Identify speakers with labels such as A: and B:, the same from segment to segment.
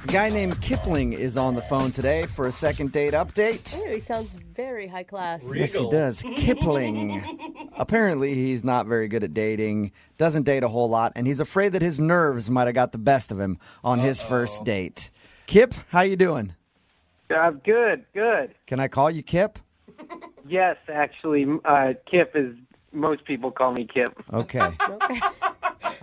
A: A guy named Kipling is on the phone today for a second date update.
B: Ew, he sounds very high class.
C: Regal.
A: Yes, he does. Kipling. Apparently, he's not very good at dating, doesn't date a whole lot, and he's afraid that his nerves might have got the best of him on his first date. Kip, how you doing?
D: Good.
A: Can I call you Kip?
D: Yes, actually, Kip is. Most people call me Kip.
A: Okay.
B: Okay.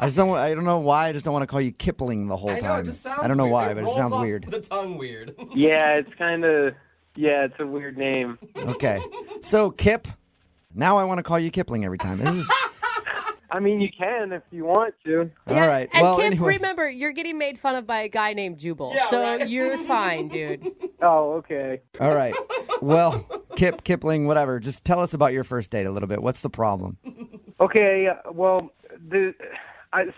A: I don't know why. I just don't want to call you Kipling the whole
C: I
A: time.
C: know, it just sounds
A: I don't know
C: weird.
A: why, but it
C: rolls
A: sounds
C: off
A: weird.
C: The tongue weird.
D: Yeah, it's kind of. Yeah, it's a weird name.
A: Okay. So, Kip, now I want to call you Kipling every time. This is
D: I mean, you can if you want to.
A: all right.
B: And
A: Well,
B: Kip,
A: anyway.
B: remember, you're getting made fun of by a guy named Jubal.
C: Yeah,
B: so
C: right.
B: you're fine, dude.
D: Oh, okay.
A: All right. Well, Kipling, whatever. Just tell us about your first date a little bit. What's the problem?
D: Okay. Well, I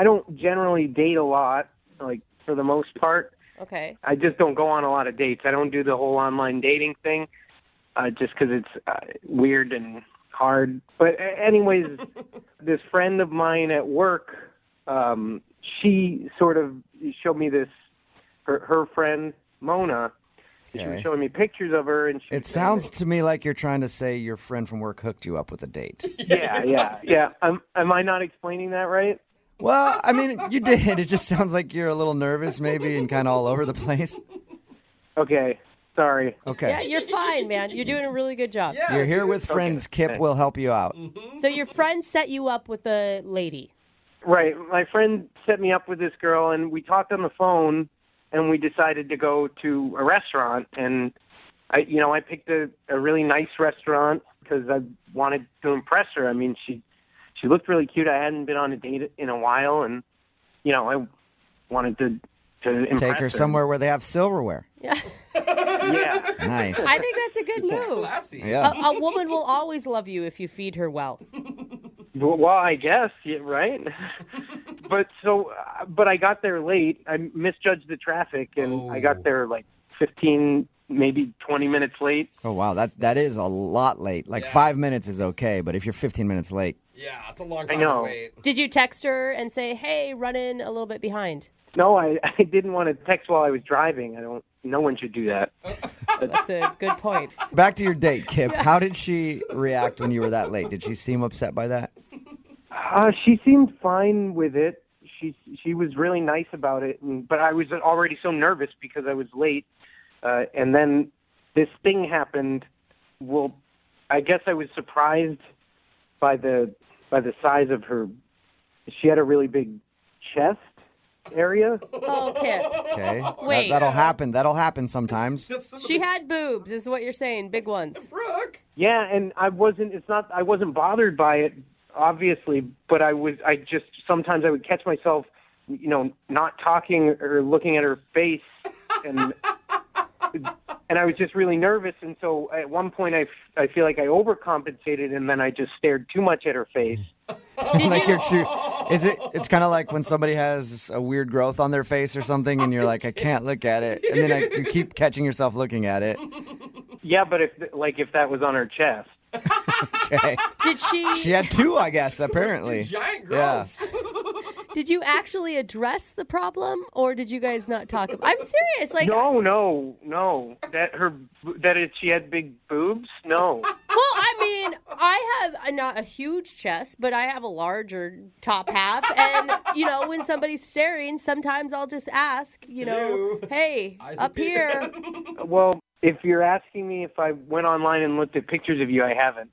D: don't generally date a lot, like for the most part.
B: Okay.
D: I just don't go on a lot of dates. I don't do the whole online dating thing, just because it's weird and hard. But anyways, this friend of mine at work, she sort of showed me this. Her friend Mona. She was
A: Okay.
D: showing me pictures of her, and she
A: It sounds to me like you're trying to say your friend from work hooked you up with a date.
D: Yeah. Am I not explaining that right?
A: Well, I mean, you did. It just sounds like you're a little nervous maybe and kind of all over the place.
D: Okay. Sorry.
A: Okay.
B: Yeah, you're fine, man. You're doing a really good job.
C: Yeah,
A: You're here
C: dude.
A: with friends. Kip will help you out.
B: So your friend set you up with a lady.
D: Right. My friend set me up with this girl, and we talked on the phone, and we decided to go to a restaurant. And I picked a really nice restaurant because I wanted to impress her. I mean, she looked really cute. I hadn't been on a date in a while, and I wanted to impress
A: Take her somewhere where they have silverware.
B: Yeah.
D: Yeah.
A: Nice.
B: I think that's a good move.
C: Classy.
A: Yeah.
B: A woman will always love you if you feed her well.
D: Well, I guess, yeah, right? But I got there late. I misjudged the traffic, and I got there like 15, maybe 20 minutes late.
A: Oh, wow. That is a lot late. Like
C: Yeah.
A: 5 minutes is okay, but if you're 15 minutes late.
C: Yeah, it's a long time
D: know.
C: to wait.
B: Did you text her and say, hey, run in a little bit behind?
D: No, I didn't want to text while I was driving. No one should do that.
B: That's a good point.
A: Back to your date, Kip. How did she react when you were that late? Did she seem upset by that?
D: She seemed fine with it. She was really nice about it, but I was already so nervous because I was late. And then this thing happened. Well, I guess I was surprised by the size of her. She had a really big chest area.
B: Oh, Kip.
A: Okay.
B: Wait.
A: That'll happen. That'll happen sometimes.
B: She had boobs, is what you're saying. Big ones.
C: Brooke.
D: Yeah, and I wasn't bothered by it, obviously, but I just sometimes I would catch myself, not talking or looking at her face, and I was just really nervous, and so at one point I feel like I overcompensated, and then I just stared too much at her face.
B: Did
A: Like
B: you?
A: it's kind of like when somebody has a weird growth on their face or something and you're like, I can't look at it. And then you keep catching yourself looking at it.
D: Yeah, but if that was on her chest.
A: Okay.
B: Did she?
A: She had two, I guess, apparently.
C: Giant
A: Yeah.
C: growths.
B: Did you actually address the problem, or did you guys not talk? I'm serious. Like,
D: No. She had big boobs? No.
B: well, I mean, I have not a huge chest, but I have a larger top half. And, when somebody's staring, sometimes I'll just ask,
C: Hello.
B: hey,
C: Eyes
B: up
C: up here.
B: here.
D: Well, if you're asking me if I went online and looked at pictures of you, I haven't.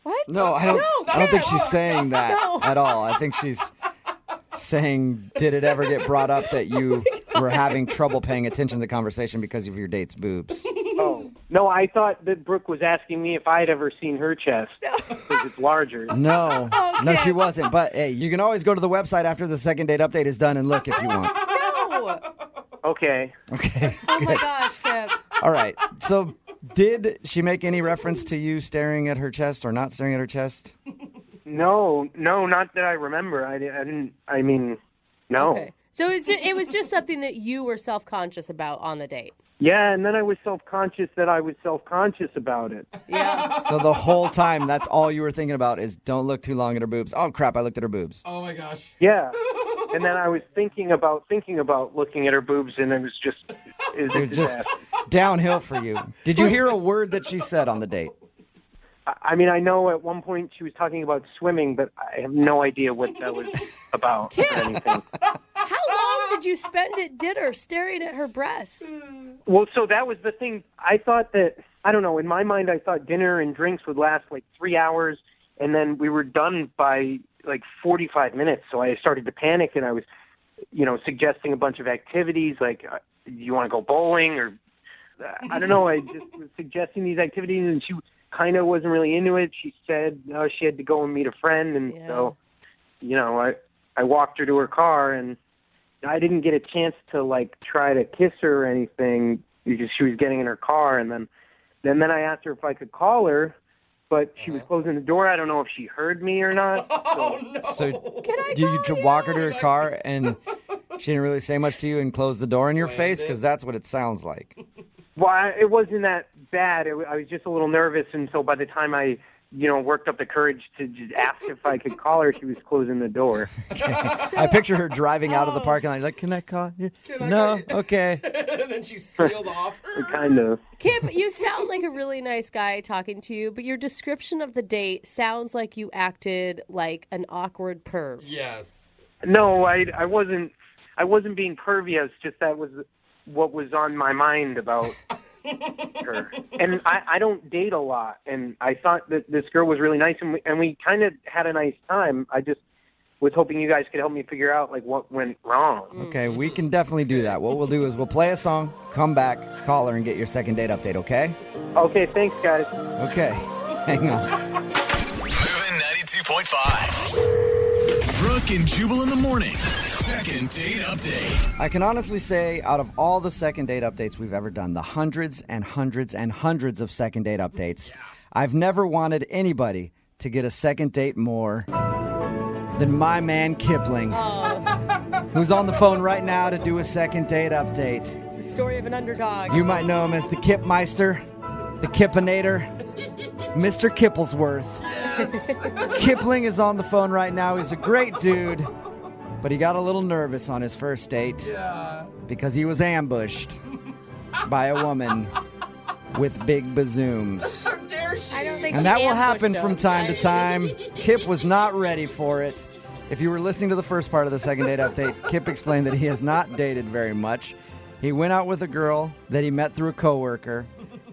B: What?
A: No, I don't think she's saying that
B: No.
A: at all. I think she's saying, did it ever get brought up that you were having trouble paying attention to the conversation because of your date's boobs?
D: Oh. No, I thought that Brooke was asking me if I had ever seen her chest. Because it's larger.
A: No. No,
B: Okay.
A: she wasn't. But, hey, you can always go to the website after the second date update is done and look if you want.
B: No.
D: Okay.
A: Okay.
B: Oh, my gosh, Kip.
A: All right. So did she make any reference to you staring at her chest or not staring at her chest?
D: No, not that I remember. I didn't. I mean, no.
B: Okay. So it was just something that you were self-conscious about on the date.
D: Yeah, and then I was self-conscious that I was self-conscious about it.
B: Yeah.
A: So the whole time, that's all you were thinking about is don't look too long at her boobs. Oh, crap, I looked at her boobs.
C: Oh my gosh.
D: Yeah. And then I was thinking about looking at her boobs, and it was just
A: It was just downhill for you. Did you hear a word that she said on the date?
D: I mean, I know at one point she was talking about swimming, but I have no idea what that was about or anything.
B: How long did you spend at dinner staring at her breasts?
D: Well, so that was the thing. I thought that, I don't know, in my mind, I thought dinner and drinks would last like 3 hours, and then we were done by like 45 minutes. So I started to panic, and I was, suggesting a bunch of activities, like, you want to go bowling, or I don't know. I just was suggesting these activities, and she kind of wasn't really into it. She said she had to go and meet a friend, and so, I walked her to her car, and I didn't get a chance to like try to kiss her or anything because she was getting in her car, and then I asked her if I could call her, but she was closing the door. I don't know if she heard me or not.
A: So did you walk her to her car and she didn't really say much to you and close the door in your face? Because that's what it sounds like.
D: Well, it wasn't that bad. I was just a little nervous, and so by the time I, worked up the courage to just ask if I could call her, she was closing the door.
A: I picture her driving out of the parking lot. Like, can I call you? No? Okay.
C: And then she squealed off.
D: Kind of.
B: Kip, you sound like a really nice guy talking to you, but your description of the date sounds like you acted like an awkward perv.
C: Yes.
D: No, I wasn't being pervy. It's just that was what was on my mind about her. And I don't date a lot, and I thought that this girl was really nice, and we kind of had a nice time. I just was hoping you guys could help me figure out like what went wrong.
A: Okay, we can definitely do that. What we'll do is we'll play a song, come back, call her, and get your second date update, okay?
D: Okay, thanks, guys.
A: Okay, hang on.
E: Moving 92.5. Brooke and Jubal in the mornings. Second date update.
A: I can honestly say, out of all the second date updates we've ever done, the hundreds and hundreds and hundreds of second date updates, I've never wanted anybody to get a second date more than my man Kipling, who's on the phone right now to do a second date update.
B: It's the story of an underdog.
A: You might know him as the Kipmeister, the Kippinator, Mr. Kipplesworth. Kipling is on the phone right now. He's a great dude, but he got a little nervous on his first date because he was ambushed by a woman with big bazooms.
B: I don't think
A: And
B: she
A: that will
B: ambushed
A: happen
B: him.
A: from time to time. Kip was not ready for it. If you were listening to the first part of the second date update, Kip explained that he has not dated very much. He went out with a girl that he met through a coworker,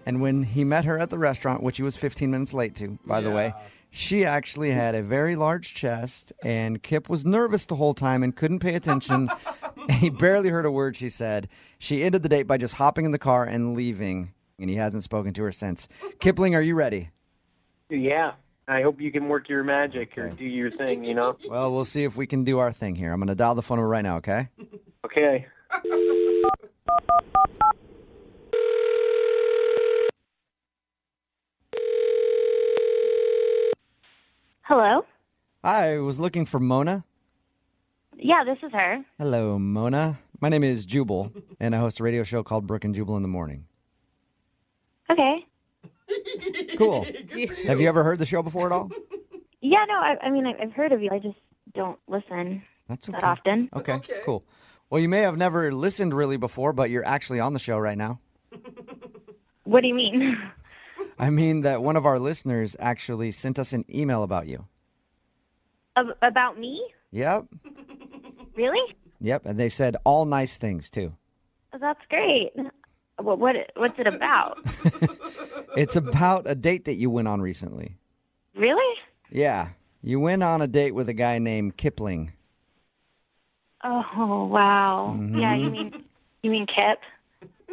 A: and when he met her at the restaurant, which he was 15 minutes late to, by the way, she actually had a very large chest, and Kip was nervous the whole time and couldn't pay attention. And he barely heard a word she said. She ended the date by just hopping in the car and leaving, and he hasn't spoken to her since. Kipling, are you ready?
D: Yeah. I hope you can work your magic or do your thing,
A: Well, we'll see if we can do our thing here. I'm going to dial the phone over right now, okay?
D: Okay.
F: Hello?
A: I was looking for Mona.
F: Yeah, this is her.
A: Hello, Mona. My name is Jubal, and I host a radio show called Brooke and Jubal in the morning.
F: Okay.
A: Cool. Have you ever heard the show before at all?
F: Yeah, no, I mean, I've heard of you. I just don't listen
A: That's okay.
F: that often.
A: Okay, cool. Well, you may have never listened really before, but you're actually on the show right now.
F: What do you mean?
A: I mean that one of our listeners actually sent us an email about you.
F: About me?
A: Yep.
F: Really?
A: Yep, and they said all nice things, too.
F: That's great. What's it about?
A: It's about a date that you went on recently.
F: Really?
A: Yeah, you went on a date with a guy named Kipling.
F: Oh, wow.
A: Mm-hmm.
F: Yeah, you mean Kip?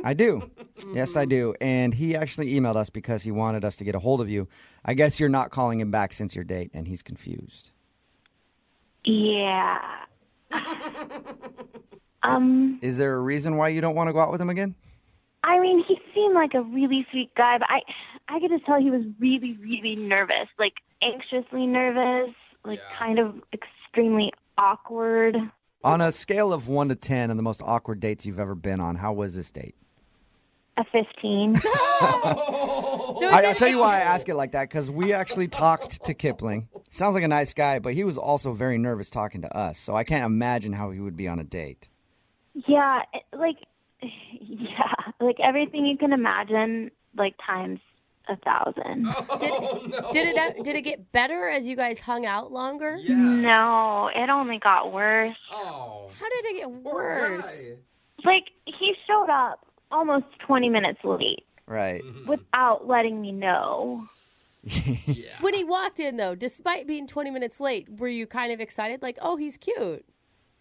A: I do. Yes, I do. And he actually emailed us because he wanted us to get a hold of you. I guess you're not calling him back since your date, and he's confused.
F: Yeah.
A: Is there a reason why you don't want to go out with him again?
F: I mean, he seemed like a really sweet guy, but I could just tell he was really, really nervous, like anxiously nervous, like kind of extremely awkward.
A: On a scale of 1 to 10 and the most awkward dates you've ever been on, how was this date?
F: a 15.
B: So
A: I'll tell you why I ask it like that, because we actually talked to Kipling. Sounds like a nice guy, but he was also very nervous talking to us, so I can't imagine how he would be on a date.
F: Yeah, like everything you can imagine, like times 1,000.
B: Did it get better as you guys hung out longer?
C: Yeah.
F: No, it only got worse.
C: Oh.
B: How did it get
C: Poor
B: worse?
C: guy.
F: Like, he showed up almost 20 minutes late
A: Right.
F: without letting me know.
C: Yeah.
B: When he walked in, though, despite being 20 minutes late, were you kind of excited? Like, oh, he's cute.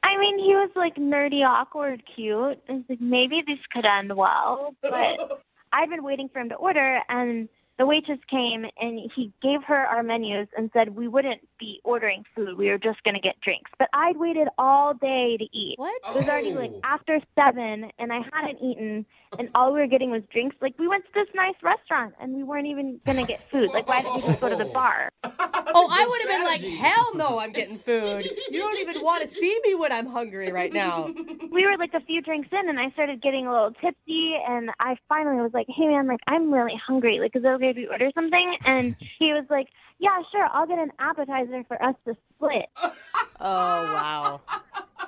F: I mean, he was like nerdy, awkward, cute. I was like, maybe this could end well. But I'd been waiting for him to order, and the waitress came, and he gave her our menus and said we wouldn't be ordering food. We were just going to get drinks. But I'd waited all day to eat.
B: What?
F: It was already like after 7, and I hadn't eaten, and all we were getting was drinks. Like, we went to this nice restaurant, and we weren't even going to get food. Like, why didn't we just go to the bar?
B: Oh, I would have been like, hell no, I'm getting food. You don't even want to see me when I'm hungry right now.
F: We were like a few drinks in, and I started getting a little tipsy, and I finally was like, hey man, like, I'm really hungry. Like, is it okay if we order something? And he was like, yeah, sure, I'll get an appetizer for us to split.
B: Oh, wow.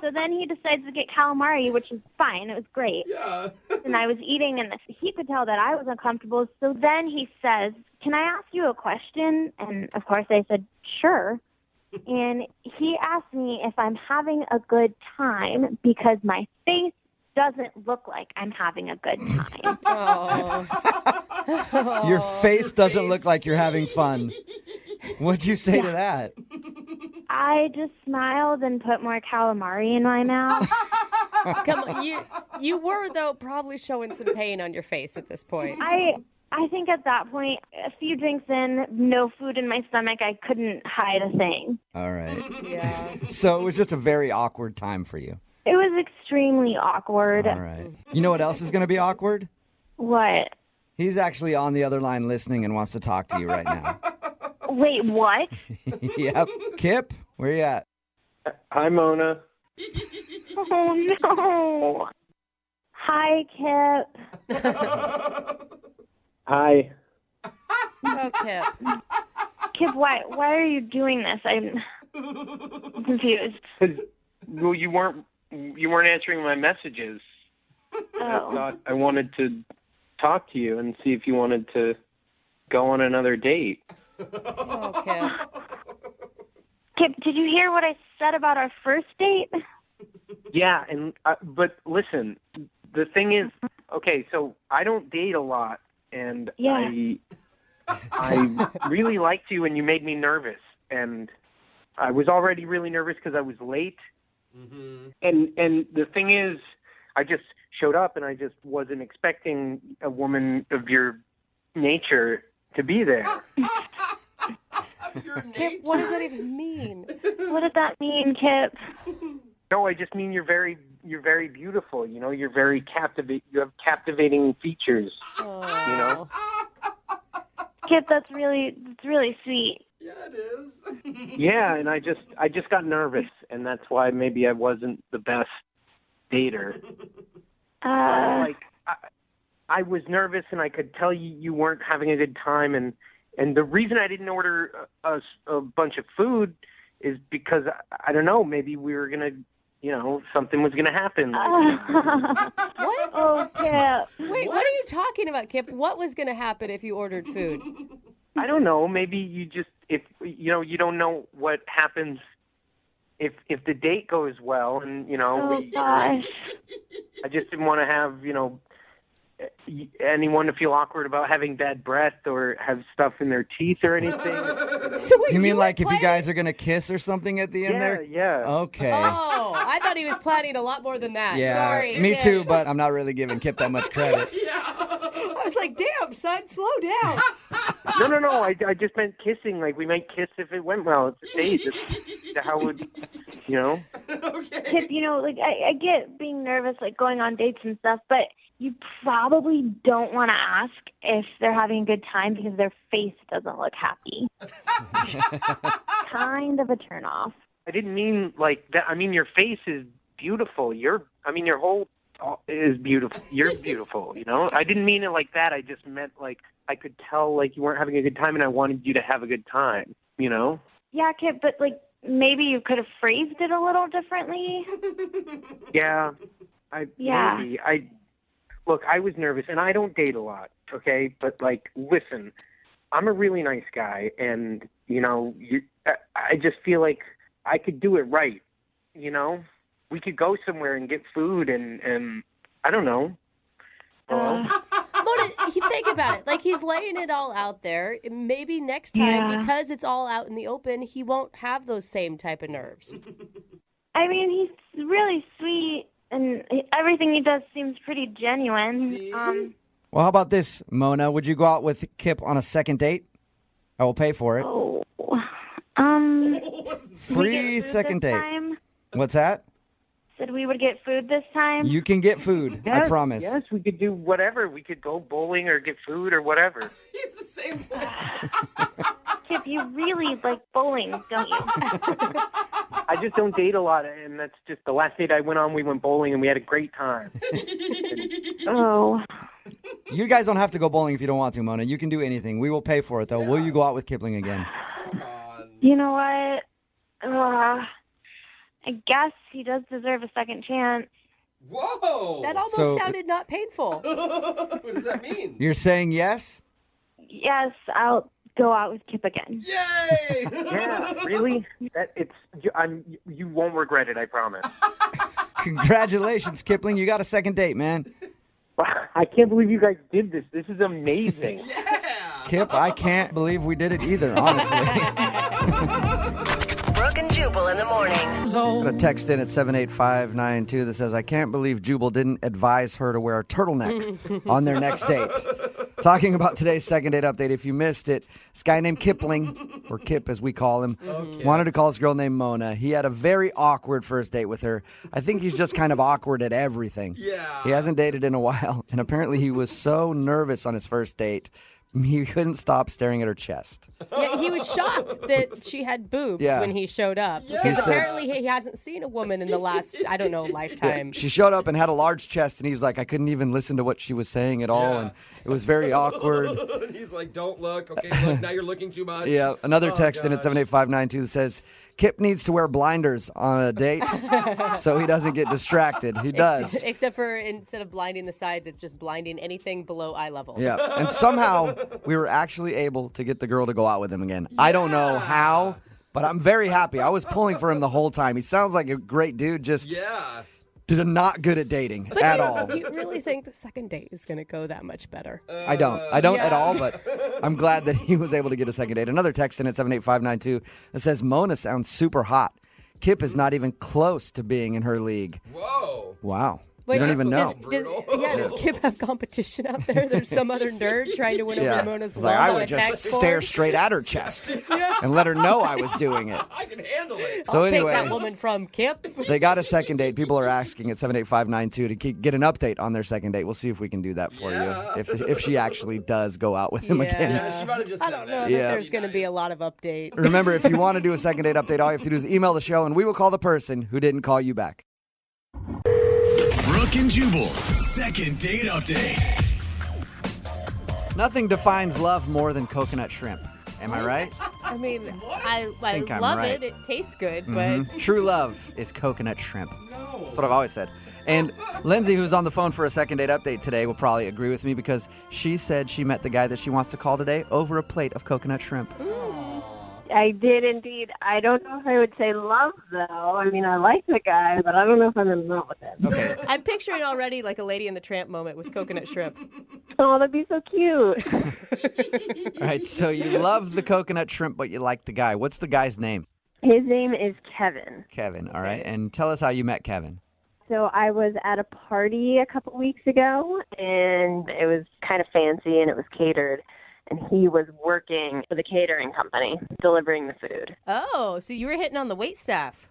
F: So then he decides to get calamari, which is fine. It was great.
C: Yeah.
F: And I was eating, and he could tell that I was uncomfortable. So then he says, can I ask you a question? And of course I said, sure. And he asked me if I'm having a good time because my face doesn't look like I'm having a good time.
B: Oh.
A: Your face doesn't look like you're having fun. What'd you say to that?
F: I just smiled and put more calamari in my mouth.
B: Come on, you were, though, probably showing some pain on your face at this point.
F: I think at that point, a few drinks in, no food in my stomach, I couldn't hide a thing.
A: All right.
B: Yeah.
A: So it was just a very awkward time for you.
F: It was extremely awkward.
A: All right. You know what else is going to be awkward?
F: What?
A: He's actually on the other line listening and wants to talk to you right now.
F: Wait, what?
A: Yep. Kip, where you at?
D: Hi, Mona.
F: Oh, no. Hi, Kip.
D: Hi.
B: Okay.
F: Kip, why are you doing this? I'm confused.
D: Well, you weren't answering my messages. I
F: Oh.
D: thought I wanted to talk to you and see if you wanted to go on another date.
B: Okay.
F: Kip, did you hear what I said about our first date?
D: Yeah, and but listen, the thing is, okay, so I don't date a lot, and
F: Yeah.
D: I really liked you, and you made me nervous, and I was already really nervous because I was late, and the thing is, I just showed up, and I just wasn't expecting a woman of your nature to be there.
B: Kip, what does that even mean?
F: What did that mean, Kip?
D: No, I just mean you're very beautiful. You know, you're very You have captivating features. You know.
F: Kip, that's really sweet.
C: Yeah, it is.
D: Yeah, and I just got nervous, and that's why maybe I wasn't the best dater. I was nervous, and I could tell you weren't having a good time, and the reason I didn't order a bunch of food is because I don't know, maybe we were gonna, something was gonna happen.
B: What?
F: Oh, Kip.
B: Wait, what are you talking about, Kip? What was going to happen if you ordered food?
D: I don't know. Maybe you just you don't know what happens if the date goes well, and
F: Oh, gosh.
D: I just didn't want to have anyone to feel awkward about having bad breath or have stuff in their teeth or anything.
B: So wait,
A: You mean
B: were
A: like if you
B: planning-
A: guys are going to kiss or something at the end there?
D: Yeah.
A: Okay.
B: Oh, I thought he was planning a lot more than that.
A: Yeah,
B: Sorry.
A: me
B: Kip.
A: too, but I'm not really giving Kip that much credit.
B: I was like, damn, son, slow down.
D: No. I just meant kissing. Like, we might kiss if it went well. It's a date. That's how would,
C: Okay.
F: Kip, I get being nervous, like going on dates and stuff, but you probably don't want to ask if they're having a good time because their face doesn't look happy. Kind of a turnoff.
D: I didn't mean like that. I mean, your face is beautiful. Your whole is beautiful. You're beautiful, you know? I didn't mean it like that. I just meant, like, I could tell, like, you weren't having a good time, and I wanted you to have a good time, you know?
F: Yeah, Kip, but, like, maybe you could have phrased it a little differently.
D: Yeah.
F: Yeah.
D: Maybe. Look, I was nervous, and I don't date a lot, okay? But, like, listen, I'm a really nice guy, and, you know, I just feel like I could do it right, you know? We could go somewhere and get food and I don't know.
B: Mona, think about it. Like, he's laying it all out there. Maybe next time, because it's all out in the open, he won't have those same type of nerves.
F: I mean, he's really sweet, and everything he does seems pretty genuine.
A: Well, how about this, Mona? Would you go out with Kip on a second date? I will pay for it. Free second date.
F: Time?
A: What's that?
F: Said we would get food this time.
A: You can get food.
D: Yes,
A: I promise.
D: Yes, we could do whatever. We could go bowling or get food or whatever.
C: He's the same way.
F: Kip, you really like bowling, don't you?
D: I just don't date a lot, and that's just the last date I went on. We went bowling, and we had a great time.
F: Oh.
A: You guys don't have to go bowling if you don't want to, Mona. You can do anything. We will pay for it, though. Will you go out with Kipling again?
F: You know what? I guess he does deserve a second chance.
C: Whoa!
B: That almost sounded not painful.
C: What does that mean?
A: You're saying yes?
F: Yes, I'll go out with Kip again.
C: Yay!
D: Yeah, really? You won't regret it, I promise.
A: Congratulations, Kipling. You got a second date, man.
D: I can't believe you guys did this. This is amazing.
C: Yeah!
A: Kip, I can't believe we did it either, honestly.
G: Brooke and Jubal in the morning.
A: Got a text in at 78592 that says, I can't believe Jubal didn't advise her to wear a turtleneck on their next date. Talking about today's second date update. If you missed it, this guy named Kipling, or Kip as we call him, wanted to call this girl named Mona. He had a very awkward first date with her. I think he's just kind of awkward at everything.
C: Yeah.
A: He hasn't dated in a while, and apparently he was so nervous on his first date, he couldn't stop staring at her chest.
B: Yeah, he was shocked that she had boobs when he showed up.
C: Yeah.
B: Because
A: He said-
B: apparently he hasn't seen a woman in the last, I don't know, lifetime.
A: She showed up and had a large chest, and he was like, I couldn't even listen to what she was saying at all, and it was very awkward.
C: He's like, don't look. Okay, look, now you're looking too much.
A: Yeah, another text in at
C: gosh.
A: 78592 that says, Kip needs to wear blinders on a date so he doesn't get distracted. He does.
B: Except for instead of blinding the sides, it's just blinding anything below eye level.
A: Yeah, and somehow we were actually able to get the girl to go out with him again. I don't know how, but I'm very happy. I was pulling for him the whole time. He sounds like a great dude, just not good at dating at all.
B: Do you really think the second date is going to go that much better?
A: I don't at all, but I'm glad that he was able to get a second date. Another text in at 78592 that says, Mona sounds super hot. Kip is not even close to being in her league.
C: Whoa.
A: Wow.
B: Wait,
A: you don't even know.
B: Does Kip have competition out there? There's some other nerd trying to win over Mona's love
A: Like, I
B: on
A: would
B: a text
A: just
B: form.
A: stare straight at her chest and let her know I was doing it.
C: I can handle it.
A: So
B: I'll take
A: anyway,
B: that woman from Kip.
A: they got a second date. People are asking at 78592 to get an update on their second date. We'll see if we can do that for you. If she actually does go out with him again.
C: Yeah, she might have just
B: I
C: said
B: don't know
C: that.
B: that there's going to be a lot of update.
A: Remember, if you want to do a second date update, all you have to do is email the show and we will call the person who didn't call you back.
E: Brooke and Jubal's second date update.
A: Nothing defines love more than coconut shrimp. Am I right?
B: I mean, I
A: think I'm
B: love
A: right.
B: it. It tastes good, but
A: True love is coconut shrimp. That's what I've always said. And Lindsay, who's on the phone for a second date update today, will probably agree with me because she said she met the guy that she wants to call today over a plate of coconut shrimp.
H: I did indeed. I don't know if I would say love, though. I mean, I like the guy, but I don't know if I'm in love with him.
A: Okay.
B: I'm picturing already like a Lady in the Tramp moment with coconut shrimp.
H: Oh, that'd be so cute.
A: All right, so you love the coconut shrimp, but you like the guy. What's the guy's name?
H: His name is Kevin.
A: Kevin, all right. And tell us how you met Kevin.
H: So I was at a party a couple weeks ago, and it was kind of fancy, and it was catered. And he was working for the catering company, delivering the food.
B: Oh, so you were hitting on the wait staff.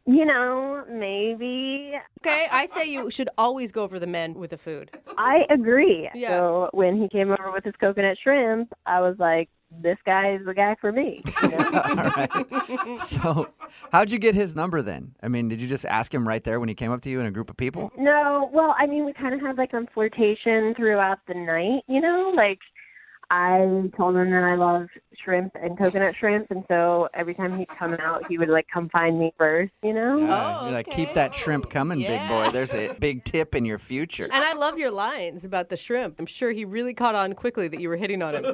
H: You know, maybe.
B: Okay, I say you should always go for the men with the food.
H: I agree.
B: Yeah.
H: So when he came over with his coconut shrimp, I was like, this guy is the guy for me. You know?
A: All right. So, how'd you get his number then? I mean, did you just ask him right there when he came up to you in a group of people?
H: No, well, I mean, we kind of had like a flirtation throughout the night, you know, like I told him that I love shrimp and coconut shrimp, and so every time he'd come out, he would like come find me first, you know?
A: You're like, keep that shrimp coming, big boy. There's a big tip in your future.
B: And I love your lines about the shrimp. I'm sure he really caught on quickly that you were hitting on him.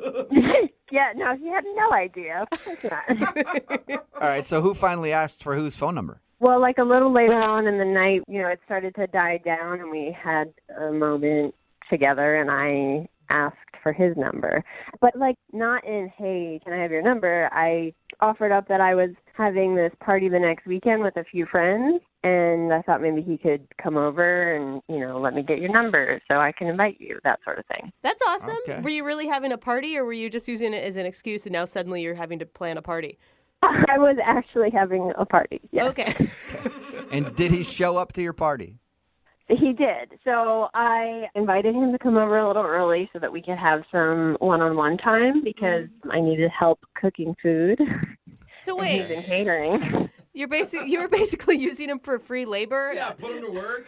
H: Yeah, no, he had no idea. Of course not.
A: All right, so who finally asked for whose phone number?
H: Well, like a little later on in the night, you know, it started to die down, and we had a moment together, and I asked for his number. But, like, not in, hey, can I have your number? I offered up that I was having this party the next weekend with a few friends, and I thought maybe he could come over and, you know, let me get your number so I can invite you, that sort of thing.
B: That's awesome.
A: Okay.
B: Were you really having a party, or were you just using it as an excuse and now suddenly you're having to plan a party?
H: I was actually having a party, yes.
B: Okay.
A: And did he show up to your party?
H: He did. So I invited him to come over a little early so that we could have some one-on-one time because I needed help cooking food.
B: So
H: And he's
B: wait,
H: in catering.
B: you were basically using him for free labor?
C: Yeah, put him to work.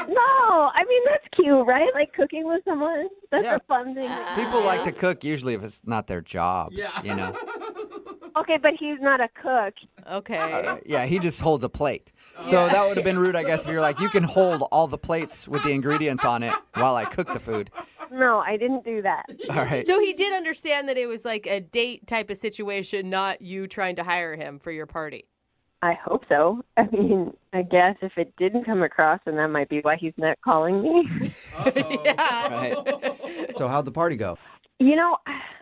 H: No, I mean, that's cute, right? Like cooking with someone. That's
A: Yeah.
H: a fun thing.
A: People like to cook usually if it's not their job,
C: Yeah.
A: you know?
H: Okay, but he's not a cook.
B: Okay.
A: Yeah, he just holds a plate. So that would have been rude, I guess, if you're like, you can hold all the plates with the ingredients on it while I cook the food.
H: No, I didn't do that.
A: All right.
B: So he did understand that it was like a date type of situation, not you trying to hire him for your party.
H: I hope so. I mean, I guess if it didn't come across, then that might be why he's not calling me.
B: Yeah.
A: Right. So how'd the party go?
H: You know,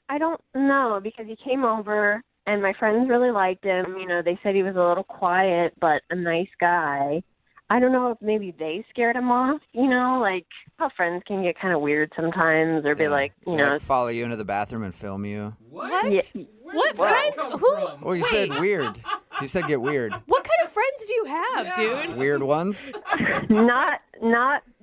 H: I don't know because he came over and my friends really liked him. You know, they said he was a little quiet, but a nice guy. I don't know if maybe they scared him off, you know, like how friends can get kind of weird sometimes or be like, you know.
A: Like follow you into the bathroom and film you.
C: What?
H: Yeah.
C: Where
B: What
C: did that
B: friends?
C: come
B: Who?
C: from?
A: Well, you said weird. You said get weird.
B: What kind of friends do you have,
C: Yeah.
B: dude?
A: Weird ones?
H: Not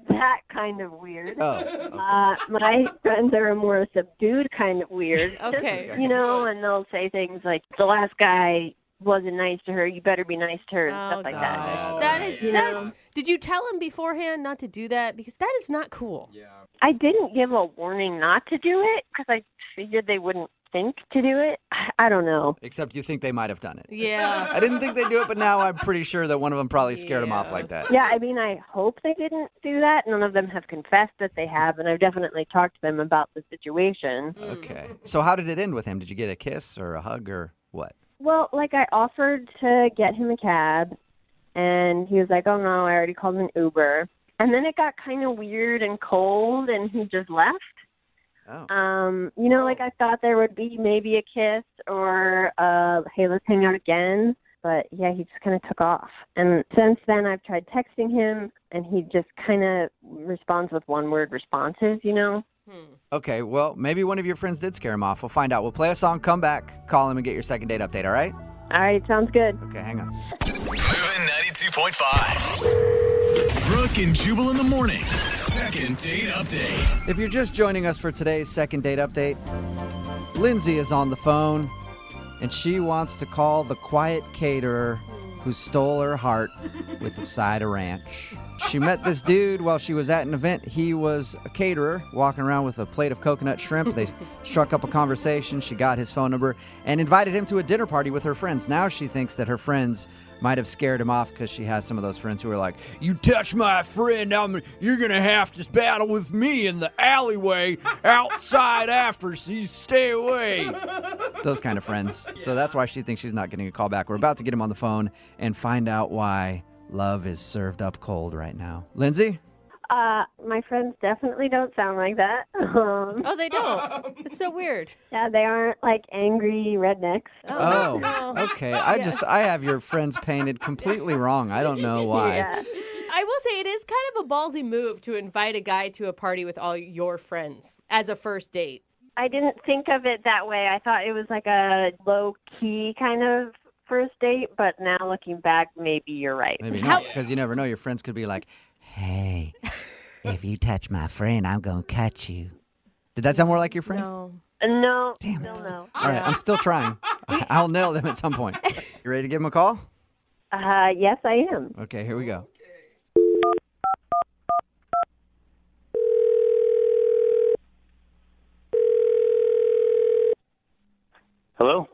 H: that kind of weird.
A: Oh.
H: My friends are more subdued kind of weird.
B: Okay.
H: You know, and they'll say things like, the last guy wasn't nice to her, you better be nice to her, and
B: Oh,
H: stuff like that.
B: gosh.
C: Oh,
B: That is,
H: you
B: that,
H: know.
B: did you tell him beforehand not to do that? Because that is not cool.
C: Yeah.
H: I didn't give a warning not to do it because I figured they wouldn't think to do it. I don't know.
A: Except you think they might have done it.
B: Yeah.
A: I didn't think they'd do it, but now I'm pretty sure that one of them probably scared him off
B: Yeah.
A: like that.
H: Yeah, I mean, I hope they didn't do that. None of them have confessed that they have, and I've definitely talked to them about the situation.
A: Okay. So how did it end with him? Did you get a kiss or a hug or what?
H: Well, like I offered to get him a cab, and he was like, oh no, I already called an Uber. And then it got kind of weird and cold, and he just left.
A: Oh.
H: You know, like I thought there would be maybe a kiss or, hey, let's hang out again. But yeah, he just kind of took off. And since then, I've tried texting him, and he just kind of responds with one-word responses, you know?
A: Okay, well, maybe one of your friends did scare him off. We'll find out. We'll play a song, come back, call him, and get your second date update, all right?
H: All right, sounds good.
A: Okay, hang on.
E: Moving 92.5. Brooke and Jubal in the mornings. Second date update.
A: If you're just joining us for today's second date update, Lindsay is on the phone, and she wants to call the quiet caterer who stole her heart with a side of ranch. She met this dude while she was at an event. He was a caterer walking around with a plate of coconut shrimp. They struck up a conversation. She got his phone number and invited him to a dinner party with her friends. Now she thinks that her friends might have scared him off because she has some of those friends who are like, you touch my friend, you're going to have to battle with me in the alleyway outside after, so you stay away. Those kind of friends. So that's why she thinks she's not getting a call back. We're about to get him on the phone and find out why love is served up cold right now. Lindsay?
H: My friends definitely don't sound like that.
B: Oh, they don't. It's so weird.
H: Yeah, they aren't like angry rednecks.
A: Oh,
B: no.
A: okay. I have your friends painted completely wrong. I don't know why.
H: Yeah.
B: I will say it is kind of a ballsy move to invite a guy to a party with all your friends as a first date.
H: I didn't think of it that way. I thought it was like a low-key kind of first date, but now looking back, maybe you're right.
A: Maybe not, because you never know. Your friends could be like, hey, if you touch my friend, I'm going to cut you. Did that sound more like your friends?
B: No.
H: No.
A: Damn
H: still
A: it.
H: no.
A: All right, I'm still trying. I'll nail them at some point. You ready to give him a call?
H: Yes, I am.
A: Okay, here we go.
G: Hello?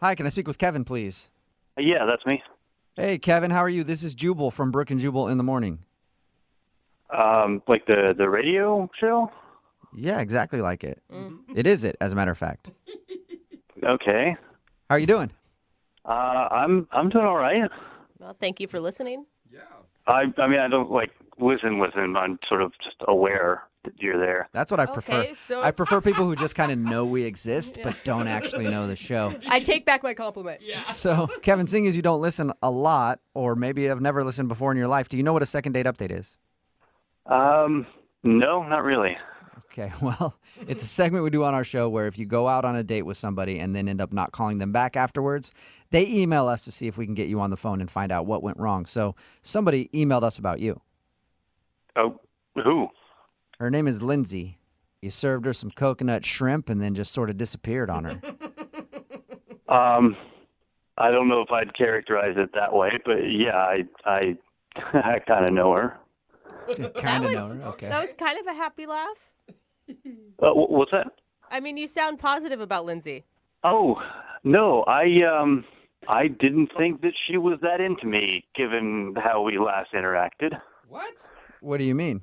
A: Hi, can I speak with Kevin, please?
G: Yeah, that's me.
A: Hey, Kevin, how are you? This is Jubal from Brooke and Jubal in the morning.
G: Like the radio show?
A: Yeah, exactly like it. It is it, as a matter of fact.
G: Okay.
A: How are you doing?
G: I'm doing all right.
B: Well, thank you for listening.
C: Yeah.
G: I mean, I don't like listen. I'm sort of just aware that you're there.
A: That's what I prefer.
B: Okay, so
A: I prefer people who just kind of know we exist, but don't actually know the show.
B: I take back my compliment.
C: Yeah.
A: So, Kevin, seeing as you don't listen a lot, or maybe have never listened before in your life, do you know what a second date update is?
G: No, not really.
A: Okay, well, it's a segment we do on our show where if you go out on a date with somebody and then end up not calling them back afterwards, they email us to see if we can get you on the phone and find out what went wrong. So somebody emailed us about you.
G: Oh, who?
A: Her name is Lindsay. You served her some coconut shrimp and then just sort of disappeared on her.
G: I don't know if I'd characterize it that way, but yeah, I I kind of know her.
A: Kind of know her. Okay.
B: That was kind of a happy laugh.
G: What's that?
B: I mean, you sound positive about Lindsay.
G: Oh, no, I didn't think that she was that into me, given how we last interacted.
C: What?
A: What do you mean?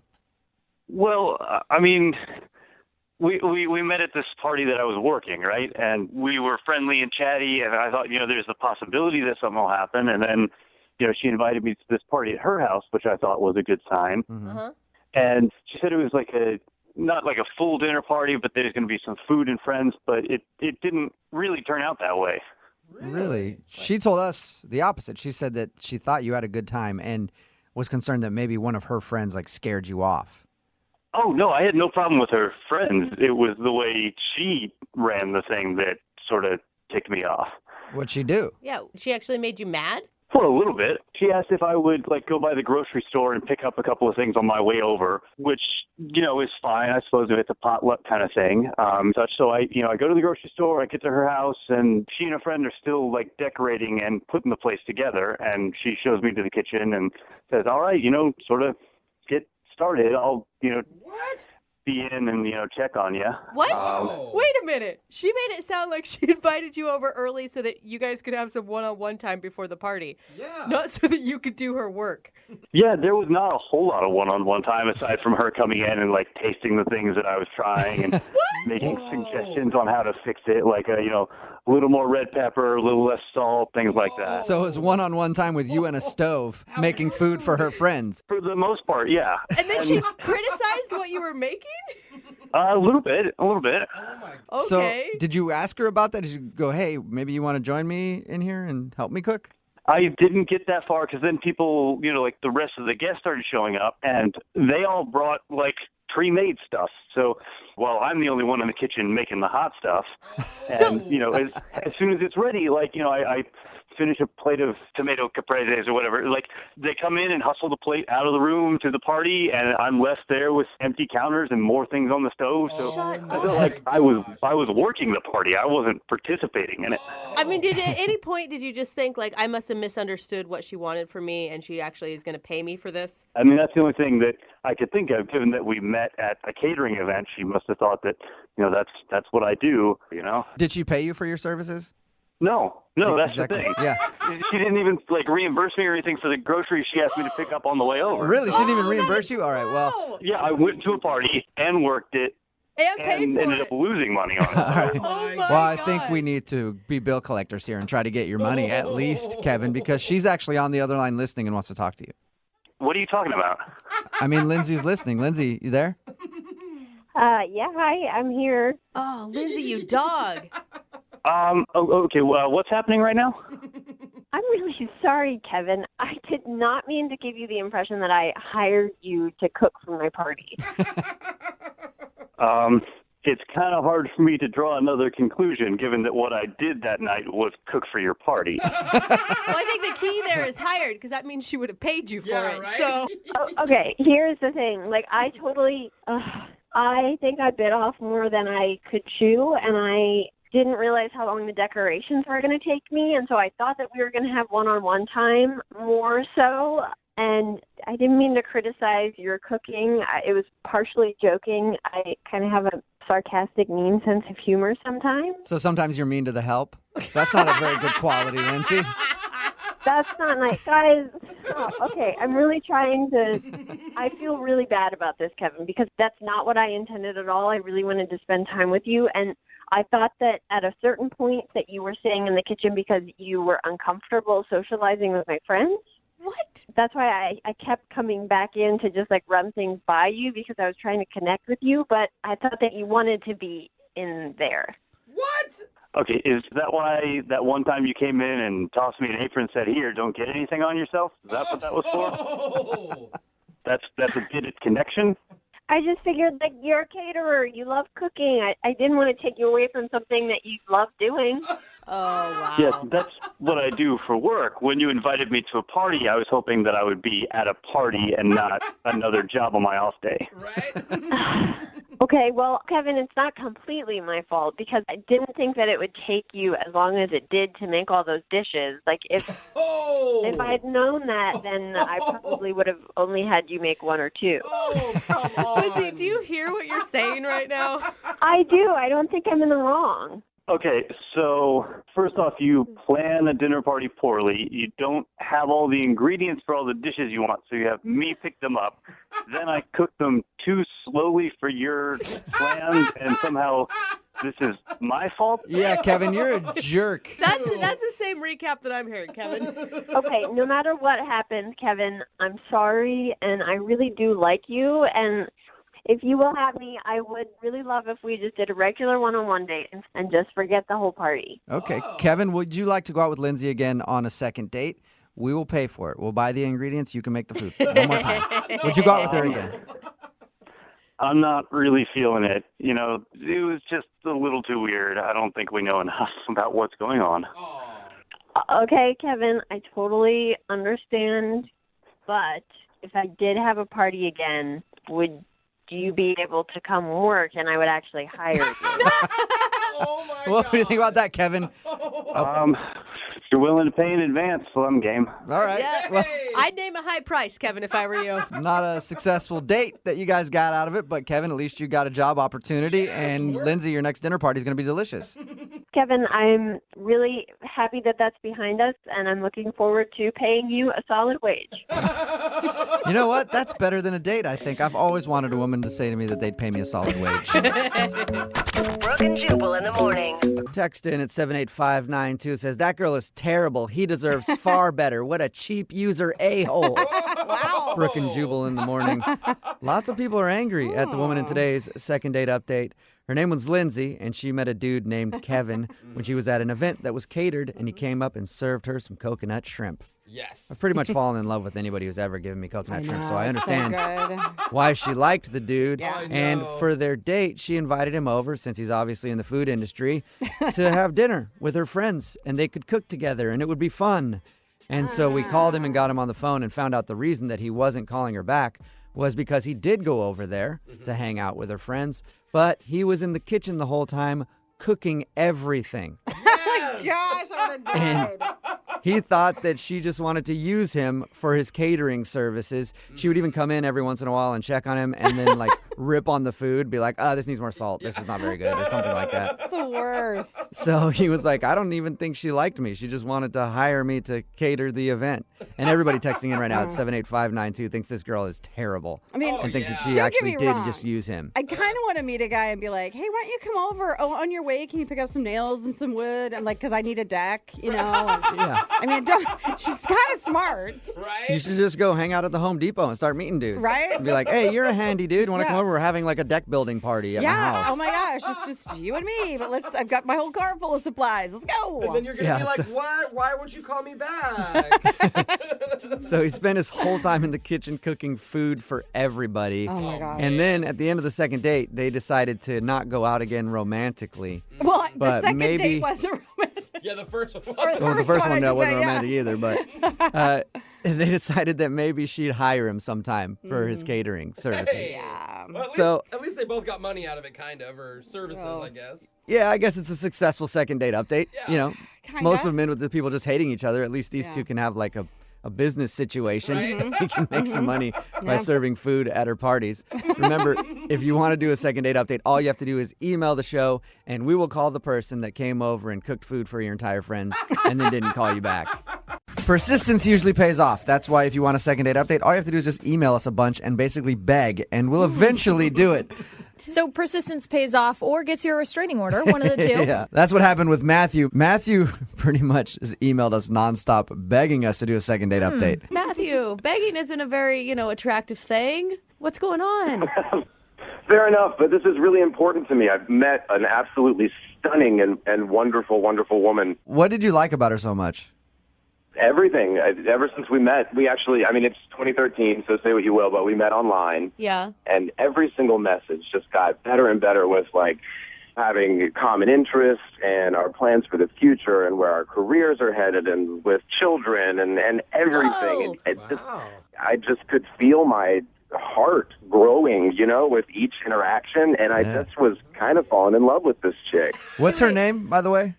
G: Well, I mean, we met at this party that I was working, right? And we were friendly and chatty, and I thought, there's the possibility that something will happen. And then, she invited me to this party at her house, which I thought was a good sign.
A: Mm-hmm.
B: Uh-huh.
G: And she said it was like not like a full dinner party, but there's going to be some food and friends. But it didn't really turn out that way.
A: Really? She told us the opposite. She said that she thought you had a good time and was concerned that maybe one of her friends scared you off.
G: Oh, no, I had no problem with her friends. It was the way she ran the thing that sort of ticked me off.
A: What'd she do?
B: Yeah, she actually made you mad?
G: For a little bit. She asked if I would go by the grocery store and pick up a couple of things on my way over, which, is fine. I suppose if it's a potluck kind of thing. So I go to the grocery store, I get to her house, and she and a friend are still decorating and putting the place together. And she shows me to the kitchen and says, all right, sort of get started. I'll,
C: What?
G: be in and, check on you.
B: What?
C: Oh.
B: Wait a minute. She made it sound like she invited you over early so that you guys could have some one-on-one time before the party.
C: Yeah.
B: Not so that you could do her work.
G: Yeah, there was not a whole lot of one-on-one time aside from her coming in and tasting the things that I was trying and making suggestions on how to fix it, a little more red pepper, a little less salt, things like that.
A: So it was one-on-one time with you and a stove making food for her friends.
G: For the most part, yeah.
B: And then she criticized what you were making?
G: A little bit.
C: Oh my.
A: So
B: Okay.
A: did you ask her about that? Did you go, hey, maybe you want to join me in here and help me cook?
G: I didn't get that far because then people, the rest of the guests started showing up, and they all brought, pre-made stuff. So while I'm the only one in the kitchen making the hot stuff, and, as soon as it's ready, I finish a plate of tomato capreses or whatever, they come in and hustle the plate out of the room to the party, and I'm left there with empty counters and more things on the stove. So
B: Shut
G: I felt like I was working the party. I wasn't participating in it.
B: I mean, at any point did you just think, I must have misunderstood what she wanted from me and she actually is going to pay me for this?
G: I mean, that's the only thing that I could think of, given that we met at a catering event. She must have thought that, that's what I do,
A: Did she pay you for your services?
G: No, that's
A: Exactly.
G: the thing.
A: Yeah.
G: She didn't even reimburse me or anything for the groceries she asked me to pick up on the way over.
A: Really? She didn't even reimburse you? All right, well.
G: Yeah, I went to a party and worked it
B: And paid
G: and
B: for
G: ended
B: it.
G: up losing money on it.
A: All right.
B: Oh my
A: Well, I
B: God.
A: think we need to be bill collectors here and try to get your money at least, Kevin, because she's actually on the other line listening and wants to talk to you.
G: What are you talking about?
A: I mean, Lindsay's listening. Lindsay, you there?
H: Yeah, hi, I'm here.
B: Oh, Lindsay, you dog.
G: Okay, well, what's happening right now?
H: I'm really sorry, Kevin. I did not mean to give you the impression that I hired you to cook for my party.
G: It's kind of hard for me to draw another conclusion, given that what I did that night was cook for your party.
B: Well, I think the key there is hired because that means she would have paid you for
C: Yeah,
B: it.
C: right?
B: So
H: Okay, here's the thing. I totally... I think I bit off more than I could chew, and I didn't realize how long the decorations were going to take me, and so I thought that we were going to have one-on-one time more so, and I didn't mean to criticize your cooking. It was partially joking. I kind of have a sarcastic, mean sense of humor sometimes.
A: So sometimes you're mean to the help? That's not a very good quality, Lindsay.
H: That's not nice. Guys, okay, I'm really trying to... I feel really bad about this, Kevin, because that's not what I intended at all. I really wanted to spend time with you, and I thought that at a certain point that you were staying in the kitchen because you were uncomfortable socializing with my friends.
B: What?
H: That's why I kept coming back in to just, like, run things by you because I was trying to connect with you, but I thought that you wanted to be in there.
C: What?
G: Okay, is that why that one time you came in and tossed me an apron and said, "Here, don't get anything on yourself"? Is that what that was for?
C: Oh.
G: That's a bit of connection.
H: I just figured, like, you're a caterer. You love cooking. I didn't want to take you away from something that you love doing.
B: Oh, wow.
G: Yes, that's what I do for work. When you invited me to a party, I was hoping that I would be at a party and not another job on my off day.
C: Right?
H: Okay, well, Kevin, it's not completely my fault because I didn't think that it would take you as long as it did to make all those dishes. Like, if I'd known that, then I probably would have only had you make one or two.
C: Oh, come on.
B: Lindsay, do you hear what you're saying right now?
H: I do. I don't think I'm in the wrong.
G: Okay, so first off, you plan a dinner party poorly. You don't have all the ingredients for all the dishes you want, so you have me pick them up. Then I cook them too slowly for your plans, and somehow this is my fault?
A: Yeah, Kevin, you're a jerk.
B: That's the same recap that I'm hearing, Kevin.
H: Okay, no matter what happens, Kevin, I'm sorry, and I really do like you, and if you will have me, I would really love if we just did a regular one-on-one date and just forget the whole party.
A: Okay, Kevin, would you like to go out with Lindsay again on a second date? We will pay for it. We'll buy the ingredients. You can make the food. One more time. Would you go out with her again?
G: I'm not really feeling it. You know, it was just a little too weird. I don't think we know enough about what's going on.
H: Okay, Kevin, I totally understand, but if I did have a party again, would you be able to come work and I would actually hire you?
C: Oh, my God.
A: What do you think about that, Kevin?
G: If you're willing to pay in advance, well, I'm game.
A: All right.
B: Yeah,
A: Well,
B: I'd name a high price, Kevin, if I were you.
A: not a successful date that you guys got out of it, but Kevin, at least you got a job opportunity. And Lindsay, your next dinner party is going to be delicious.
H: Kevin, I'm really happy that that's behind us, and I'm looking forward to paying you a solid wage.
A: You know what? That's better than a date, I think. I've always wanted a woman to say to me that they'd pay me a solid wage.
I: Brooke and Jubal in the morning.
A: Text in at 78592. It says, that girl is terrible. He deserves far better. What a cheap user a-hole.
B: Wow.
A: Brooke and Jubal in the morning. Lots of people are angry at the woman in today's second date update. Her name was Lindsay, and she met a dude named Kevin when she was at an event that was catered, and he came up and served her some coconut shrimp.
C: Yes.
A: I've pretty much fallen in love with anybody who's ever given me coconut shrimp, so I
J: it's
A: understand
J: So good.
A: why she liked the dude.
J: Yeah.
C: I
A: And
C: know.
A: for their date, she invited him over, since he's obviously in the food industry, to have dinner with her friends, and they could cook together, and it would be fun. And so we called him and got him on the phone and found out the reason that he wasn't calling her back was because he did go over there to hang out with her friends, but he was in the kitchen the whole time cooking everything.
J: Gosh, I would have
A: And
J: died.
A: he thought that she just wanted to use him for his catering services. She would even come in every once in a while and check on him and then like rip on the food, be like, this needs more salt. This is not very good or something like that.
J: It's the worst.
A: So he was like, I don't even think she liked me. She just wanted to hire me to cater the event. And everybody texting in right now at 78592 thinks this girl is terrible.
J: I mean,
A: And thinks that she
J: Don't get
A: actually
J: me
A: did
J: wrong.
A: just use him.
J: I kind of want to meet a guy and be like, hey, why don't you come over? Oh, on your way, can you pick up some nails and some wood? I'm like, because I need a deck, you know?
A: Yeah.
J: I mean, she's kind of smart.
C: Right?
A: You should just go hang out at the Home Depot and start meeting dudes.
J: Right?
A: And be like, hey, you're a handy dude. Want to
J: Yeah.
A: come over? We're having like a deck building party at my
J: Yeah.
A: house.
J: Oh my gosh, it's just you and me. But I've got my whole car full of supplies. Let's go.
C: And then you're going to
A: Yeah,
C: be like,
A: so-
C: what? Why won't you call me back?
A: So he spent his whole time in the kitchen cooking food for everybody.
J: Oh my gosh.
A: And then at the end of the second date, they decided to not go out again romantically.
J: Well, the
A: But
J: second
A: maybe-
J: date wasn't romantic.
C: Yeah, the first one.
J: Or
A: Well, the first
J: one,
A: one
J: I
A: that
J: should
A: wasn't
J: say, yeah.
A: romantic either, but they decided that maybe she'd hire him sometime for his catering services.
C: Hey.
J: Yeah.
C: Well, at least they both got money out of it, kind of, or services, I guess.
A: Yeah, I guess it's a successful second date update.
C: Yeah.
A: You know,
J: Kinda.
A: most of them end with the people just hating each other. At least these two can have like a business situation.
C: Right?
A: He can make some money by serving food at her parties. Remember, if you want to do a second date update, all you have to do is email the show, and we will call the person that came over and cooked food for your entire friends and then didn't call you back. Persistence usually pays off. That's why if you want a second date update, all you have to do is just email us a bunch and basically beg, and we'll eventually do it.
K: So persistence pays off or gets you a restraining order, one of the two.
A: Yeah, that's what happened with Matthew. Matthew pretty much has emailed us nonstop begging us to do a second date update.
B: Matthew, begging isn't a very, attractive thing. What's going on?
L: Fair enough, but this is really important to me. I've met an absolutely stunning and wonderful, wonderful woman.
A: What did you like about her so much?
L: Everything. Ever since we met, it's 2013, so say what you will, but we met online.
B: Yeah.
L: And every single message just got better and better with, like, having common interests and our plans for the future and where our careers are headed and with children and everything. And I just could feel my heart growing, with each interaction, and I just was kind of falling in love with this chick.
A: What's her name, by the way?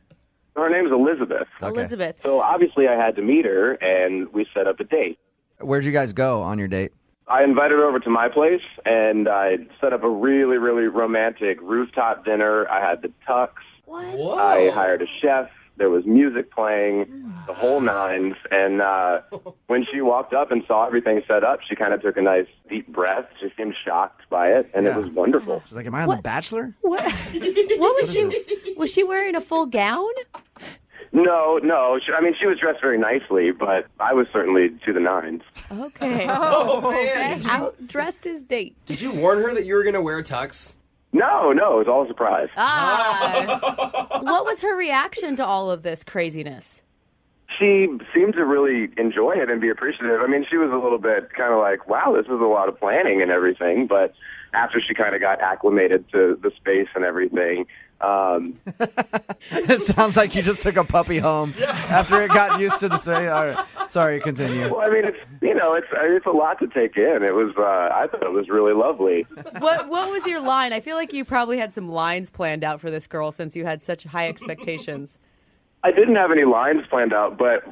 L: Her name's Elizabeth.
A: Okay.
B: Elizabeth.
L: So obviously I had to meet her, and we set up a date.
A: Where'd you guys go on your date?
L: I invited her over to my place, and I set up a really, really romantic rooftop dinner. I had the tux.
B: What?
C: Whoa.
L: I hired a chef. There was music playing, the whole nines. And when she walked up and saw everything set up, she kind of took a nice deep breath. She seemed shocked by it, and it was wonderful.
A: She's like, am I on The Bachelor?
B: What was she? Was she wearing a full gown?
L: No. She was dressed very nicely, but I was certainly to the nines.
B: Okay.
C: Oh, man.
B: Outdressed his date.
C: Did you warn her that you were going to wear a tux?
L: No, it was all a surprise.
B: What was her reaction to all of this craziness?
L: She seemed to really enjoy it and be appreciative. She was a little bit kind of like, wow, this is a lot of planning and everything, but after she kind of got acclimated to the space and everything.
A: It sounds like you just took a puppy home after it got used to the space. All right. Sorry, continue.
L: Well, it's a lot to take in. It was, I thought it was really lovely.
B: What was your line? I feel like you probably had some lines planned out for this girl since you had such high expectations.
L: I didn't have any lines planned out, but,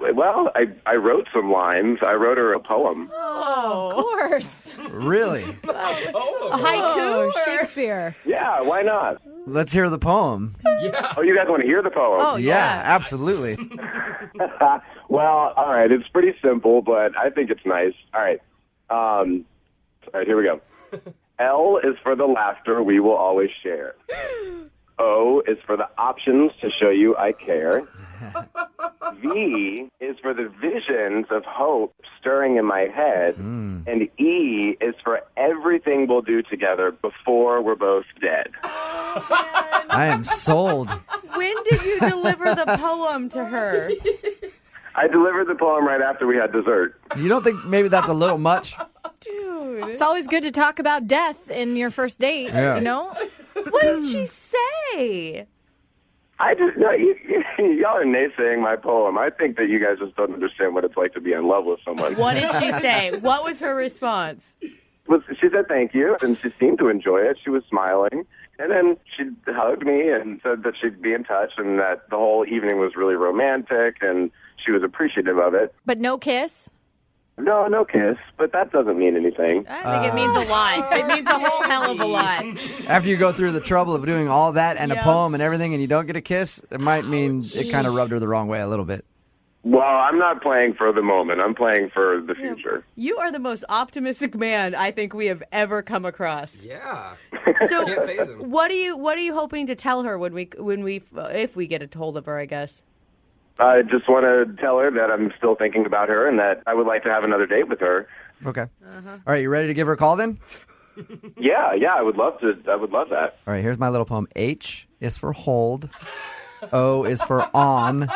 L: I wrote some lines. I wrote her a poem.
K: Oh, of course.
A: Really?
B: A haiku?
K: Shakespeare.
L: Yeah, why not?
A: Let's hear the poem.
C: Yeah.
L: Oh, you guys want to hear the poem?
B: Oh,
A: Yeah, absolutely.
L: Well, all right. It's pretty simple, but I think it's nice. All right. All right, here we go. L is for the laughter we will always share. O is for the options to show you I care. V is for the visions of hope stirring in my head. And E is for everything we'll do together before we're both dead.
A: I am sold.
B: When did you deliver the poem to her?
L: I delivered the poem right after we had dessert.
A: You don't think maybe that's a little much?
B: Dude.
K: It's always good to talk about death in your first date,
A: Yeah.
K: you know?
B: What did she say?
L: Y'all are naysaying my poem. I think that you guys just don't understand what it's like to be in love with someone.
B: What did she say? What was her response?
L: She said thank you, and she seemed to enjoy it. She was smiling. And then she hugged me and said that she'd be in touch and that the whole evening was really romantic, and she was appreciative of it.
K: But no kiss?
L: No kiss, but that doesn't mean anything.
B: I think it means a lot. It means a whole hell of a lot.
A: After you go through the trouble of doing all that and a poem and everything and you don't get a kiss, it might mean it kind of rubbed her the wrong way a little bit.
L: Well, I'm not playing for the moment. I'm playing for the future.
B: You are the most optimistic man I think we have ever come across.
C: Yeah.
B: So,
C: Can't faze him.
B: what are you hoping to tell her if we get a hold of her, I guess?
L: I just want to tell her that I'm still thinking about her and that I would like to have another date with her.
A: Okay. All right, you ready to give her a call then?
L: Yeah, I would love to. I would love that.
A: All right, here's my little poem. H is for hold. O is for on.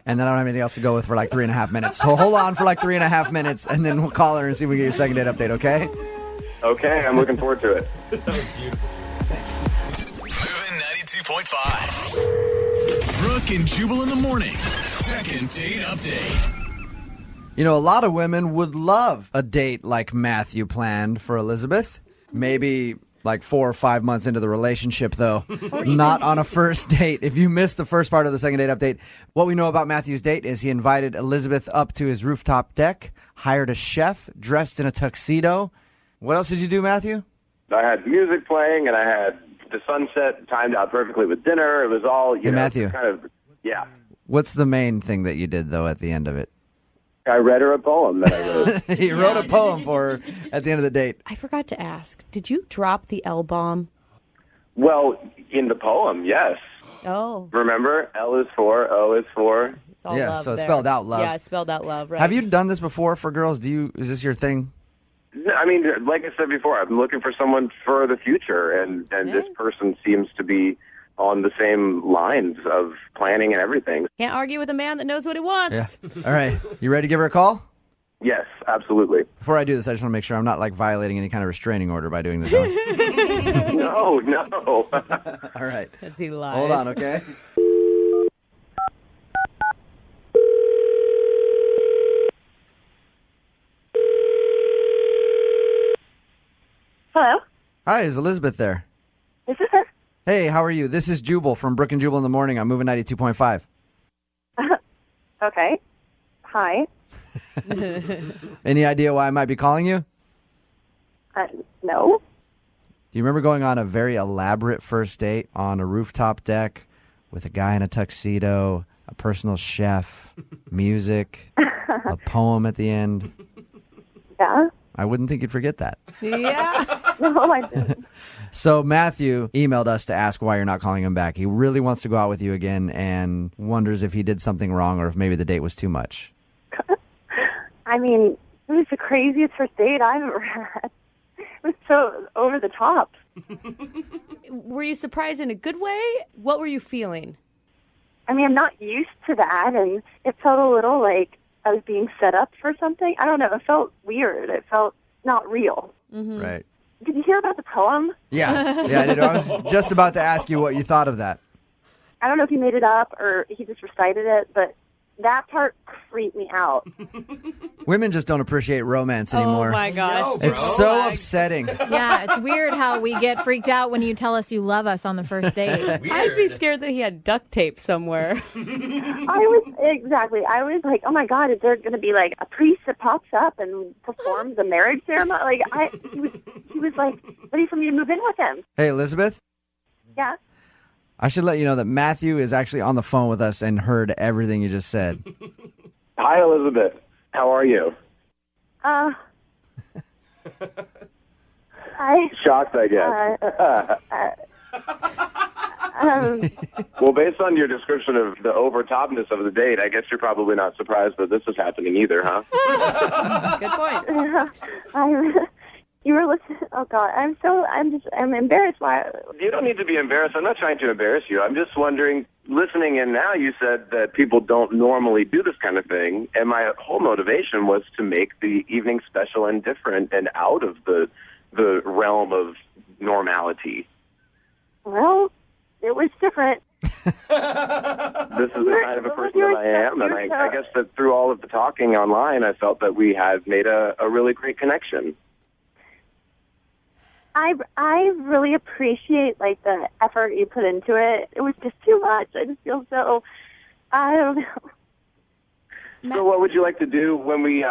A: And then I don't have anything else to go with for like 3.5 minutes. So hold on for like 3.5 minutes, and then we'll call her and see if we can get your second date update, okay?
L: Okay, I'm looking forward to it.
C: That was beautiful.
E: Moving 92.5. Brooke and Jubal in the mornings. Second date update.
A: You know, a lot of women would love a date like Matthew planned for Elizabeth. Maybe like 4 or 5 months into the relationship, though. Not on a first date. If you missed the first part of the second date update, what we know about Matthew's date is he invited Elizabeth up to his rooftop deck, hired a chef, dressed in a tuxedo. What else did you do, Matthew?
L: I had music playing, and I had the sunset timed out perfectly with dinner. It was all, you know,
A: Matthew.
L: kind of, yeah.
A: What's the main thing that you did, though, at the end of it?
L: I read her a poem that I wrote.
A: He wrote a poem for her at the end of the date.
B: I forgot to ask, did you drop the L bomb?
L: Well, in the poem, yes.
B: Oh.
L: Remember, L is for, O is for.
B: It's all
A: Yeah,
B: love
A: so it's
B: there.
A: spelled out love.
B: Yeah, it's spelled out love, right?
A: Have you done this before for girls? Is this your thing?
L: I mean, like I said before, I'm looking for someone for the future, and this person seems to be on the same lines of planning and everything.
B: Can't argue with a man that knows what he wants.
A: Yeah. All right. You ready to give her a call?
L: Yes, absolutely.
A: Before I do this, I just want to make sure I'm not like violating any kind of restraining order by doing this.
L: No.
A: All right.
B: Because he lies.
A: Hold on, okay?
F: Hello?
A: Hi, is Elizabeth there?
F: This is her.
A: Hey, how are you? This is Jubal from Brooke and Jubal in the Morning. I'm moving 92.5.
F: Okay. Hi.
A: Any idea why I might be calling you?
F: No.
A: Do you remember going on a very elaborate first date on a rooftop deck with a guy in a tuxedo, a personal chef, music, a poem at the end?
F: Yeah.
A: I wouldn't think you'd forget that.
B: Yeah.
F: No, I didn't.
A: So Matthew emailed us to ask why you're not calling him back. He really wants to go out with you again and wonders if he did something wrong or if maybe the date was too much.
F: I mean, it was the craziest first date I've ever had. It was so over the top.
B: Were you surprised in a good way? What were you feeling?
F: I mean, I'm not used to that, and it felt a little like I was being set up for something. I don't know. It felt weird. It felt not real.
B: Mm-hmm.
A: Right.
F: Did you hear about the poem?
A: Yeah. Yeah, I did. I was just about to ask you what you thought of that.
F: I don't know if he made it up or he just recited it, but that part freaked me out.
A: Women just don't appreciate romance anymore.
B: Oh, my gosh.
A: It's so upsetting.
K: Yeah, it's weird how we get freaked out when you tell us you love us on the first date.
B: I'd be scared that he had duct tape somewhere.
F: I was like, oh my God, is there going to be like a priest that pops up and performs a marriage ceremony? Like, he was like ready for me to move in with him.
A: Hey, Elizabeth,
F: Yeah.
A: I should let you know that Matthew is actually on the phone with us and heard everything you just said.
L: Hi, Elizabeth. How are you?
F: I
L: Shocked, I guess. Well, based on your description of the overtopness of the date, I guess you're probably not surprised that this is happening either, huh?
B: Good point.
F: You were listening. Oh God, I'm embarrassed. Why?
L: You don't need to be embarrassed. I'm not trying to embarrass you. I'm just wondering, listening in now, you said that people don't normally do this kind of thing, and my whole motivation was to make the evening special and different and out of the realm of normality.
F: Well, it was different.
L: This is the kind of a person that I am, and I guess that through all of the talking online, I felt that we had made a really great connection.
F: I really appreciate like the effort you put into it. It was just too much. I just feel so. I don't know.
L: So what would you like to do when we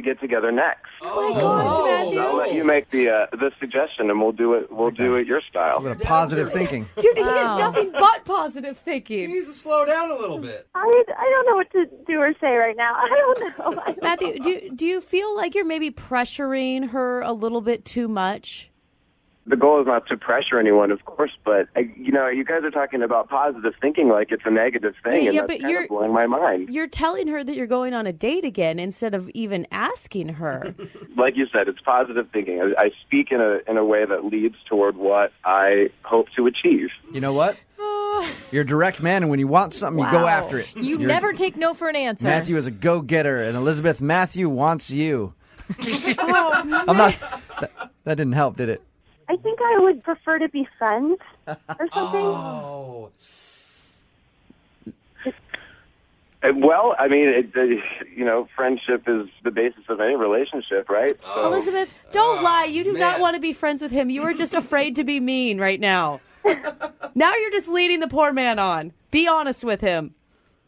L: get together next?
F: Oh my gosh, Matthew!
L: I'll let you make the suggestion, and we'll do it your style.
A: Positive thinking.
B: Dude, he has nothing but positive thinking.
C: He needs to slow down a little bit.
F: I don't know what to do or say right now. I don't know.
B: Matthew, do you feel like you're maybe pressuring her a little bit too much?
L: The goal is not to pressure anyone, of course, but you guys are talking about positive thinking like it's a negative thing, and that's kind of blowing my mind.
B: You're telling her that you're going on a date again instead of even asking her.
L: Like you said, it's positive thinking. I speak in a way that leads toward what I hope to achieve.
A: You know what? You're a direct man, and when you want something, you go after it.
K: You never take no for an answer.
A: Matthew is a go-getter, and Elizabeth, Matthew wants you. I'm not. That didn't help, did it?
F: I think I would prefer to be friends or something.
C: Oh.
L: Well, I mean, friendship is the basis of any relationship, right? So,
M: Elizabeth, don't lie. You do not want to be friends with him. You are just afraid to be mean right now. Now you're just leading the poor man on. Be honest with him.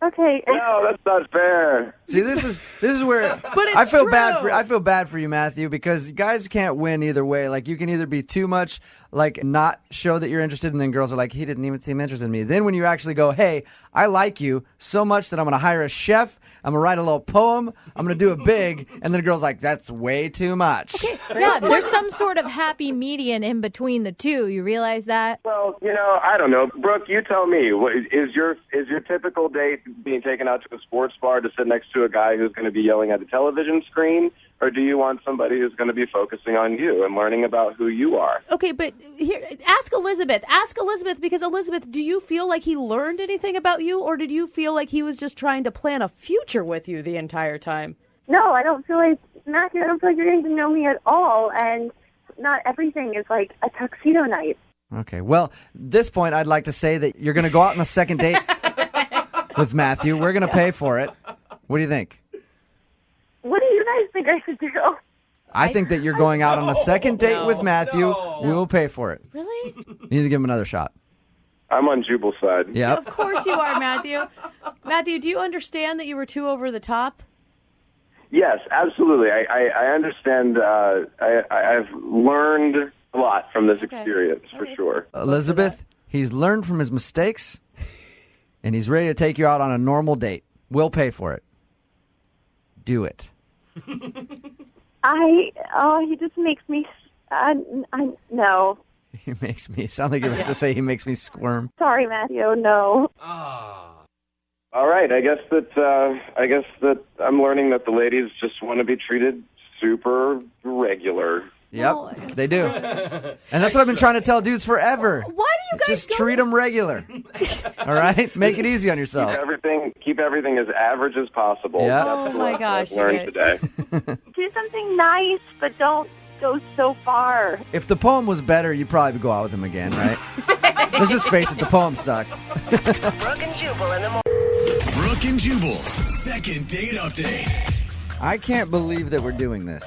F: Okay.
L: No, that's not fair.
A: See, this is where
M: it's
A: I feel
M: true.
A: I feel bad for you, Matthew, because guys can't win either way. Like, you can either be too much, like, not show that you're interested, and then girls are like, he didn't even seem interested in me. Then when you actually go, hey, I like you so much that I'm going to hire a chef, I'm going to write a little poem, I'm going to do it big, and then the girl's like, that's way too much.
K: Okay, yeah, there's some sort of happy median in between the two. You realize that?
L: Well, I don't know. Brooke, you tell me. Is your typical date being taken out to a sports bar to sit next to a guy who's going to be yelling at the television screen? Or do you want somebody who's going to be focusing on you and learning about who you are?
M: Okay, but here, ask Elizabeth. Ask Elizabeth, because Elizabeth, do you feel like he learned anything about you, or did you feel like he was just trying to plan a future with you the entire time?
F: No, I don't feel like, Matthew, I don't feel like you're getting to know me at all. And not everything is like a tuxedo night.
A: Okay, well, at this point, I'd like to say that you're going to go out on a second date with Matthew. We're going to pay for it. What do you think?
F: What do you guys think I should do?
A: I think that you're going out on a second date with Matthew.
C: No.
A: We will pay for it.
M: Really?
A: You need to give him another shot.
L: I'm on Jubal's side.
A: Yeah.
M: Of course you are, Matthew. Matthew, do you understand that you were too over the top?
L: Yes, absolutely. I understand. I've learned a lot from this experience, for sure.
A: Elizabeth, he's learned from his mistakes, and he's ready to take you out on a normal date. We'll pay for it. Do it.
F: He just makes me, no.
A: He makes me sound like you're about to say he makes me squirm.
F: Sorry, Matthew, no.
L: All right. I guess that I'm learning that the ladies just want to be treated super regular.
A: Yep, they do. And that's what I've been trying to tell dudes forever.
M: Why do you guys
A: just treat them regular? All right? Make it easy on yourself.
L: Keep everything as average as possible.
A: Yeah.
L: That's
M: Oh my
L: what
M: gosh,
L: I've learned
M: you
L: today.
F: Do something nice, but don't go so far.
A: If the poem was better, you'd probably go out with him again, right? Let's just face it, the poem sucked.
I: Brooke and Jubal in the morning.
E: Brooke and Jubal's second date update.
A: I can't believe that we're doing this.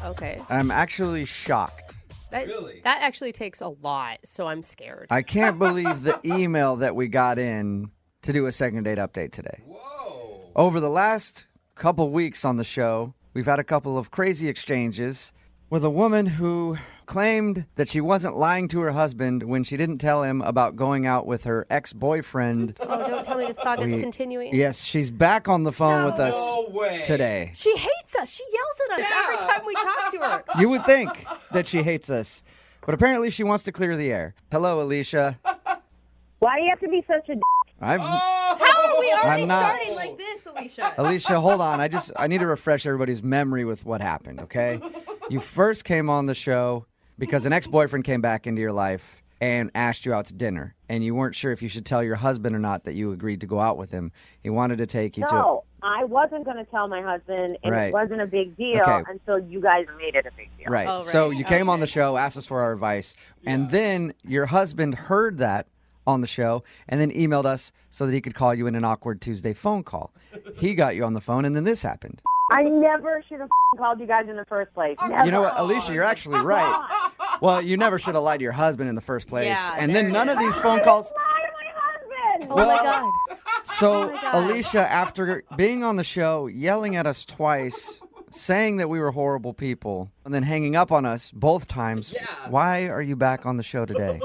M: Okay.
A: I'm actually shocked.
B: That actually takes a lot, so I'm scared.
A: I can't believe the email that we got in to do a second date update today.
C: Whoa.
A: Over the last couple weeks on the show, we've had a couple of crazy exchanges with a woman who claimed that she wasn't lying to her husband when she didn't tell him about going out with her ex-boyfriend.
B: Oh, don't tell me the saga's continuing.
A: Yes, she's back on the phone with us
C: way.
A: today.
B: She hates us. She yells at us every time we talk to her.
A: You would think that she hates us, but apparently she wants to clear the air. Hello, Alicia.
H: Why do you have to be such a
A: I'm
M: How are we already
A: I'm not-
M: starting like this, Alicia?
A: Alicia, hold on. I need to refresh everybody's memory with what happened, okay? You first came on the show because an ex-boyfriend came back into your life and asked you out to dinner, and you weren't sure if you should tell your husband or not that you agreed to go out with him. He wanted to take you to...
H: No, I wasn't going to tell my husband, and
A: Right.
H: it wasn't a big deal
A: Okay.
H: until you guys made it a big deal.
A: Right.
B: Oh,
A: So
B: right.
A: you came on the show, asked us for our advice, and then your husband heard that on the show and then emailed us so that he could call you in an awkward Tuesday phone call. He got you on the phone, and then this happened.
H: I never should have called you guys in the first place. Never.
A: You know what, Alicia, you're actually right. Well, you never should have lied to your husband in the first place.
B: Yeah,
A: and
B: there
A: then
B: it
A: none of
B: is.
A: these phone calls.
H: Lie to my husband.
B: Oh my God.
A: So, Alicia, after being on the show, yelling at us twice, saying that we were horrible people, and then hanging up on us both times, why are you back on the show today?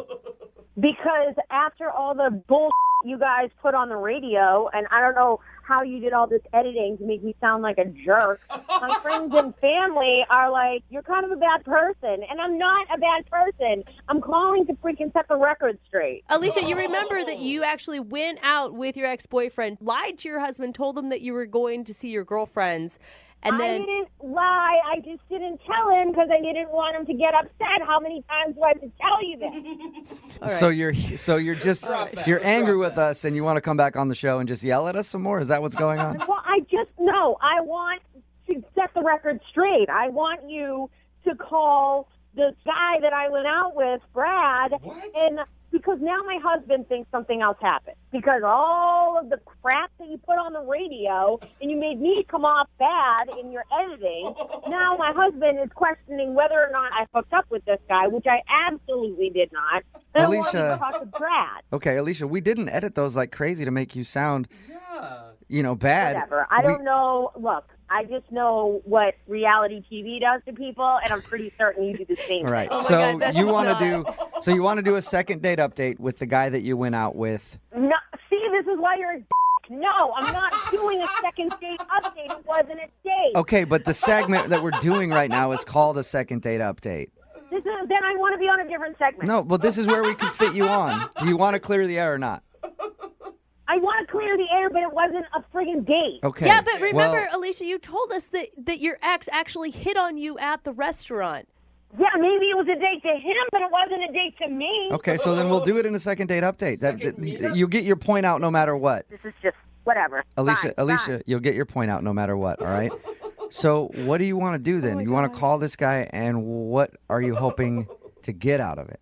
H: Because after all the bullshit you guys put on the radio, and I don't know how you did all this editing to make me sound like a jerk, my friends and family are like, you're kind of a bad person. And I'm not a bad person. I'm calling to freaking set the record straight.
B: Alicia, you remember that you actually went out with your ex-boyfriend, lied to your husband, told him that you were going to see your girlfriends, and
H: I
B: then...
H: didn't lie. I just didn't tell him because I didn't want him to get upset. How many times do I have to tell you this?
B: All right.
A: So you're angry with us, and you want to come back on the show and just yell at us some more? Is that what's going on?
H: Well, I want to set the record straight. I want you to call the guy that I went out with, Brad, and
N: because now my husband thinks something else happened. Because all of the crap that you put on the radio and you made me come off bad in your editing, now my husband is questioning whether or not I hooked up with this guy, which I absolutely did not. And I want to
A: Alicia.
N: talk to Brad.
A: Okay, Alicia, we didn't edit those like crazy to make you sound, bad.
N: Whatever. I don't know. Look, I just know what reality TV does to people, and I'm pretty certain you do the same
A: All right.
N: thing.
A: So you want to do a second date update with the guy that you went out with.
N: No, see, this is why you're a No, I'm not doing a second date update. It wasn't a date.
A: Okay, but the segment that we're doing right now is called a second date update.
N: Then I want to be on a different segment.
A: No, well, this is where we can fit you on. Do you want to clear the air or not?
N: I want to clear the air, but it wasn't a friggin' date.
A: Okay.
B: Yeah, but remember, Alicia, you told us that your ex actually hit on you at the restaurant.
N: Yeah, maybe it was a date to him, but it wasn't a date to me.
A: Okay, so then we'll do it in a second date update. You get your point out no matter what.
N: This is just whatever.
A: Alicia,
N: Fine.
A: you'll get your point out no matter what, all right? So what do you want to do then? You want to call this guy, and what are you hoping to get out of it?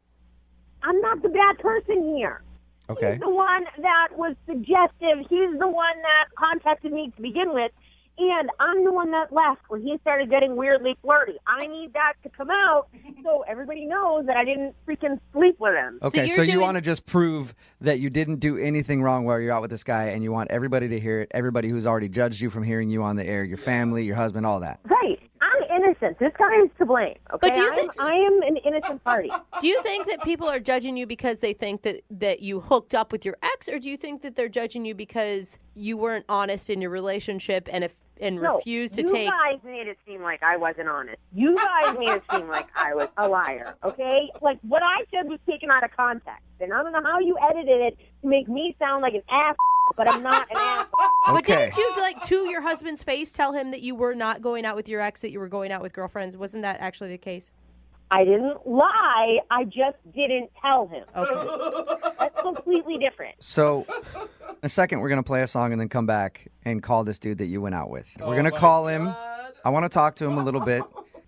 N: I'm not the bad person here.
A: Okay.
N: He's the one that was suggestive. He's the one that contacted me to begin with. And I'm the one that left when he started getting weirdly flirty. I need that to come out so everybody knows that I didn't freaking sleep with him.
A: Okay, so you want to just prove that you didn't do anything wrong while you're out with this guy, and you want everybody to hear it, everybody who's already judged you from hearing you on the air, your family, your husband, all that.
N: Right. I'm innocent. This guy is to blame. Okay,
B: But do you think-
N: I am an innocent party.
B: Do you think that people are judging you because they think that you hooked up with your ex, or do you think that they're judging you because you weren't honest in your relationship and refused to take?
N: You guys made it seem like I wasn't honest. You guys made it seem like I was a liar, okay? Like, what I said was taken out of context. And I don't know how you edited it to make me sound like an ass, but I'm not an ass.
B: But didn't you, to your husband's face, tell him that you were not going out with your ex, that you were going out with girlfriends? Wasn't that actually the case?
N: I didn't lie. I just didn't tell him.
B: Okay.
N: That's completely different.
A: So, in a second, we're going to play a song and then come back and call this dude that you went out with. We're going to call him. I want to talk to him a little bit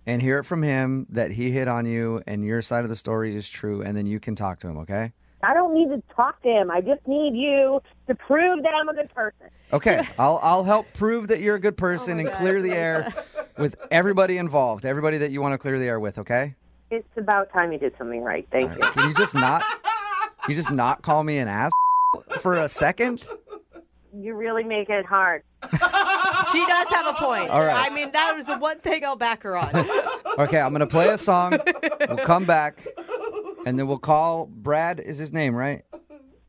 A: and hear it from him that he hit on you and your side of the story is true, and then you can talk to him, okay?
N: I don't need to talk to him. I just need you to prove that I'm a good person.
A: Okay, I'll help prove that you're a good person and clear the air with everybody involved, everybody that you want to clear the air with, okay?
N: It's about time you did something right. Thank you.
A: Can you just not call me an ass for a second?
N: You really make it hard.
B: She does have a point.
A: All right.
B: I mean, that was the one thing I'll back her on.
A: Okay, I'm going to play a song. We'll come back, and then we'll call Brad is his name, right?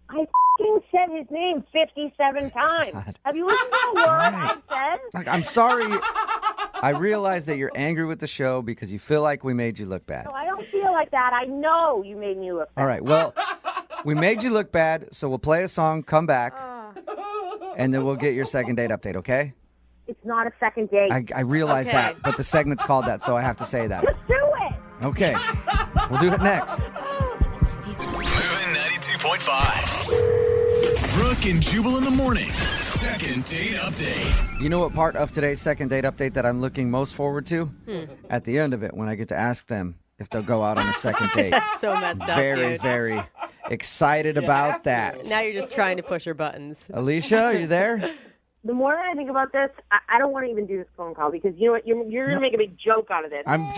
N: I f***ing said his name 57 times. Have you listened to a word I said?
A: Like, I'm sorry. I realize that you're angry with the show because you feel like we made you look bad.
N: No, I don't feel like that. I know you made me look bad.
A: All right, well, we made you look bad, so we'll play a song, come back, and then we'll get your second date update, okay?
N: It's not a second date.
A: I realize that, but the segment's called that, so I have to say that.
N: Just do it.
A: Okay, we'll do it next.
E: Moving 92.5. Brooke and Jubal in the mornings. Second date update.
A: You know what part of today's second date update that I'm looking most forward to? At the end of it, when I get to ask them if they'll go out on a second date.
B: That's so messed up,
A: Very,
B: dude.
A: very excited about that.
B: Now you're just trying to push her buttons.
A: Alicia, are you there?
N: The more I think about this, I don't want to even do this phone call because you know what? You're going to make a big joke out of this.
A: I'm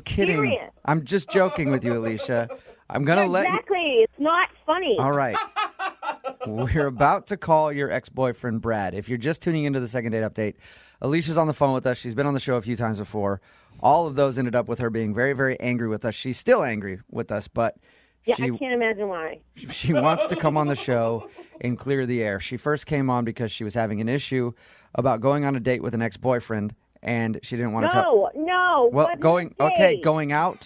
A: kidding.
N: serious.
A: I'm just joking with you, Alicia. I'm going to let you.
N: Exactly. It's not funny.
A: All right. We're about to call your ex-boyfriend, Brad. If you're just tuning into the second date update, Alicia's on the phone with us. She's been on the show a few times before. All of those ended up with her being very, very angry with us. She's still angry with us, but
N: Yeah, I can't imagine why.
A: she wants to come on the show and clear the air. She first came on because she was having an issue about going on a date with an ex-boyfriend, and she didn't want to tell.
N: No.
A: Well,
N: what
A: going out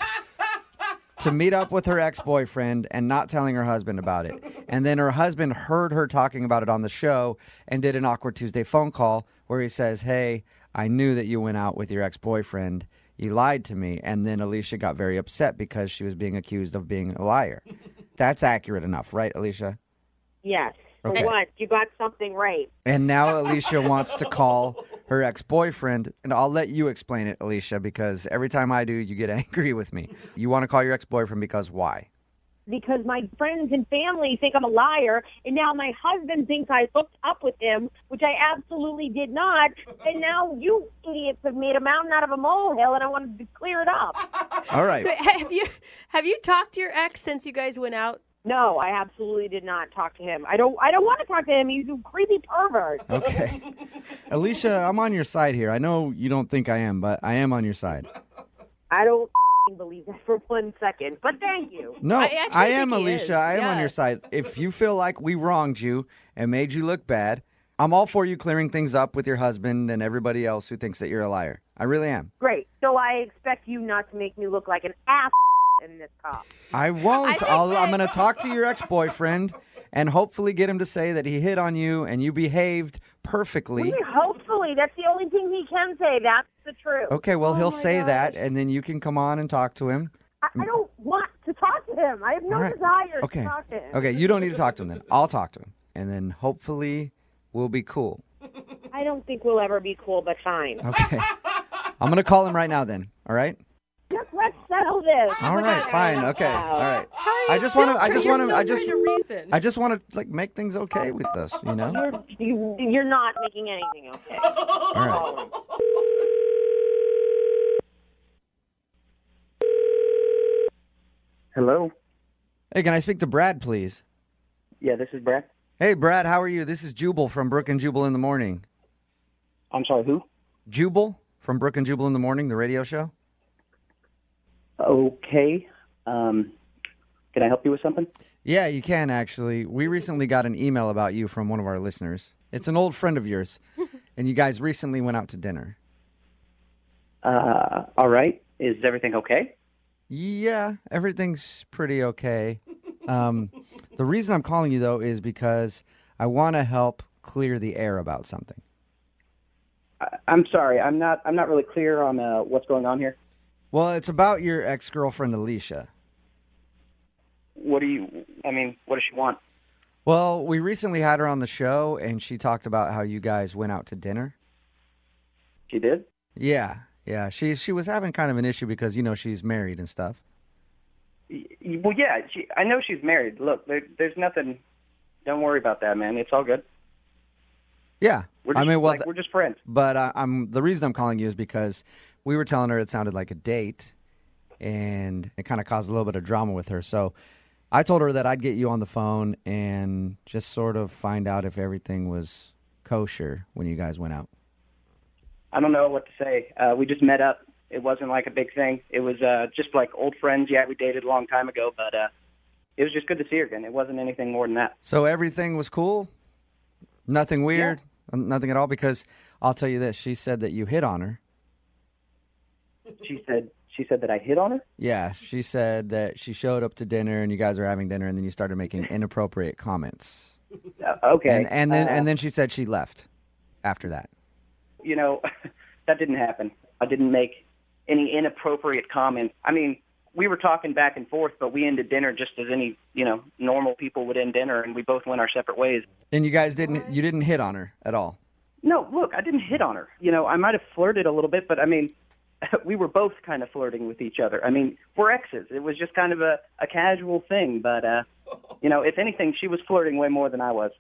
A: to meet up with her ex-boyfriend and not telling her husband about it. And then her husband heard her talking about it on the show and did an Awkward Tuesday phone call where he says, hey, I knew that you went out with your ex-boyfriend. You lied to me. And then Alicia got very upset because she was being accused of being a liar. That's accurate enough, right, Alicia?
N: Yes.
A: Okay.
N: For what? You got something right.
A: And now Alicia wants to call her ex-boyfriend, and I'll let you explain it, Alicia, because every time I do, you get angry with me. You want to call your ex-boyfriend because why?
N: because my friends and family think I'm a liar, and now my husband thinks I hooked up with him, which I absolutely did not, and now you idiots have made a mountain out of a molehill, and I wanted to clear it up.
A: All right.
B: So have you talked to your ex since you guys went out?
N: No, I absolutely did not talk to him. I don't want to talk to him. He's a creepy pervert.
A: Okay. Alicia, I'm on your side here. I know you don't think I am, but I am on your side.
N: I don't believe that for 1 second, but thank you.
A: No, I am, Alicia. I am on
B: Yeah.
A: your side. If you feel like we wronged you and made you look bad, I'm all for you clearing things up with your husband and everybody else who thinks that you're a liar. I really am.
N: Great. So I expect you not to make me look like an ass in this call.
A: I won't. I'm going to talk to your ex-boyfriend and hopefully get him to say that he hit on you and you behaved perfectly.
N: Hopefully. That's the only thing he can say. That's the truth.
A: Okay, well, he'll say
N: gosh.
A: that, and then you can come on and talk to him.
N: I don't want to talk to him. I have no
A: All right.
N: desire
A: Okay.
N: to talk to him.
A: Okay, you don't need to talk to him then. I'll talk to him, and then hopefully we'll be cool.
N: I don't think we'll ever be cool, but fine.
A: Okay. I'm going to call him right now then, all right?
N: Just let's settle this.
A: All right, fine. Okay. All right.
B: How are you
A: I just want to like make things okay with this, you know?
N: You're not making anything okay.
A: All right.
O: Hello?
A: Hey, can I speak to Brad, please?
O: Yeah, this is Brad.
A: Hey, Brad, how are you? This is Jubal from Brooke and Jubal in the Morning.
O: I'm sorry, who?
A: Jubal from Brooke and Jubal in the Morning, the radio show.
O: Okay. Can I help you with something?
A: Yeah, you can, actually. We recently got an email about you from one of our listeners. It's an old friend of yours, and you guys recently went out to dinner.
O: All right. Is everything okay?
A: Yeah, everything's pretty okay. The reason I'm calling you, though, is because I want to help clear the air about something.
O: I'm sorry. I'm not really clear on what's going on here.
A: Well, it's about your ex-girlfriend, Alicia.
O: What does she want?
A: Well, we recently had her on the show, and she talked about how you guys went out to dinner.
O: She did?
A: Yeah. She was having kind of an issue because, you know, she's married and stuff.
O: Well, yeah. I know she's married. Look, there's nothing. Don't worry about that, man. It's all good.
A: Yeah.
O: We're just friends.
A: But the reason I'm calling you is because we were telling her it sounded like a date, and it kind of caused a little bit of drama with her. So I told her that I'd get you on the phone and just sort of find out if everything was kosher when you guys went out.
O: I don't know what to say. We just met up. It wasn't like a big thing. It was just like old friends. Yeah, we dated a long time ago, but it was just good to see her again. It wasn't anything more than that.
A: So everything was cool? Nothing weird? Yeah. Nothing at all? Because I'll tell you this. She said that you hit on her.
O: She said that I hit on her?
A: Yeah, she said that she showed up to dinner and you guys were having dinner and then you started making inappropriate comments.
O: Okay.
A: And then she said she left after that.
O: You know, that didn't happen. I didn't make any inappropriate comments. I mean, we were talking back and forth, but we ended dinner just as any, normal people would end dinner, and we both went our separate ways.
A: And you guys didn't hit on her at all?
O: No, look, I didn't hit on her. I might have flirted a little bit, but I mean, we were both kind of flirting with each other. I mean, we're exes. It was just kind of a casual thing, but, if anything, she was flirting way more than I was.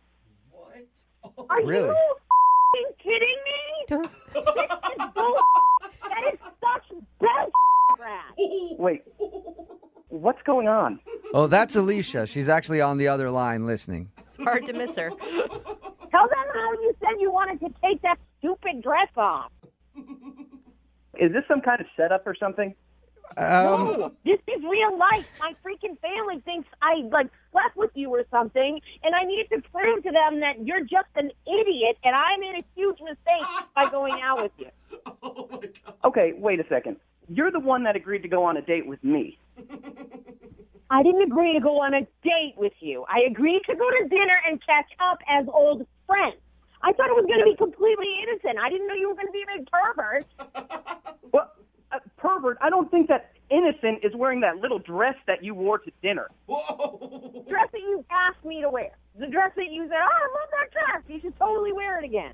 N: Are
A: Really?
N: you kidding me? This is bull. That is such bull, Brad.
O: Wait, what's going on?
A: Oh, that's Alicia. She's actually on the other line listening.
B: It's hard to miss her.
N: Tell them how you said you wanted to take that stupid dress off.
O: Is this some kind of setup or something?
N: No, this is real life. My freaking family thinks I slept with you or something, and I need to prove to them that you're just an idiot, and I made a huge mistake by going out with you.
C: Oh my God.
O: Okay, wait a second. You're the one that agreed to go on a date with me.
N: I didn't agree to go on a date with you. I agreed to go to dinner and catch up as old friends. I thought it was going to be completely innocent. I didn't know you were going to be a big pervert.
O: Well, pervert, I don't think that innocent is wearing that little dress that you wore to dinner.
C: Whoa.
N: Dress that you asked me to wear. The dress that you said, I love that dress. You should totally wear it again.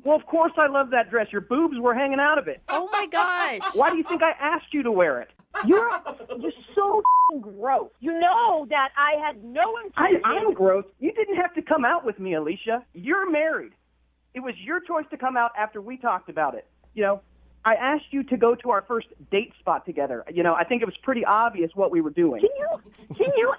O: Well, of course I love that dress. Your boobs were hanging out of it.
B: Oh, my gosh.
O: Why do you think I asked you to wear it?
N: You're so gross. You know that I had no intention.
O: I'm gross. You didn't have to come out with me, Alicia. You're married. It was your choice to come out after we talked about it. I asked you to go to our first date spot together. I think it was pretty obvious what we were doing.
N: Can you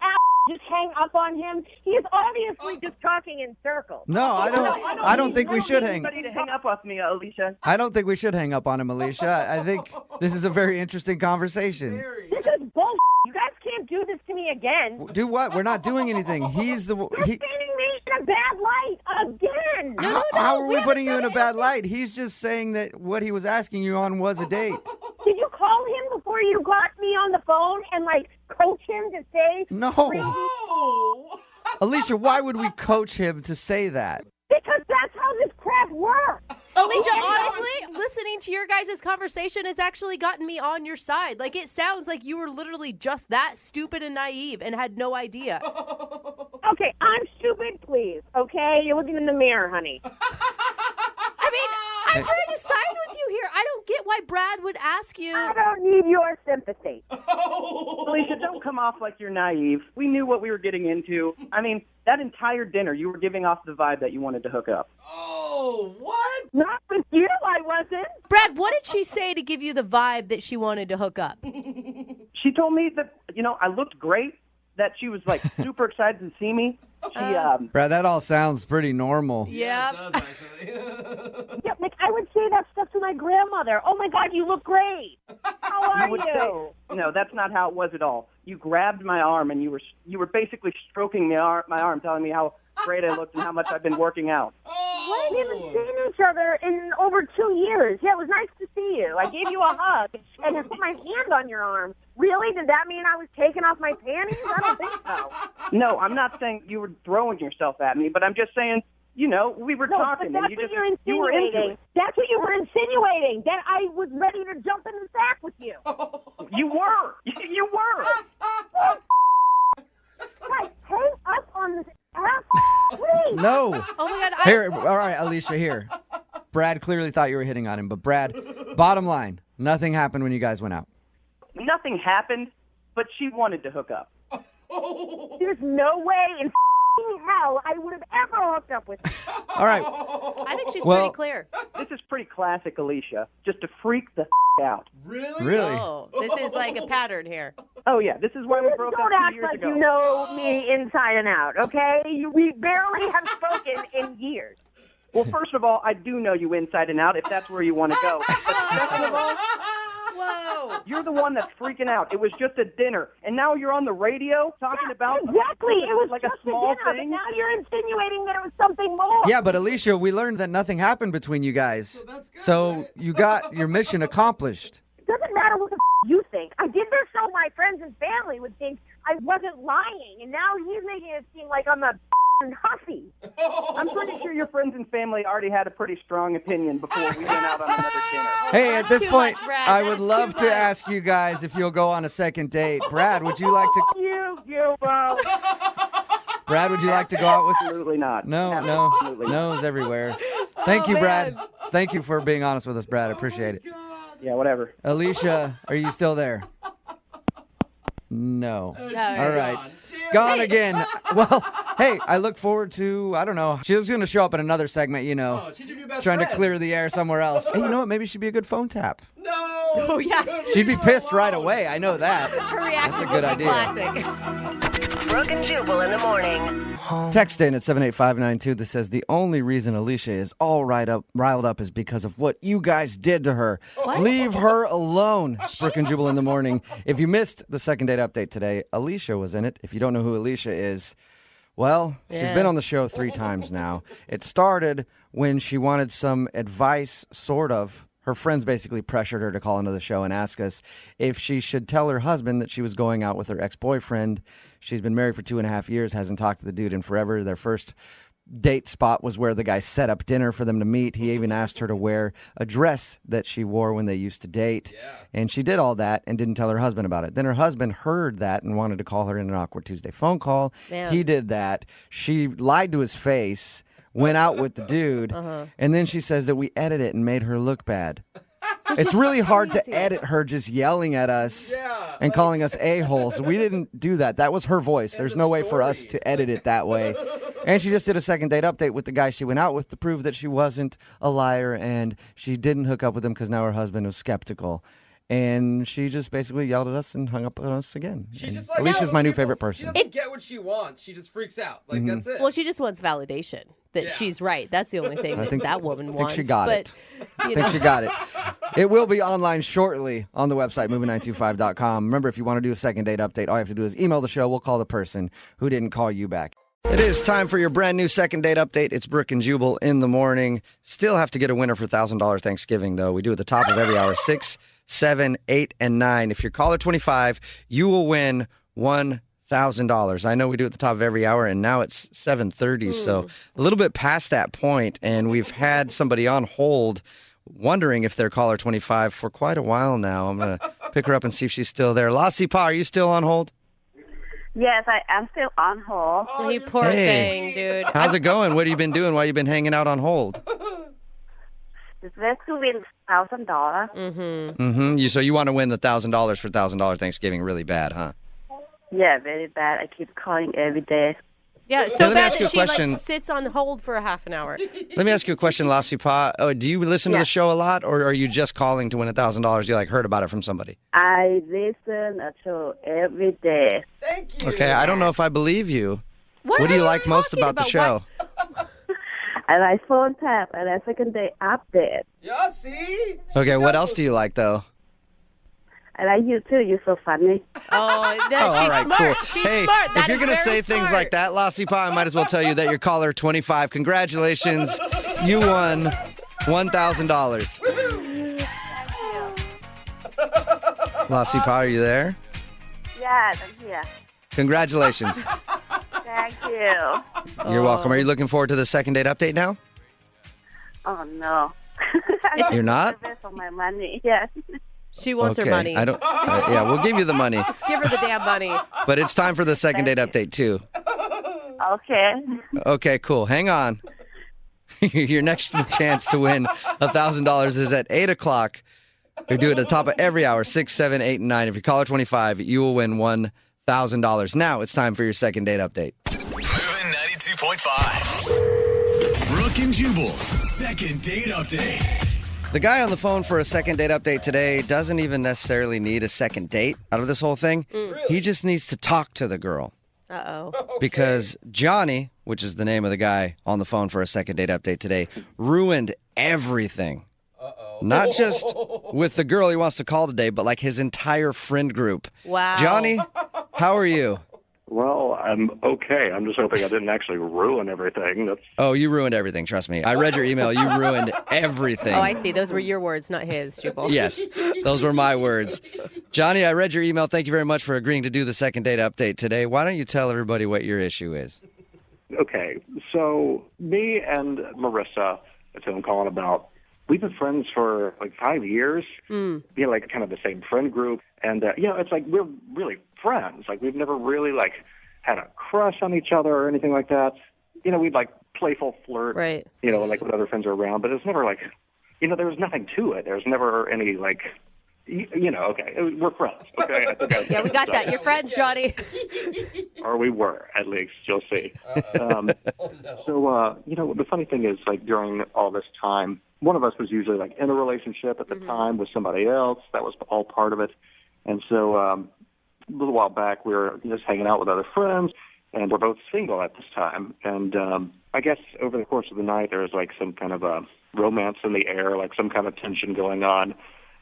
N: just hang up on him? He is obviously just talking in circles.
A: No, I don't think we should hang.
O: Anybody to hang up with me, Alicia.
A: I don't think we should hang up on him, Alicia. I think this is a very interesting conversation.
N: This is bullshit. You guys can't do this to me again.
A: Do what? We're not doing anything. He's the.
N: You're painting me in a bad light again.
A: How are we putting you in a bad light? He's just saying that what he was asking you on was a date.
N: Did you call him before you got me on the phone and coach him to say?
A: No.
N: Crazy?
A: Alicia, why would we coach him to say that?
N: Because that's how this crap works.
M: Alicia, honestly, listening to your guys' conversation has actually gotten me on your side. It sounds like you were literally just that stupid and naive and had no idea.
N: Okay, I'm stupid, please. Okay? You're looking in the mirror, honey.
M: I mean, I'm trying to side with you here. I don't get why Brad would ask you.
N: I don't need your sympathy.
O: Alicia, don't come off like you're naive. We knew what we were getting into. I mean, that entire dinner, you were giving off the vibe that you wanted to hook up.
C: Oh, what?
N: Not with you, I wasn't.
M: Brad, what did she say to give you the vibe that she wanted to hook up?
O: She told me that, I looked great, that she was, super excited to see me.
A: Brad, that all sounds pretty normal.
M: Yeah.
C: It does, actually.
N: Yeah, I would say that stuff to my grandmother. Oh, my God, you look great. How are you?
O: No, that's not how it was at all. You grabbed my arm, and you were basically stroking my arm, telling me how great I looked and how much I've been working out.
N: We haven't even seen each other in over 2 years. Yeah, it was nice to see you. I gave you a hug and I put my hand on your arm. Really? Did that mean I was taking off my panties? I don't think so.
O: No, I'm not saying you were throwing yourself at me, but I'm just saying, we were talking.
N: But that's
O: and
N: what you're insinuating. That's what you were insinuating. That I was ready to jump in the sack with you.
O: You were. You were.
N: Guys, hang up on this app, please.
A: No.
M: Oh, my God.
A: Here, all right, Alicia, here. Brad clearly thought you were hitting on him, but Brad, bottom line, nothing happened when you guys went out.
O: Nothing happened, but she wanted to hook up.
N: There's no way in hell I would have ever hooked up with you.
A: All right.
M: I think she's pretty clear.
O: This is pretty classic, Alicia. Just to freak the out.
A: Really?
M: Oh, this is like a pattern here.
O: Oh, yeah. This is why we broke up
N: Don't
O: 2
N: act
O: years
N: like
O: ago.
N: you know me inside and out, okay? We barely have spoken in years.
O: Well, first of all, I do know you inside and out, if that's where you want to go. But second of all,
M: Whoa.
O: you're the one that's freaking out. It was just a dinner, and now you're on the radio talking about
N: Exactly. It was
O: like
N: just
O: a small
N: dinner,
O: thing.
N: but now you're insinuating that it was something more.
A: Yeah, but Alicia, we learned that nothing happened between you guys. So you got your mission accomplished.
N: It doesn't matter what the you think. I did this so my friends and family would think I wasn't lying, and now he's making it seem like I'm a hussy.
O: I'm pretty sure your friends and family already had a pretty strong opinion before we went out on another dinner.
A: Hey, at this
M: too
A: point,
M: much, Brad.
A: I
M: That
A: would
M: is
A: love
M: too
A: to
M: much.
A: ask you guys if you'll go on a second date. Brad, would you like to? Brad, would you like to go out with?
O: Absolutely not.
A: No,
O: Absolutely not.
A: no's everywhere. Thank you, Brad. Thank you for being honest with us, Brad. I appreciate it.
O: Yeah, whatever.
A: Alicia, are you still there? No.
M: No,
A: All
M: you're
A: right. Gone again. Well, hey, I look forward to, I don't know. She's going to show up in another segment,
C: She's your new best
A: trying
C: friend.
A: to clear the air somewhere else. Hey, you know what? Maybe she'd be a good phone tap.
C: No.
M: Oh, yeah.
A: She'd be pissed right away. I know that.
M: Her reaction
A: That's a good
M: will be
A: idea.
M: classic.
I: Brooke and Jubal in the morning.
A: Text in at 78592 that says the only reason Alicia is all riled up is because of what you guys did to her.
M: What?
A: Leave her alone. Brooke and Jubal in the morning. If you missed the second date update today, Alicia was in it. If you don't know who Alicia is, well, she's
M: Yeah.
A: been on the show 3 times now. It started when she wanted some advice, sort of. Her friends basically pressured her to call into the show and ask us if she should tell her husband that she was going out with her ex-boyfriend. She's been married for 2.5 years, hasn't talked to the dude in forever. Their first date spot was where the guy set up dinner for them to meet. He even asked her to wear a dress that she wore when they used to date.
C: Yeah.
A: And she did all that and didn't tell her husband about it. Then her husband heard that and wanted to call her in an awkward Tuesday phone call.
M: Man.
A: He did that. She lied to his face, went out with the dude, and then she says that we edited it and made her look bad. It's really hard to edit her just yelling at us and calling us a-holes. We didn't do that. That was her voice. There's no way for us to edit it that way. And she just did a second date update with the guy she went out with to prove that she wasn't a liar and she didn't hook up with him because now her husband was skeptical. And she just basically yelled at us and hung up on us again.
C: She
A: And
C: just like
A: Alicia's my new favorite
C: She
A: person.
C: doesn't get what she wants. She just freaks out. Like that's it.
B: Well, she just wants validation that she's right. That's the only thing that woman wants.
A: I think she got it.
B: But,
A: I think she got it. It will be online shortly on the website, moving925.com. Remember, if you want to do a second date update, all you have to do is email the show. We'll call the person who didn't call you back. It is time for your brand new second date update. It's Brooke and Jubal in the morning. Still have to get a winner for $1,000 Thanksgiving, though. We do at the top of every hour, 6, 7, 8, and 9. If you're caller 25, you will win $1,000. I know we do at the top of every hour, and now it's 7:30, so a little bit past that point, and we've had somebody on hold wondering if they're caller 25 for quite a while now. I'm going to pick her up and see if she's still there. Lassie Pa, are you still on hold?
P: Yes, I am still on hold.
B: Oh, you poor thing, dude.
A: How's it going? What have you been doing while you've been hanging out on hold?
P: It's best to win $1,000.
A: Mm-hmm. So you want to win the $1,000 for $1,000 Thanksgiving really bad, huh?
P: Yeah, very bad. I keep calling every day.
B: Yeah, so
A: let me
B: bad
A: ask you
B: that
A: a
B: she
A: question.
B: like sits on hold for a half an hour.
A: Let me ask you a question, Lassie Pa. Do you listen to the show a lot, or are you just calling to win $1,000? You like heard about it from somebody?
P: I listen to show every day.
C: Thank you.
A: Okay, I don't know if I believe you.
B: What
A: do
B: are
A: you
B: you
A: like most
B: talking
A: about the
B: about?
A: show?
P: I like phone tap and a second day update.
C: Yeah, see?
A: Okay, what else do you like, though?
P: I like you too. You're so funny.
B: Oh, she's
A: all right,
B: smart.
A: cool.
B: She's
A: Hey,
B: smart.
A: if you're going to say things like that, Lassie Pa, I might as well tell you that you're caller 25. Congratulations. You won $1,000. Lassie Pa, are you there?
P: Yes, I'm here.
A: Congratulations.
P: Thank you.
A: You're welcome. Are you looking forward to the second date update now?
P: Oh, no.
A: You're not?
P: For my money, yes.
B: She wants her
A: Okay,
B: money.
A: I don't. Yeah, we'll give you the money.
B: Just give her the damn money.
A: But it's time for the second date update, too.
P: Okay.
A: Okay, cool. Hang on. Your next chance to win $1,000 is at 8 o'clock. We do it at the top of every hour, 6, 7, 8, and 9. If you're caller 25, you will win $1,000. Now it's time for your second date update.
E: Moving 92.5. Brooke and Jubal's second date update.
A: The guy on the phone for a second date update today doesn't even necessarily need a second date out of this whole thing. He just needs to talk to the girl.
B: Uh-oh.
A: Because Johnny, which is the name of the guy on the phone for a second date update today, ruined everything. Not just with the girl he wants to call today, but like his entire friend group.
B: Wow.
A: Johnny, how are you?
G: Well, I'm okay. I'm just hoping I didn't actually ruin everything.
A: Oh, you ruined everything. Trust me. I read your email. You ruined everything.
B: Oh, I see. Those were your words, not his, Jubal.
A: Yes, those were my words. Johnny, I read your email. Thank you very much for agreeing to do the second date update today. Why don't you tell everybody what your issue is?
G: Okay, so me and Marissa, that's who I'm calling about, we've been friends for like 5 years. Being like kind of the same friend group. And, it's like we're really friends. Like we've never really like had a crush on each other or anything like that. We'd like playful flirt,
B: right?
G: Like when other friends are around. But it's never like, there was nothing to it. There's never any like, okay, we're friends. Okay, I think
B: Yeah, we got that. You're friends, Johnny.
G: Or we were, at least. You'll see. So, the funny thing is, like, during all this time, one of us was usually, like, in a relationship at the time with somebody else. That was all part of it. And so a little while back, we were just hanging out with other friends, and we're both single at this time. And I guess over the course of the night, there was, like, some kind of a romance in the air, like some kind of tension going on.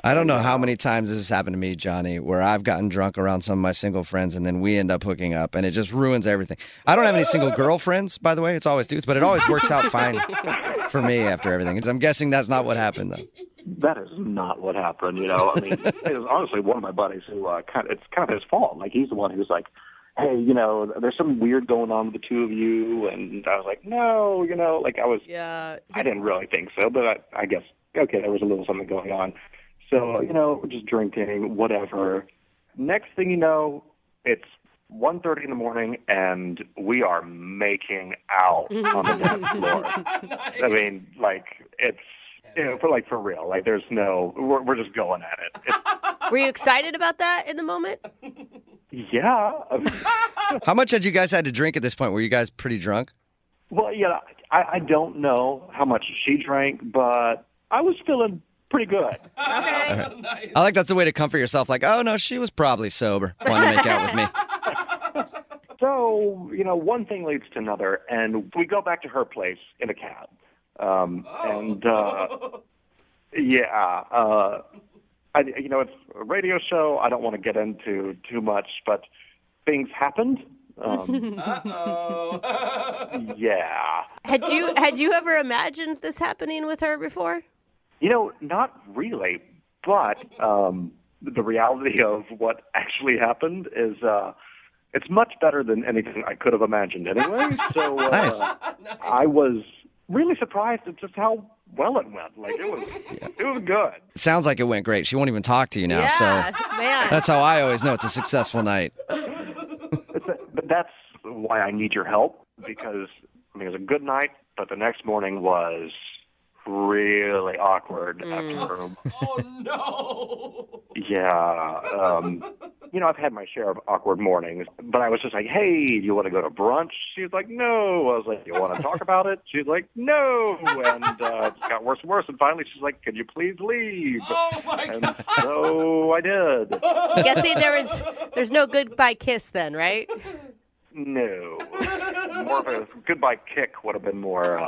A: I don't know how many times this has happened to me, Johnny, where I've gotten drunk around some of my single friends and then we end up hooking up and it just ruins everything. I don't have any single girlfriends, by the way. It's always dudes, but it always works out fine for me after everything. I'm guessing that's not what happened, though.
G: That is not what happened, I mean, it was honestly one of my buddies who, it's kind of his fault. Like, he's the one who's like, hey, there's something weird going on with the two of you. And I was like, no, I didn't really think so, but I guess, okay, there was a little something going on. So, we're just drinking, whatever. Next thing you know, it's 1:30 in the morning, and we are making out on the dance floor.
C: Nice.
G: I mean, like, it's
L: for real. Like, there's no, we're just going at it.
B: Were you excited about that in the moment?
L: Yeah.
A: How much had you guys had to drink at this point? Were you guys pretty drunk?
L: Well, I don't know how much she drank, but I was feeling pretty good.
A: Okay. Nice. I like that's the way to comfort yourself. Like, oh, no, she was probably sober. Wanted to make out with me.
L: So, one thing leads to another, and we go back to her place in a cab. It's a radio show. I don't want to get into too much, but things happened. Yeah.
B: Had you ever imagined this happening with her before?
L: Not really, but the reality of what actually happened is it's much better than anything I could have imagined anyway. So
A: nice.
L: I was really surprised at just how well it went. Like, it was good.
A: It sounds like it went great. She won't even talk to you now.
B: Yeah,
A: so
B: man.
A: That's how I always know it's a successful night.
L: But that's why I need your help, because it was a good night, but the next morning was really awkward after.
C: Oh, no.
L: Yeah. I've had my share of awkward mornings, but I was just like, hey, do you want to go to brunch? She was like, no. I was like, you want to talk about it? She was like, no. And it got worse and worse. And finally, she's like, can you please leave?
C: Oh, my God.
L: So I did.
B: Guessing there's no goodbye kiss then, right?
L: No. More of a goodbye kick would have been more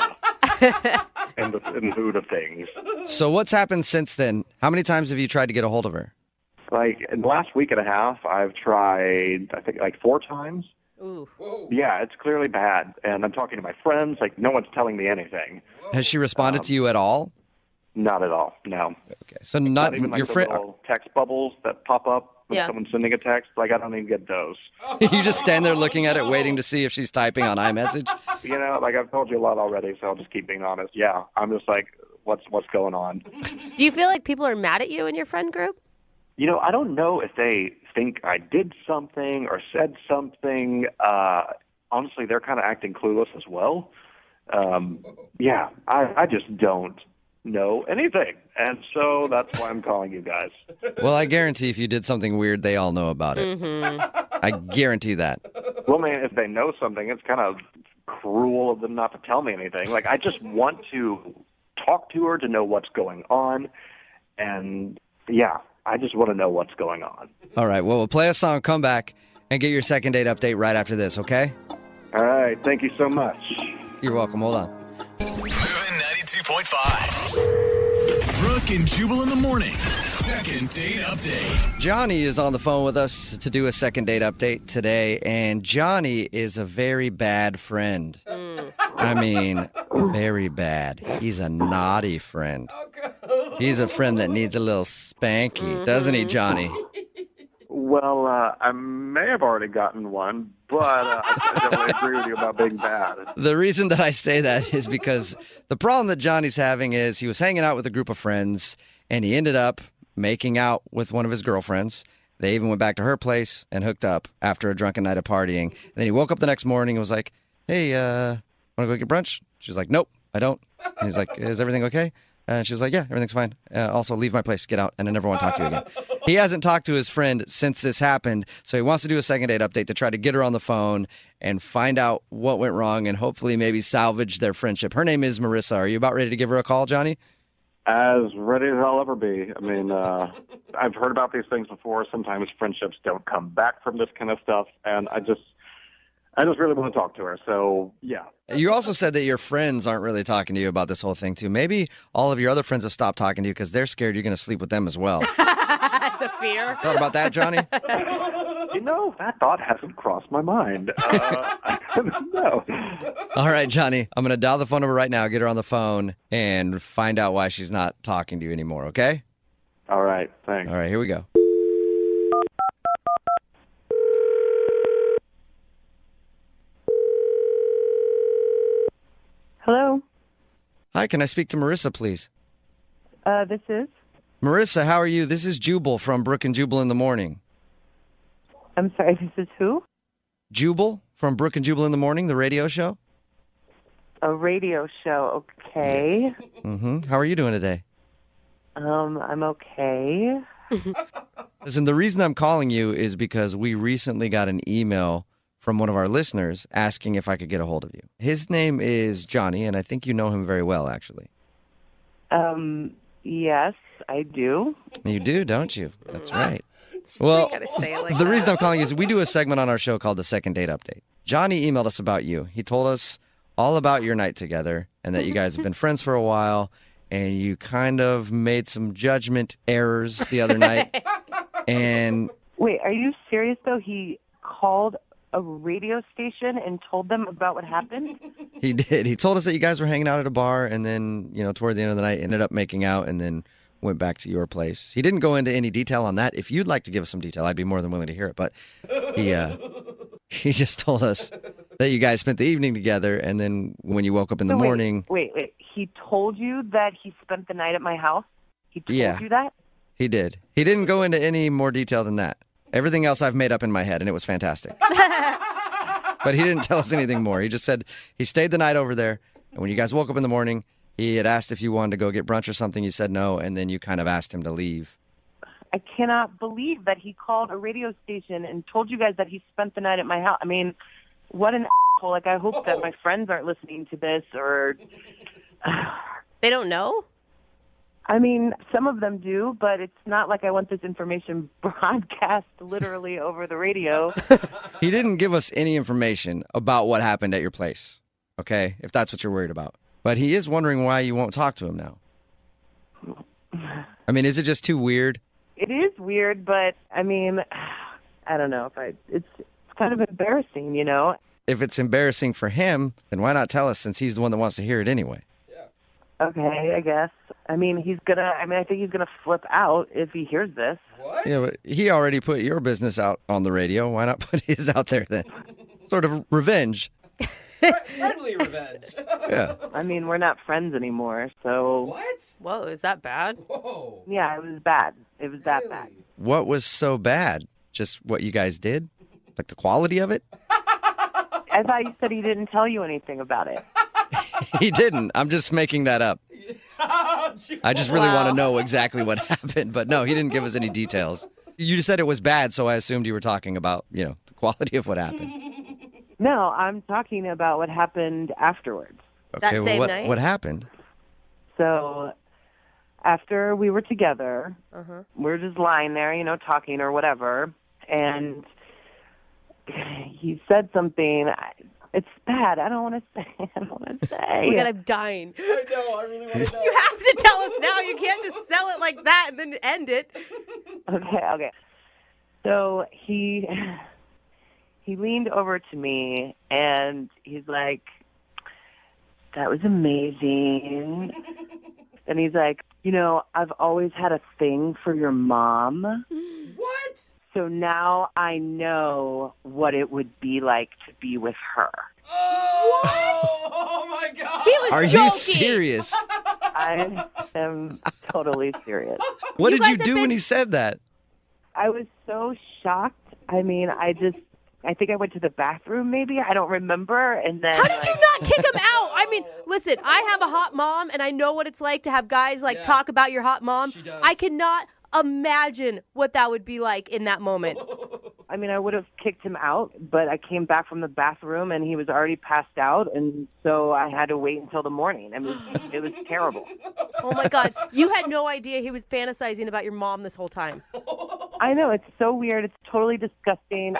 L: in the mood of things.
A: So what's happened since then? How many times have you tried to get a hold of her?
L: Like, in the last week and a half, I've tried, I think, like 4 times.
B: Ooh.
L: Yeah, it's clearly bad. And I'm talking to my friends. Like, no one's telling me anything.
A: Has she responded to you at all?
L: Not at all, no.
A: Okay, so not
L: even like
A: your
L: the
A: friend.
L: little text bubbles that pop up when
B: Yeah.
L: someone's sending a text. Like, I don't even get those.
A: You just stand there looking at it, waiting to see if she's typing on iMessage.
L: Like, I've told you a lot already, so I'll just keep being honest. Yeah, I'm just like, what's going on?
B: Do you feel like people are mad at you in your friend group?
L: I don't know if they think I did something or said something. Honestly, they're kind of acting clueless as well. Yeah, I just don't know anything. And so that's why I'm calling you guys.
A: Well, I guarantee if you did something weird, they all know about it.
B: Mm-hmm.
A: I guarantee that.
L: Well, man, if they know something, it's kind of cruel of them not to tell me anything. Like, I just want to talk to her to know what's going on. And, yeah, I just want to know what's going on.
A: All right, well, we'll play a song, come back, and get your second date update right after this, okay?
L: All right, thank you so much.
A: You're welcome. Hold on.
E: Moving 92.5. Brooke and Jubal in the mornings. Second date update.
A: Johnny is on the phone with us to do a second date update today, and Johnny is a very bad friend. I mean, very bad. He's a naughty friend. He's a friend that needs a little spanky, doesn't he, Johnny?
L: Well, I may have already gotten one, but I definitely agree with you about being bad.
A: The reason that I say that is because the problem that Johnny's having is he was hanging out with a group of friends, and he ended up making out with one of his girlfriends. They even went back to her place and hooked up after a drunken night of partying. And then he woke up the next morning and was like, hey, want to go get brunch? She's like, nope, I don't. And he's like, is everything okay? And she was like, yeah, everything's fine. Also, leave my place, get out, and I never want to talk to you again. He hasn't talked to his friend since this happened, so he wants to do a second date update to try to get her on the phone and find out what went wrong and hopefully maybe salvage their friendship. Her name is Marissa. Are you about ready to give her a call, Johnny?
L: As ready as I'll ever be. I mean, I've heard about these things before. Sometimes friendships don't come back from this kind of stuff, and I just really want to talk to her. So, yeah.
A: You also said that your friends aren't really talking to you about this whole thing, too. Maybe all of your other friends have stopped talking to you because they're scared you're going to sleep with them as well.
B: That's a fear.
A: Thought about that, Johnny?
L: That thought hasn't crossed my mind. No.
A: All right, Johnny. I'm going to dial the phone number right now, get her on the phone, and find out why she's not talking to you anymore, okay?
L: All right, thanks.
A: All right, here we go.
P: Hello.
A: Hi, can I speak to Marissa, please?
P: This is.
A: Marissa, how are you? This is Jubal from Brooke and Jubal in the morning.
P: I'm sorry, this is who?
A: Jubal from Brooke and Jubal in the morning, the radio show?
P: A radio show.
D: Okay.
A: How are you doing today?
D: I'm okay.
A: Listen, the reason I'm calling you is because we recently got an email from one of our listeners asking if I could get a hold of you. His name is Johnny, and I think you know him very well, actually.
D: Yes, I do.
A: You do, don't you? That's right. Well, the reason I'm calling is we do a segment on our show called the Second Date Update. Johnny emailed us about you. He told us all about your night together and that you guys have been friends for a while, and you kind of made some judgment errors the other night. And
D: Wait, are you serious, though? He called a radio station and told them about what happened?
A: he did. He told us that you guys were hanging out at a bar, and then, toward the end of the night, ended up making out, and then went back to your place. He didn't go into any detail on that. If you'd like to give us some detail, I'd be more than willing to hear it. But he just told us that you guys spent the evening together, and then when you woke up in the morning...
D: Wait. He told you that he spent the night at my house? He told you that?
A: He did. He didn't go into any more detail than that. Everything else I've made up in my head, and it was fantastic. But he didn't tell us anything more. He just said he stayed the night over there, and when you guys woke up in the morning, he had asked if you wanted to go get brunch or something. You said no, and then you kind of asked him to leave.
D: I cannot believe that he called a radio station and told you guys that he spent the night at my house. I mean, what an asshole. Like, I hope that my friends aren't listening to this or...
B: They don't know?
D: I mean, some of them do, but it's not like I want this information broadcast literally over the radio.
A: He didn't give us any information about what happened at your place, okay, if that's what you're worried about. But he is wondering why you won't talk to him now. I mean, is it just too weird?
D: It is weird, but, I mean, I don't know. It's kind of embarrassing,
A: If it's embarrassing for him, then why not tell us since he's the one that wants to hear it anyway?
D: Okay, I guess. I mean, I think he's gonna flip out if he hears this.
C: What?
A: Yeah, but he already put your business out on the radio. Why not put his out there then? Sort of revenge.
C: Friendly revenge.
A: Yeah.
D: I mean, we're not friends anymore, so...
C: What?
B: Whoa, is that bad?
C: Whoa.
D: Yeah, it was bad. It was that bad.
A: What was so bad? Just what you guys did? Like the quality of it?
D: I thought you said he didn't tell you anything about it.
A: He didn't. I'm just making that up. I just really want to know exactly what happened. But no, he didn't give us any details. You just said it was bad, so I assumed you were talking about, the quality of what happened.
D: No, I'm talking about what happened afterwards.
A: Okay, what happened?
D: So, after we were together, we're just lying there, talking or whatever, and he said something. It's bad. I don't want to say.
B: Oh my God, I'm dying.
C: I know. I really want to know.
B: You have to tell us now. You can't just sell it like that and then end it.
D: Okay. So he leaned over to me and he's like, "That was amazing." And he's like, "I've always had a thing for your mom."
C: What?
D: So now I know what it would be like to be with her.
C: Oh my God.
B: He was
A: Are
B: joking.
A: you serious?
D: I am totally serious.
A: What did you do when he said that?
D: I was so shocked. I mean, I think I went to the bathroom maybe. I don't remember. And then
B: How did you not kick him out? I mean, listen, I have a hot mom and I know what it's like to have guys talk about your hot mom.
C: She does.
B: I cannot imagine what that would be like in that moment.
D: I mean, I would have kicked him out, but I came back from the bathroom and he was already passed out, and so I had to wait until the morning. I mean, it was terrible.
B: Oh my God. You had no idea he was fantasizing about your mom this whole time.
D: I know, it's so weird. It's totally disgusting.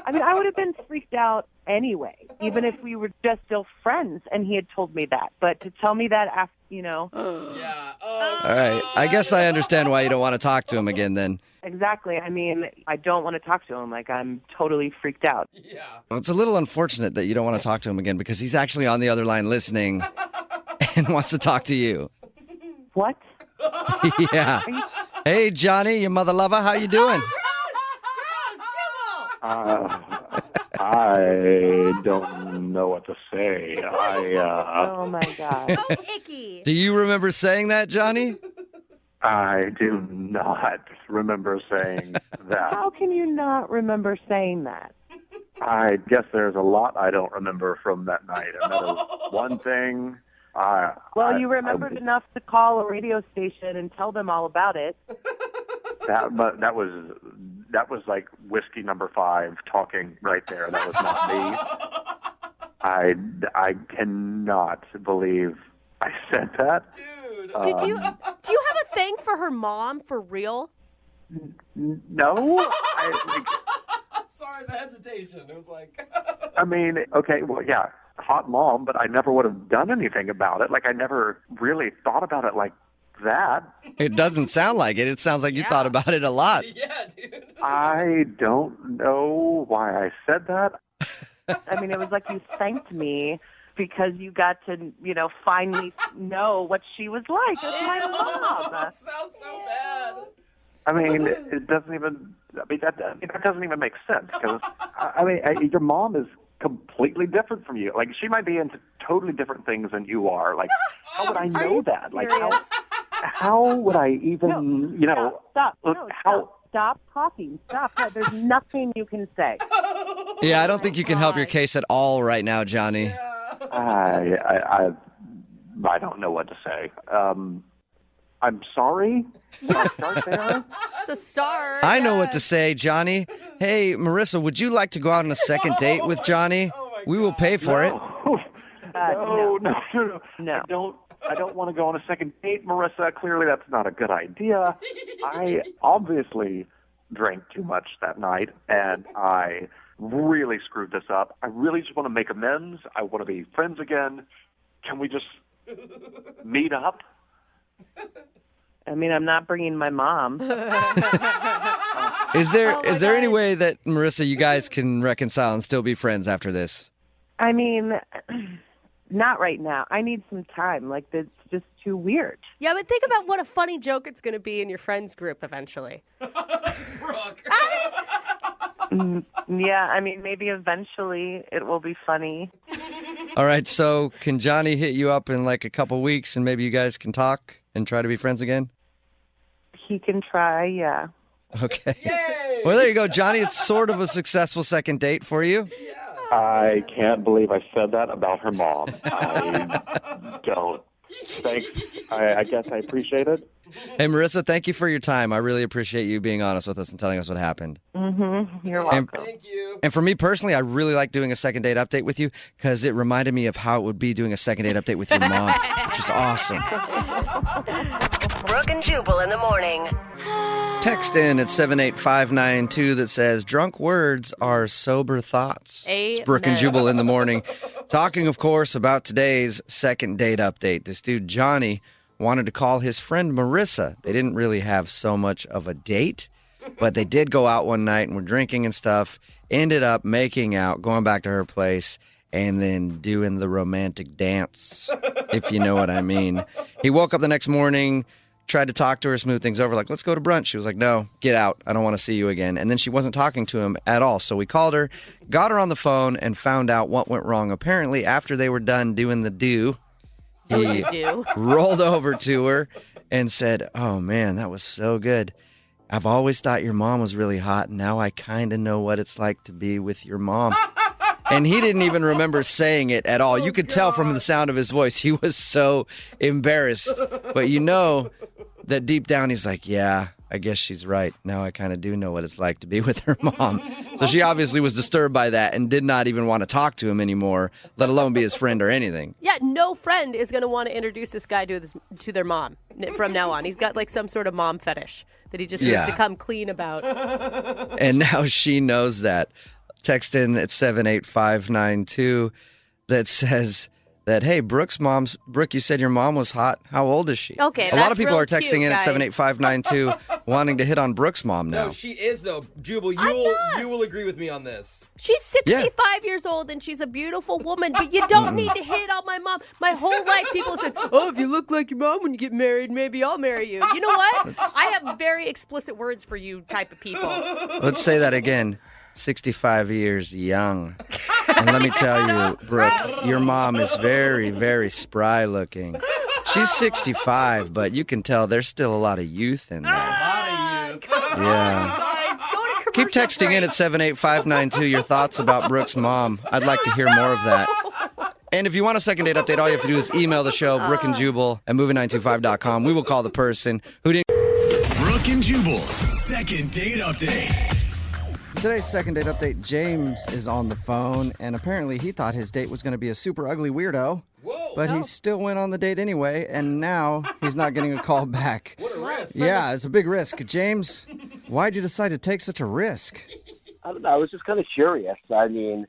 D: I mean, I would have been freaked out anyway, even if we were just still friends and he had told me that. But to tell me that after,
C: Yeah.
A: All right. I guess I understand why you don't want to talk to him again then.
D: Exactly. I mean, I don't want to talk to him. Like, I'm totally freaked out.
C: Yeah.
A: Well, it's a little unfortunate that you don't want to talk to him again because he's actually on the other line listening and wants to talk to you.
D: What?
A: Yeah. Hey, Johnny, your mother lover, how you doing?
L: I don't know what to say.
D: Oh, my God.
B: Oh, icky.
A: Do you remember saying that, Johnny?
L: I do not remember saying that.
D: How can you not remember saying that?
L: I guess there's a lot I don't remember from that night. I remember one thing.
N: Well, you remembered enough to call a radio station and tell them all about it.
Q: That was like whiskey number 5 talking right there. That was not me. I cannot believe I said that.
C: Dude.
M: Do you have a thing for her mom for real?
Q: No.
C: Sorry, the hesitation. It was like.
Q: I mean, okay, well, yeah, hot mom, but I never would have done anything about it. Like, I never really thought about it like that.
A: It doesn't sound like it. It sounds like you thought about it a lot.
C: Yeah, dude.
Q: I don't know why I said that.
N: I mean, it was like you thanked me because you got to, finally know what she was like as my mom.
C: That sounds so bad.
Q: I mean, it doesn't even. That doesn't even make sense because your mom is completely different from you. Like, she might be into totally different things than you are. Like, how would I know that? Like, how would I even,
N: Stop. Stop talking. Stop. There's nothing you can say.
A: Yeah, I don't think you can help your case at all right now, Johnny.
Q: I don't know what to say. I'm sorry. Can I start there?
M: It's a start.
A: I know what to say, Johnny. Hey, Marissa, would you like to go out on a second date with Johnny? We will pay for it.
Q: No. I don't want to go on a second date, Marissa. Clearly, that's not a good idea. I obviously drank too much that night, and I really screwed this up. I really just want to make amends. I want to be friends again. Can we just meet up?
N: I mean, I'm not bringing my mom.
A: Is there any way that, Marissa, you guys can reconcile and still be friends after this?
N: I mean, not right now. I need some time. Like, it's just too weird.
M: Yeah, but think about what a funny joke it's going to be in your friends group eventually.
C: Brooke.
N: Yeah, I mean, maybe eventually it will be funny.
A: All right, so can Johnny hit you up in like a couple weeks and maybe you guys can talk and try to be friends again?
N: He can try, yeah.
A: Okay. Well, there you go, Johnny. It's sort of a successful second date for you.
Q: I can't believe I said that about her mom. I don't. Thanks. I guess I appreciate it.
A: Hey, Marissa, thank you for your time. I really appreciate you being honest with us and telling us what happened.
N: Mm-hmm. You're welcome.
C: Thank you.
A: And for me personally, I really like doing a second date update with you because it reminded me of how it would be doing a second date update with your mom, which was awesome.
I: Brooke and Jubal in the morning.
A: Text in at 78592 that says, drunk words are sober thoughts.
M: Amen.
A: It's Brooke and Jubal in the morning. Talking, of course, about today's second date update. This dude, Johnny, wanted to call his friend Marissa. They didn't really have so much of a date, but they did go out one night and were drinking and stuff. Ended up making out, going back to her place, and then doing the romantic dance, if you know what I mean. He woke up the next morning, tried to talk to her, smooth things over, like, let's go to brunch. She was like, no, get out. I don't want to see you again. And then she wasn't talking to him at all. So we called her, got her on the phone, and found out what went wrong. Apparently, after they were done doing the do, he rolled over to her and said, oh, man, that was so good. I've always thought your mom was really hot. Now I kind of know what it's like to be with your mom. And he didn't even remember saying it at all. You could tell from the sound of his voice. He was so embarrassed. But you know that deep down he's like, yeah, I guess she's right. Now I kind of do know what it's like to be with her mom. So she obviously was disturbed by that and did not even want to talk to him anymore, let alone be his friend or anything.
M: Yeah, no friend is going to want to introduce this guy to their mom from now on. He's got like some sort of mom fetish that he just needs to come clean about.
A: And now she knows that. Text in at 78592 that says that, hey, Brooke, you said your mom was hot. How old is she?
M: Okay,
A: a lot of people
M: real
A: are texting
M: cute,
A: in
M: guys.
A: at 78592 wanting to hit on Brooke's mom now.
C: No, she is, though. Jubal, you will agree with me on this.
M: She's 65 years old and she's a beautiful woman, but you don't need to hit on my mom. My whole life people said, oh, if you look like your mom when you get married, maybe I'll marry you. You know what? I have very explicit words for you type of people.
A: Let's say that again. 65 years young. And let me tell you, Brooke, your mom is very, very spry looking. She's 65, but you can tell there's still a lot of youth in there. Yeah. Keep texting in at 78592 your thoughts about Brooke's mom. I'd like to hear more of that. And if you want a second date update, all you have to do is email the show, Brooke and Jubal at movie925.com. We will call the person who didn't.
E: Brooke and Jubal's second date update.
A: Today's second date update, James is on the phone, and apparently he thought his date was going to be a super ugly weirdo.
C: Whoa.
A: But he still went on the date anyway, and now he's not getting a call back.
C: What a risk.
A: Yeah, it's a big risk. James, why'd you decide to take such a risk?
R: I don't know. I was just kind of curious. I mean,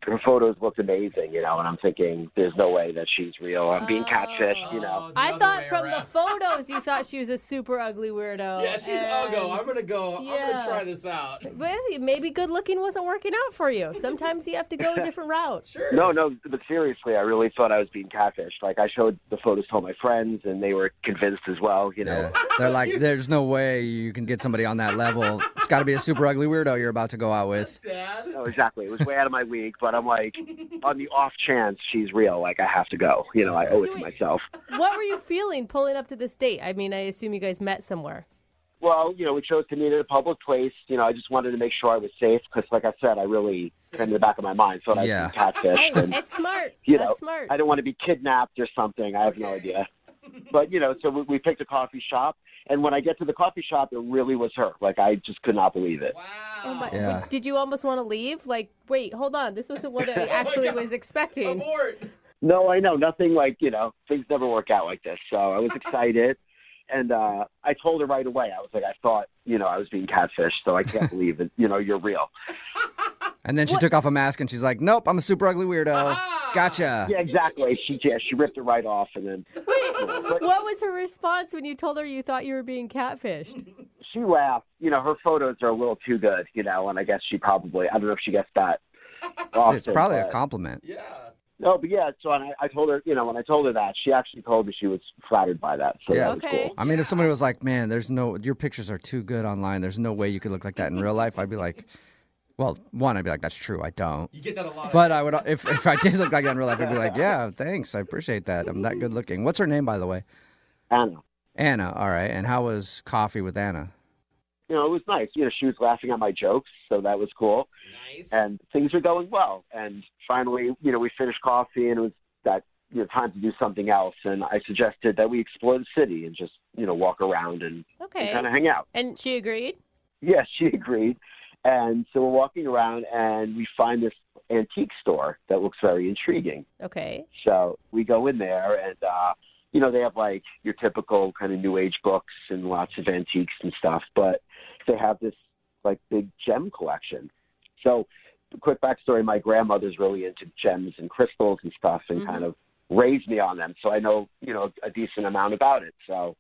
R: her photos looked amazing, and I'm thinking, there's no way that she's real. I'm being catfished,
K: I thought from the photos you thought she was a super ugly weirdo.
C: Yeah, she's ugly. I'm gonna go. I'm gonna try this out.
K: But maybe good looking wasn't working out for you. Sometimes you have to go a different route.
C: Sure.
R: No, but seriously, I really thought I was being catfished. Like, I showed the photos to all my friends, and they were convinced as well,
A: Yeah. They're like, there's no way you can get somebody on that level. It's got to be a super ugly weirdo you're about to go out with.
C: Sad.
R: No, exactly. It was way out of my league, but I'm like, on the off chance she's real, like, I have to go. I owe it to myself.
K: What were you feeling pulling up to this date? I mean, I assume you guys met somewhere.
R: Well, we chose to meet at a public place. I just wanted to make sure I was safe because, like I said, I really, in the back of my mind, thought I was being catfished.
K: Hey,
R: and,
K: it's smart.
R: That's
K: smart.
R: I don't want to be kidnapped or something. I have no idea. But, so we picked a coffee shop. And when I get to the coffee shop, it really was her. Like, I just could not believe it.
C: Wow.
K: Oh my!
A: Yeah.
K: Did you almost want to leave? Like, wait, hold on. This wasn't what I actually was expecting.
C: Abort.
R: No, I know. Nothing like, things never work out like this. So I was excited. And I told her right away. I was like, I thought, I was being catfished. So I can't believe it. You're real.
A: And then she took off a mask and she's like, nope, I'm a super ugly weirdo. Gotcha.
R: Yeah, exactly. She ripped it right off. And then.
K: What was her response when you told her you thought you were being catfished?
R: She laughed. Her photos are a little too good, and I guess she probably, I don't know if she gets that often.
A: It's probably a compliment.
C: Yeah.
R: No, but yeah, so I told her, when I told her that, she actually told me she was flattered by that. So
A: Yeah.
R: that was cool.
A: I mean, if somebody was like, man, your pictures are too good online. There's no way you could look like that in real life. I'd be like, well, one, I'd be like, that's true. I don't.
C: You get that a lot.
A: But I would, if I did look like that in real life, I'd be like, yeah, thanks. I appreciate that. I'm that good looking. What's her name, by the way?
R: Anna.
A: Anna. All right. And how was coffee with Anna?
R: It was nice. She was laughing at my jokes, so that was cool.
C: Nice.
R: And things were going well. And finally, we finished coffee, and it was that, time to do something else. And I suggested that we explore the city and just, walk around and kind of hang out.
K: And she agreed?
R: Yes, she agreed. And so we're walking around, and we find this antique store that looks very intriguing.
K: Okay.
R: So we go in there, and, they have, like, your typical kind of New Age books and lots of antiques and stuff. But they have this, like, big gem collection. So, quick backstory, my grandmother's really into gems and crystals and stuff and kind of raised me on them. So I know, a decent amount about it. So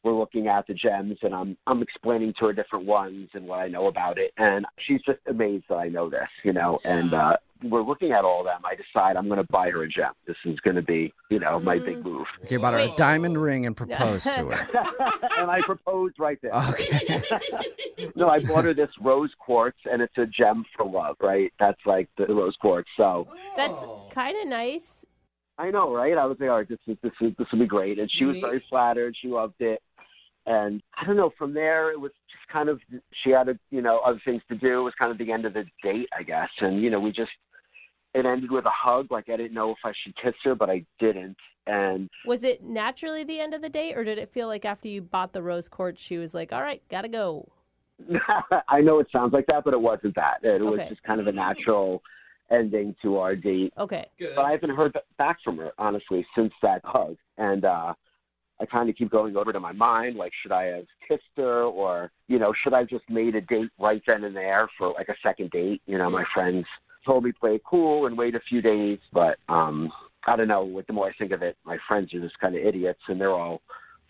R: we're looking at the gems, and I'm explaining to her different ones and what I know about it. And she's just amazed that I know this, and we're looking at all of them. I decide I'm going to buy her a gem. This is going to be, my big move.
A: Okay, bought her a diamond ring and proposed to her.
R: And I proposed right there.
A: Okay.
R: No, I bought her this rose quartz, and it's a gem for love, right? That's like the rose quartz. So
K: that's kind of nice.
R: I know, right? I was like, all right, this will be great. And she was very flattered. She loved it. And I don't know, from there, it was just kind of, she had, other things to do. It was kind of the end of the date, I guess. And, it ended with a hug. Like, I didn't know if I should kiss her, but I didn't. And
K: was it naturally the end of the date, or did it feel like after you bought the rose quartz, she was like, all right, gotta go?
R: I know it sounds like that, but it wasn't that. It was just kind of a natural ending to our date.
K: Okay.
C: Good.
R: But I haven't heard back from her, honestly, since that hug. And I kind of keep going over to my mind, like, should I have kissed her, or, should I have just made a date right then and there for, like, a second date? My friends told me play it cool and wait a few days, but I don't know. The more I think of it, my friends are just kind of idiots, and they're all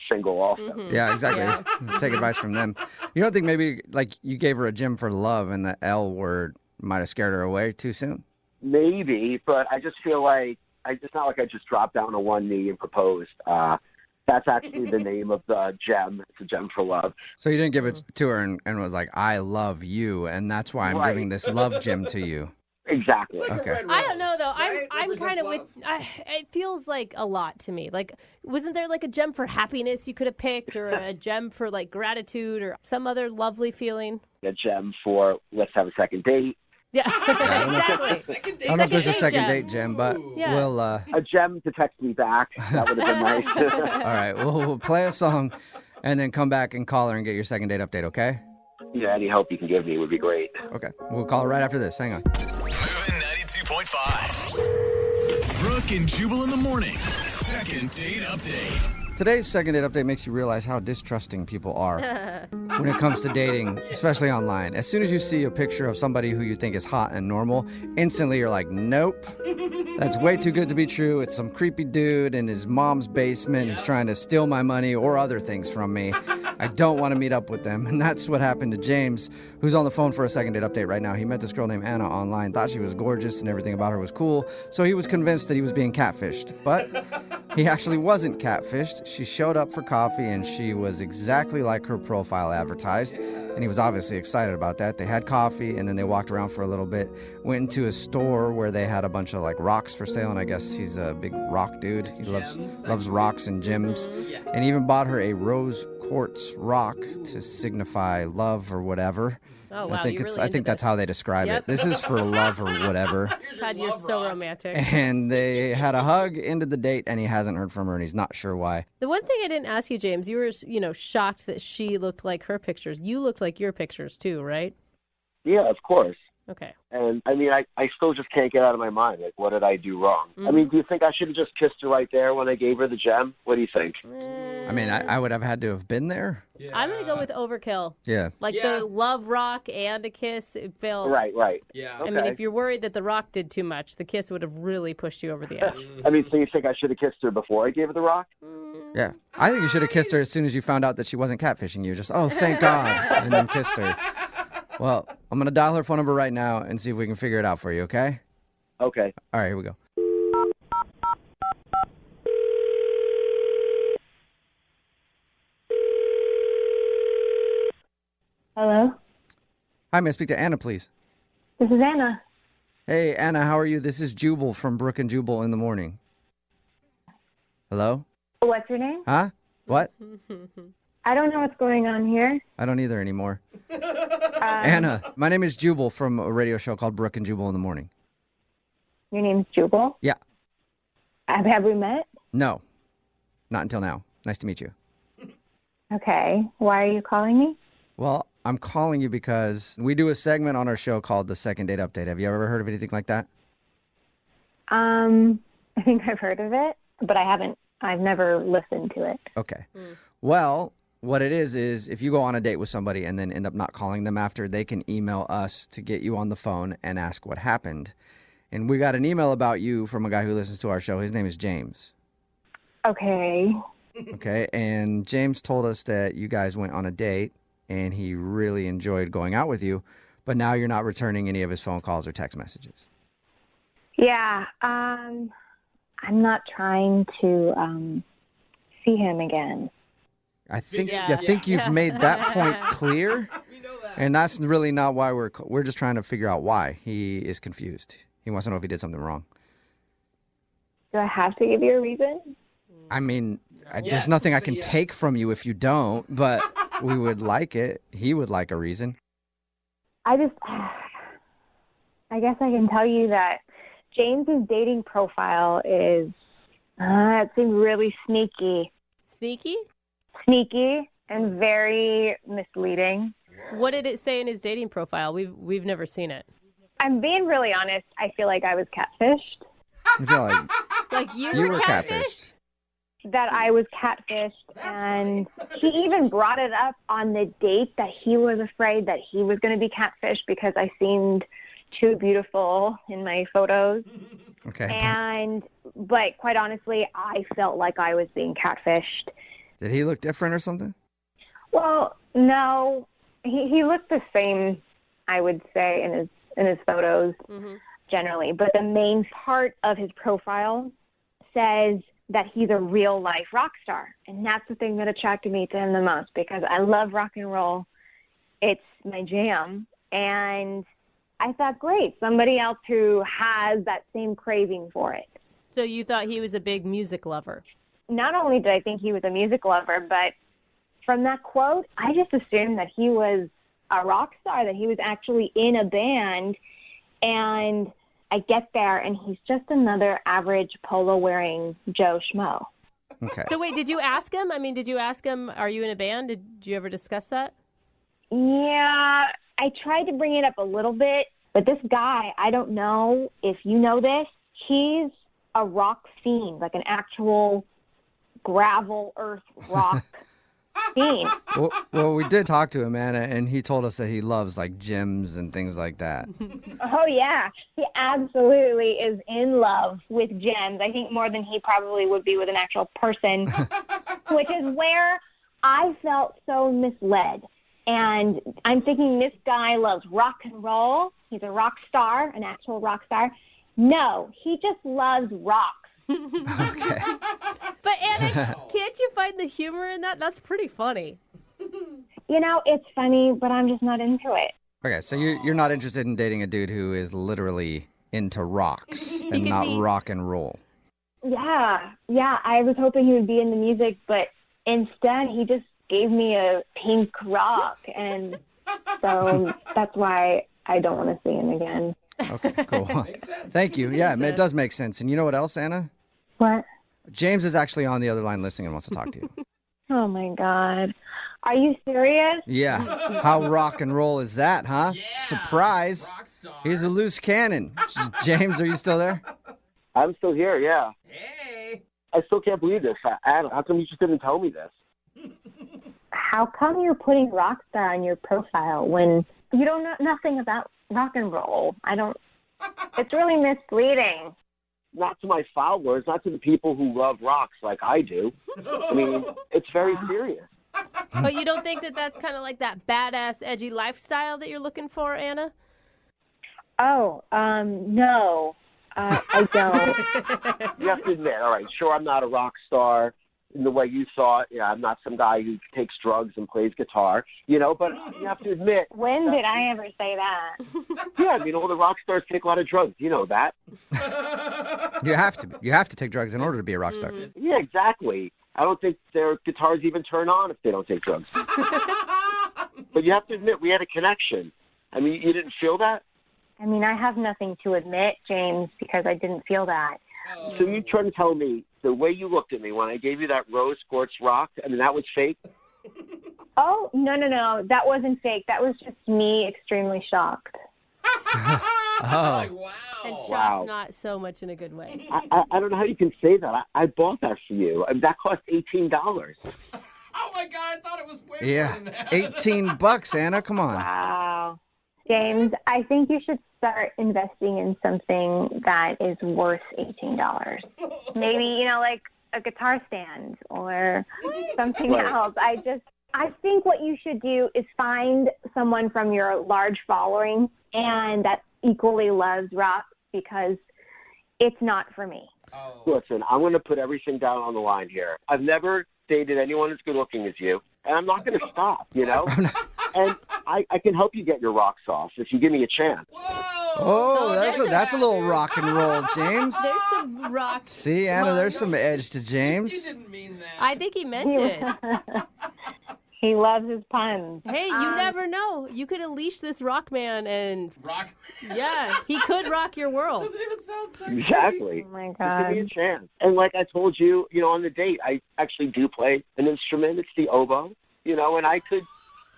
R: single also.
A: Yeah, exactly. Take advice from them. You don't think maybe, like, you gave her a gem for love and the L word might have scared her away too soon?
R: Maybe, but I just feel like it's not like I just dropped down on one knee and proposed. That's actually the name of the gem. It's a gem for love.
A: So you didn't give it to her and was like, I love you, and that's why I'm giving this love gem to you.
R: Exactly.
C: It's like
A: Okay.
C: a red rose,
K: I don't know though.
C: right?
K: I'm kind of with. It feels like a lot to me. Like, wasn't there like a gem for happiness you could have picked, or a gem for like gratitude, or some other lovely feeling?
R: A gem for let's have a second date.
K: Yeah, exactly.
A: I don't know if there's a second date, Jem, but we'll...
R: A gem to text me back. That would have been nice.
A: All right, we'll play a song and then come back and call her and get your second date update, okay?
R: Yeah, any help you can give me would be great.
A: Okay, we'll call her right after this. Hang on.
E: Moving 92.5. Brooke and Jubal in the mornings. Second date update.
A: Today's second date update makes you realize how distrusting people are when it comes to dating, especially online. As soon as you see a picture of somebody who you think is hot and normal, instantly you're like, nope, that's way too good to be true. It's some creepy dude in his mom's basement who's trying to steal my money or other things from me. I don't want to meet up with them. And that's what happened to James, who's on the phone for a second date update right now. He met this girl named Anna online, thought she was gorgeous and everything about her was cool, so he was convinced that he was being catfished. But he actually wasn't catfished. She showed up for coffee and she was exactly like her profile advertised. And he was obviously excited about that. They had coffee and then they walked around for a little bit, went into a store where they had a bunch of like rocks for sale. And I guess he's a big rock dude. He loves rocks and gems. And he even bought her a rose quartz rock to signify love or whatever.
K: Oh, wow.
A: I think that's how they describe it. This is for love or whatever.
K: God, you're so romantic.
A: And they had a hug, ended the date, and he hasn't heard from her, and he's not sure why.
K: The one thing I didn't ask you, James, you were, shocked that she looked like her pictures. You looked like your pictures too, right?
R: Yeah, of course.
K: Okay.
R: And I mean, I still just can't get out of my mind. Like, what did I do wrong?
K: Mm-hmm.
R: I mean, do you think I should have just kissed her right there when I gave her the gem? What do you think?
A: I mean, I would have had to have been there.
K: Yeah. I'm going to go with overkill.
A: Yeah.
K: Like the love rock and a kiss, it felt...
R: Right.
C: Yeah.
K: I mean, if you're worried that the rock did too much, the kiss would have really pushed you over the edge.
R: I mean, so you think I should have kissed her before I gave her the rock?
A: Yeah. I think you should have kissed her as soon as you found out that she wasn't catfishing you. Just, oh, thank God, and then kissed her. Well, I'm going to dial her phone number right now and see if we can figure it out for you, okay?
R: Okay.
A: All right, here we go.
F: Hello?
A: Hi, may I speak to Anna, please?
F: This is Anna.
A: Hey, Anna, how are you? This is Jubal from Brooke and Jubal in the morning. Hello?
F: What's your name?
A: Huh? What?
F: I don't know what's going on here.
A: I don't either anymore. Anna, my name is Jubal from a radio show called Brooke and Jubal in the morning.
F: Your name's Jubal?
A: Yeah.
F: Have we met?
A: No, not until now. Nice to meet you.
F: Okay. Why are you calling me?
A: Well, I'm calling you because we do a segment on our show called the Second Date Update. Have you ever heard of anything like that?
F: I think I've heard of it, but I've never listened to it.
A: Okay. Well, what it is if you go on a date with somebody and then end up not calling them after, they can email us to get you on the phone and ask what happened. And we got an email about you from a guy who listens to our show. His name is James.
F: Okay.
A: Okay, and James told us that you guys went on a date and he really enjoyed going out with you, but now you're not returning any of his phone calls or text messages.
F: Yeah, I'm not trying to see him again.
A: I think you've made that point clear, and that's really not why we're just trying to figure out why he is confused. He wants to know if he did something wrong.
F: Do I have to give you a reason?
A: I mean, there's nothing I can take from you if you don't, but we would like it. He would like a reason.
F: I guess I can tell you that James's dating profile is, it seems really sneaky.
K: Sneaky?
F: Sneaky and very misleading.
K: What did it say in his dating profile? We've never seen it.
F: I'm being really honest. I feel like I was catfished.
A: I feel
K: like you were catfished?
F: That I was catfished, and he even brought it up on the date that he was afraid that he was going to be catfished because I seemed too beautiful in my photos.
A: Okay.
F: But quite honestly, I felt like I was being catfished.
A: Did he look different or something?
F: Well, no, he looked the same, I would say, in his photos generally. But the main part of his profile says that he's a real life rock star, and that's the thing that attracted me to him the most because I love rock and roll. It's my jam, and I thought, great, somebody else who has that same craving for it.
K: So you thought he was a big music lover?
F: Not only did I think he was a music lover, but from that quote, I just assumed that he was a rock star, that he was actually in a band, And I get there, and he's just another average polo-wearing Joe Schmo.
A: Okay.
K: So wait, did you ask him? I mean, did you ask him, are you in a band? Did you ever discuss that?
F: Yeah, I tried to bring it up a little bit, but this guy, I don't know if you know this, he's a rock fiend, like an actual gravel earth rock fiend.
A: Well, we did talk to him, Anna, and he told us that he loves like gyms and things like that.
F: Oh, yeah. He absolutely is in love with gems. I think more than he probably would be with an actual person, which is where I felt so misled. And I'm thinking this guy loves rock and roll. He's a rock star, an actual rock star. No, he just loves rocks.
A: Okay.
K: But Anna, can't you find the humor in that? That's pretty funny.
F: You know, it's funny, but I'm just not into it.
A: Okay, so you're not interested in dating a dude who is literally into rocks and
K: could
A: not
K: be-
A: rock and roll.
F: Yeah, I was hoping he would be into music, but instead he just gave me a pink rock, and so that's why I don't want to see him again.
A: Okay, cool. Thank you. Yeah, it does make sense. And you know what else, Anna?
F: What?
A: James is actually on the other line listening and wants to talk to you.
F: Oh, my God. Are you serious?
A: Yeah. How rock and roll is that, huh? Surprise. He's a loose cannon. James, are you still there?
R: I'm still here, yeah. Hey. I still can't believe this. Adam, how come you just didn't tell me this?
F: How come you're putting Rockstar on your profile when you don't know nothing about rock and roll? It's really misleading.
R: Not to my followers, not to the people who love rocks like I do. I mean, it's very serious.
K: But you don't think that that's kind of like that badass, edgy lifestyle that you're looking for, Anna?
F: Oh, no. I don't.
R: You have to admit, all right, sure, I'm not a rock star in the way you thought. Yeah, I'm not some guy who takes drugs and plays guitar, but you have to admit.
F: When did I ever say that?
R: Yeah, I mean, all the rock stars take a lot of drugs. You know that.
A: You have to. You have to take drugs in order to be a rock star.
R: Yeah, exactly. I don't think their guitars even turn on if they don't take drugs. But you have to admit, we had a connection. I mean, you didn't feel that?
F: I mean, I have nothing to admit, James, because I didn't feel that.
R: So you trying to tell me the way you looked at me when I gave you that rose quartz rock, I mean, that was fake?
F: Oh, no. That wasn't fake. That was just me extremely shocked.
A: Oh.
K: And shocked
R: Wow.
K: not so much in a good way.
R: I don't know how you can say that. I bought that for you. I mean, that cost $18.
C: Oh my God, I thought it was way
A: Yeah.
C: more than that.
A: $18, Anna. Come on.
F: Wow. James, I think you should start investing in something that is worth $18. Maybe, like a guitar stand or something
R: Right.
F: else. I think what you should do is find someone from your large following and that equally loves rock, because it's not for me.
R: Listen, I'm going to put everything down on the line here. I've never dated anyone as good looking as you, and I'm not going to stop, And I can help you get your rocks off if you give me a chance.
A: Oh, that's a little rock and roll, James.
K: There's some rock.
A: See, Anna, there's some edge to James.
K: I think he meant it.
F: He loves his puns.
K: Hey, you never know. You could unleash this rock man and...
C: Rock?
K: Yeah, he could rock your world.
C: Doesn't even sound sexy.
R: Exactly.
F: Oh, my
R: Just
F: God.
R: give me a chance. And like I told you, on the date, I actually do play an instrument. It's the oboe, and I could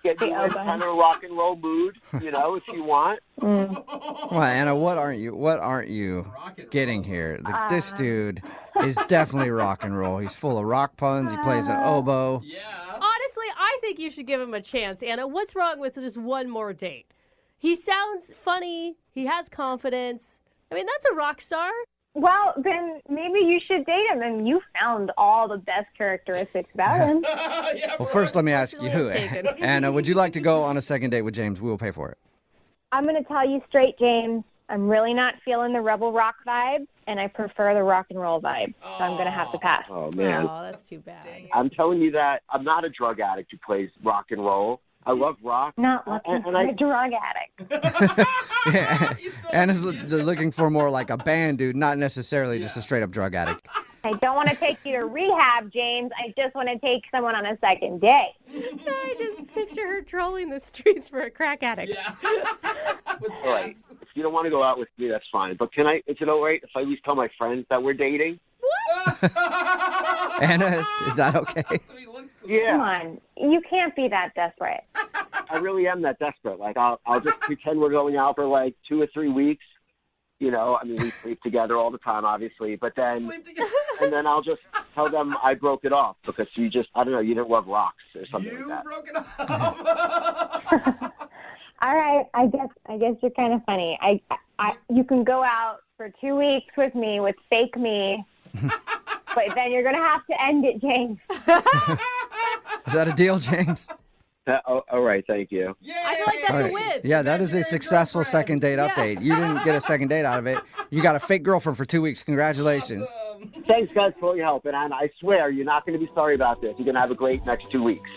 R: get you in kind of a rock and roll mood, if you want.
A: Well, Anna, what aren't you getting here? This dude is definitely rock and roll. He's full of rock puns. He plays an oboe.
K: Honestly, I think you should give him a chance, Anna. What's wrong with just one more date? He sounds funny. He has confidence. I mean, that's a rock star.
F: Well, then maybe you should date him, and you found all the best characteristics about him.
A: Well, first, let me ask you,
K: taken.
A: Anna, would you like to go on a second date with James? We will pay for it.
F: I'm going to tell you straight, James. I'm really not feeling the rebel rock vibe, and I prefer the rock and roll vibe. So I'm going to have to pass.
R: Oh, man.
K: Oh, that's too bad.
R: I'm telling you that I'm not a drug addict who plays rock and roll. I love rock.
F: Not looking for a drug addict.
A: Yeah. Anna's looking for more like a band dude, not necessarily just a straight up drug addict.
N: I don't want to take you to rehab, James. I just want to take someone on a second date.
K: I just picture her trolling the streets for a crack addict.
R: All right. If you don't want to go out with me, that's fine. But is it all right if I at least tell my friends that we're dating?
A: Anna, is that okay?
R: Yeah.
N: Come on. You can't be that desperate.
R: I really am that desperate. Like, I'll just pretend we're going out for like 2 or 3 weeks. You know, I mean, we sleep together all the time, obviously. But then, and then I'll just tell them I broke it off because you just, I don't know, you didn't love rocks or something like that.
C: You broke it off.
N: All right. I guess you're kind of funny. You can go out for 2 weeks with me with fake me, but then you're gonna have to end it, James.
A: Is that a deal, James?
R: All right, thank you.
K: I feel like that's a win.
A: Yeah, that is a successful second date update. You didn't get a second date out of it. You got a fake girlfriend for 2 weeks. Congratulations.
R: Thanks, guys, for all your help. And I swear, you're not going to be sorry about this. You're going to have a great next 2 weeks.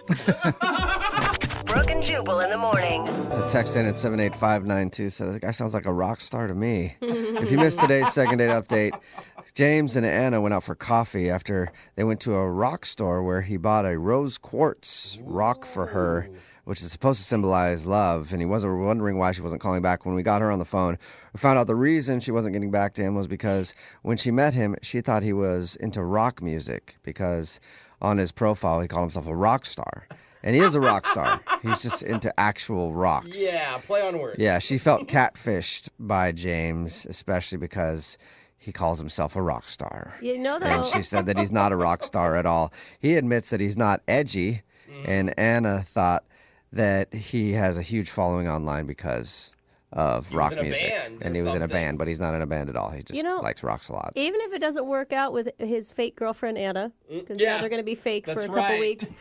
I: Brooke and Jubal in the morning.
A: The text in at 78592 says, the guy sounds like a rock star to me. If you missed today's second date update, James and Anna went out for coffee after they went to a rock store where he bought a rose quartz rock for her, which is supposed to symbolize love. And he wasn't wondering why she wasn't calling back. When we got her on the phone, we found out the reason she wasn't getting back to him was because when she met him, she thought he was into rock music because on his profile, he called himself a rock star. And he is a rock star. He's just into actual rocks.
C: Yeah, play on words.
A: Yeah, she felt catfished by James, especially because he calls himself a rock star.
K: You know, though.
A: And she said that he's not a rock star at all. He admits that he's not edgy, and Anna thought that he has a huge following online because of rock music. And he was in a band, but he's not in a band at all. He just likes rocks a lot.
K: Even if it doesn't work out with his fake girlfriend, Anna, because now they're going to be fake for a couple weeks,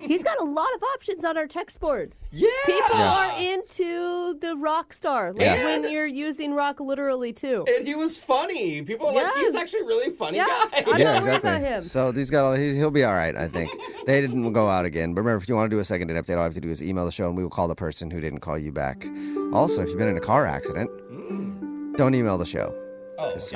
K: he's got a lot of options on our text board.
C: Yeah.
K: People are into the rock star, like when you're using rock literally, too.
C: And he was funny. People are like, he's actually a really funny guy.
K: I'm not worried about him.
A: So he'll be all right, I think. They didn't go out again. But remember, if you want to do a second date update, all you have to do is email the show, and we will call the person who didn't call you back. Also, if you've been in a car accident, don't email the show.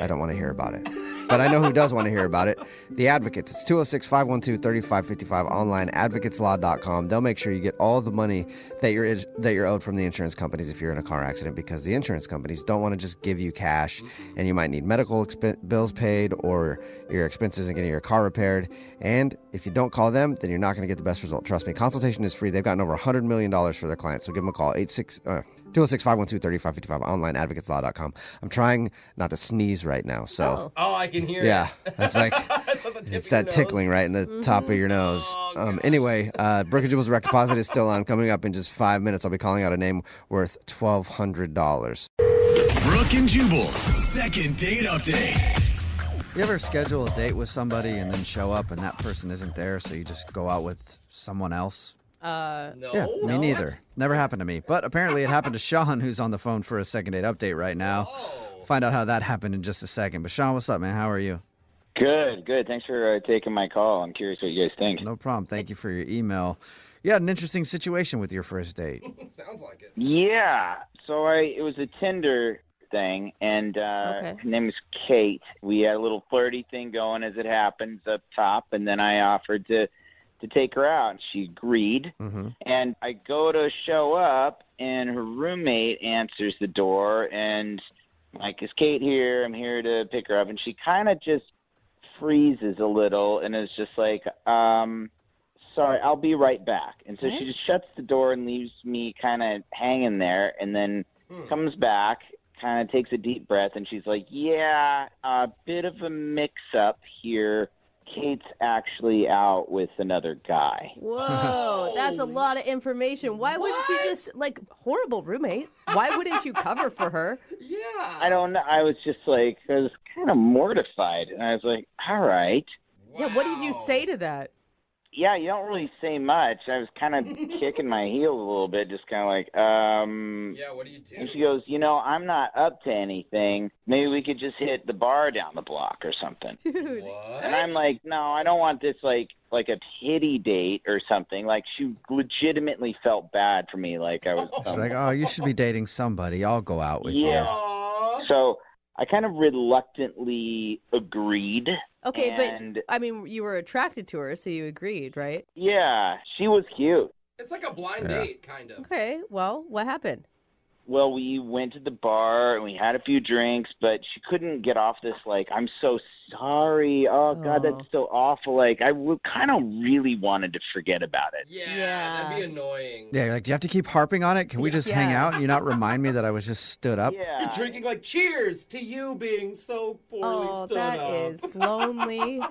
A: I don't want to hear about it. But I know who does want to hear about it. The Advocates. It's 206-512-3555, online, advocateslaw.com. They'll make sure you get all the money that you're owed from the insurance companies if you're in a car accident, because the insurance companies don't want to just give you cash, and you might need medical bills paid or your expenses in getting your car repaired. And if you don't call them, then you're not going to get the best result. Trust me, consultation is free. They've gotten over $100 million for their clients, so give them a call, 206-512-3555, online, advocateslaw.com. I'm trying not to sneeze right now, so.
C: Oh, I can hear it.
A: Yeah, that's like, it's that tickling right in the top of your nose. Anyway, Brooke and Jubal's direct deposit is still on. Coming up in just 5 minutes, I'll be calling out a name worth $1,200.
E: Brooke and Jubal's second date update.
A: You ever schedule a date with somebody and then show up and that person isn't there, so you just go out with someone else?
C: No.
A: Yeah, me neither. Never happened to me. But apparently it happened to Sean, who's on the phone for a second date update right now. Find out how that happened in just a second. But Sean, what's up, man? How are you?
S: Good. Thanks for taking my call. I'm curious what you guys think.
A: No problem. Thank you for your email. You had an interesting situation with your first date.
C: Sounds like it.
S: Yeah. So it was a Tinder thing, and her name is Kate. We had a little flirty thing going as it happens up top, and then I offered to take her out, and she agreed. And I go to show up, and her roommate answers the door, and I'm like, is Kate here? I'm here to pick her up. And she kind of just freezes a little and is just like, sorry, I'll be right back. And so she just shuts the door and leaves me kind of hanging there, and then comes back, kind of takes a deep breath, and she's like, yeah, a bit of a mix-up here. Kate's actually out with another guy.
K: Whoa, that's a lot of information. Why wouldn't you just, horrible roommate, why wouldn't you cover for her?
C: Yeah.
S: I don't know. I was kind of mortified. And I was like, all right.
K: Wow. Yeah, what did you say to that?
S: Yeah, you don't really say much. I was kind of kicking my heels a little bit, just kind of like, yeah,
C: what do you do?
S: And she goes, I'm not up to anything. Maybe we could just hit the bar down the block or something.
K: Dude.
C: What?
S: And I'm like, no, I don't want this like a pity date or something. Like, she legitimately felt bad for me. Like, I was
A: She's like, oh, you should be dating somebody. I'll go out with you.
S: So I kind of reluctantly agreed.
K: Okay,
S: and,
K: but I mean, you were attracted to her, so you agreed, right?
S: Yeah, she was cute.
C: It's like a blind date, kind of.
K: Okay, well, what happened?
S: Well, we went to the bar and we had a few drinks, but she couldn't get off this, like, I'm so sorry. Oh, God, that's so awful. Like, I kind of really wanted to forget about it.
C: Yeah, that'd be annoying.
A: Yeah, you're like, do you have to keep harping on it? Can we just hang out and you not remind me that I was just stood up?
C: You're drinking like cheers to you being so poorly stood up.
K: That is lonely.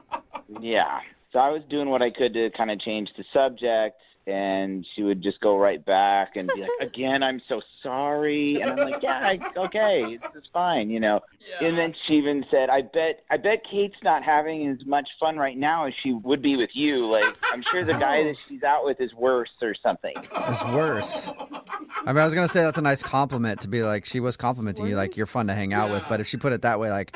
S: Yeah. So I was doing what I could to kind of change the subject, and she would just go right back and be like, again, I'm so sorry. And I'm like, yeah, okay, it's fine, you know. Yeah. And then she even said, I bet Kate's not having as much fun right now as she would be with you. Like, I'm sure the guy that she's out with is worse or something.
A: It's worse. I mean, I was going to say that's a nice compliment to be like, she was complimenting you, like, you're fun to hang out with. But if she put it that way, like,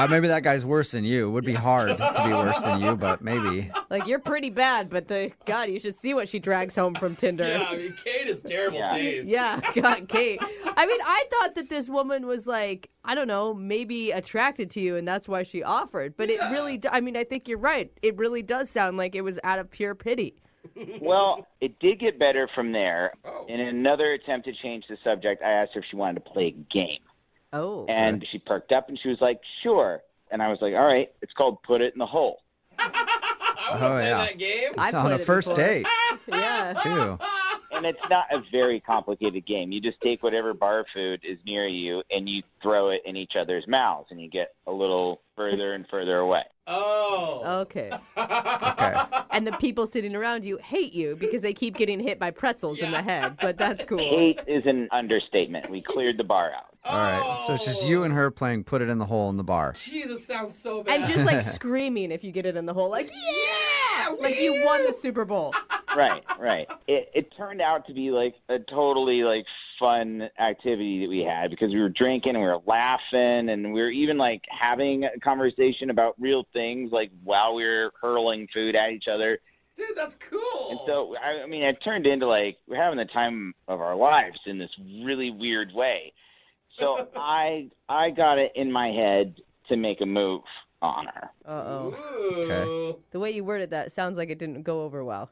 A: maybe that guy's worse than you. It would be hard to be worse than you, but maybe.
K: Like, you're pretty bad, but God, you should see what she drags home from Tinder.
C: Yeah, I mean, Kate is terrible taste.
K: Yeah, God, Kate. I mean, I thought that this woman was like, I don't know, maybe attracted to you, and that's why she offered. But it really, I mean, I think you're right. It really does sound like it was out of pure pity.
S: Well, it did get better from there. In another attempt to change the subject, I asked her if she wanted to play a game.
K: Oh.
S: And she perked up and she was like, sure. And I was like, all right, it's called Put It in the Hole.
C: That game?
A: It's on a first date.
K: Yeah.
A: Too.
S: And it's not a very complicated game. You just take whatever bar food is near you and you throw it in each other's mouths and you get a little further and further away.
C: Oh.
K: Okay. And the people sitting around you hate you because they keep getting hit by pretzels in the head, but that's cool.
S: Hate is an understatement. We cleared the bar out.
A: All right. So it's just you and her playing Put It in the Hole in the bar.
C: Jesus, sounds so bad.
K: And just like screaming if you get it in the hole, like, yeah! Like you won the Super Bowl.
S: Right. It turned out to be like a totally like fun activity that we had because we were drinking and we were laughing and we were even like having a conversation about real things like while we were hurling food at each other.
C: Dude, that's cool.
S: And so, I mean, it turned into like we're having the time of our lives in this really weird way. So I got it in my head to make a move on her.
K: Uh-oh.
A: Okay.
K: The way you worded that sounds like it didn't go over well.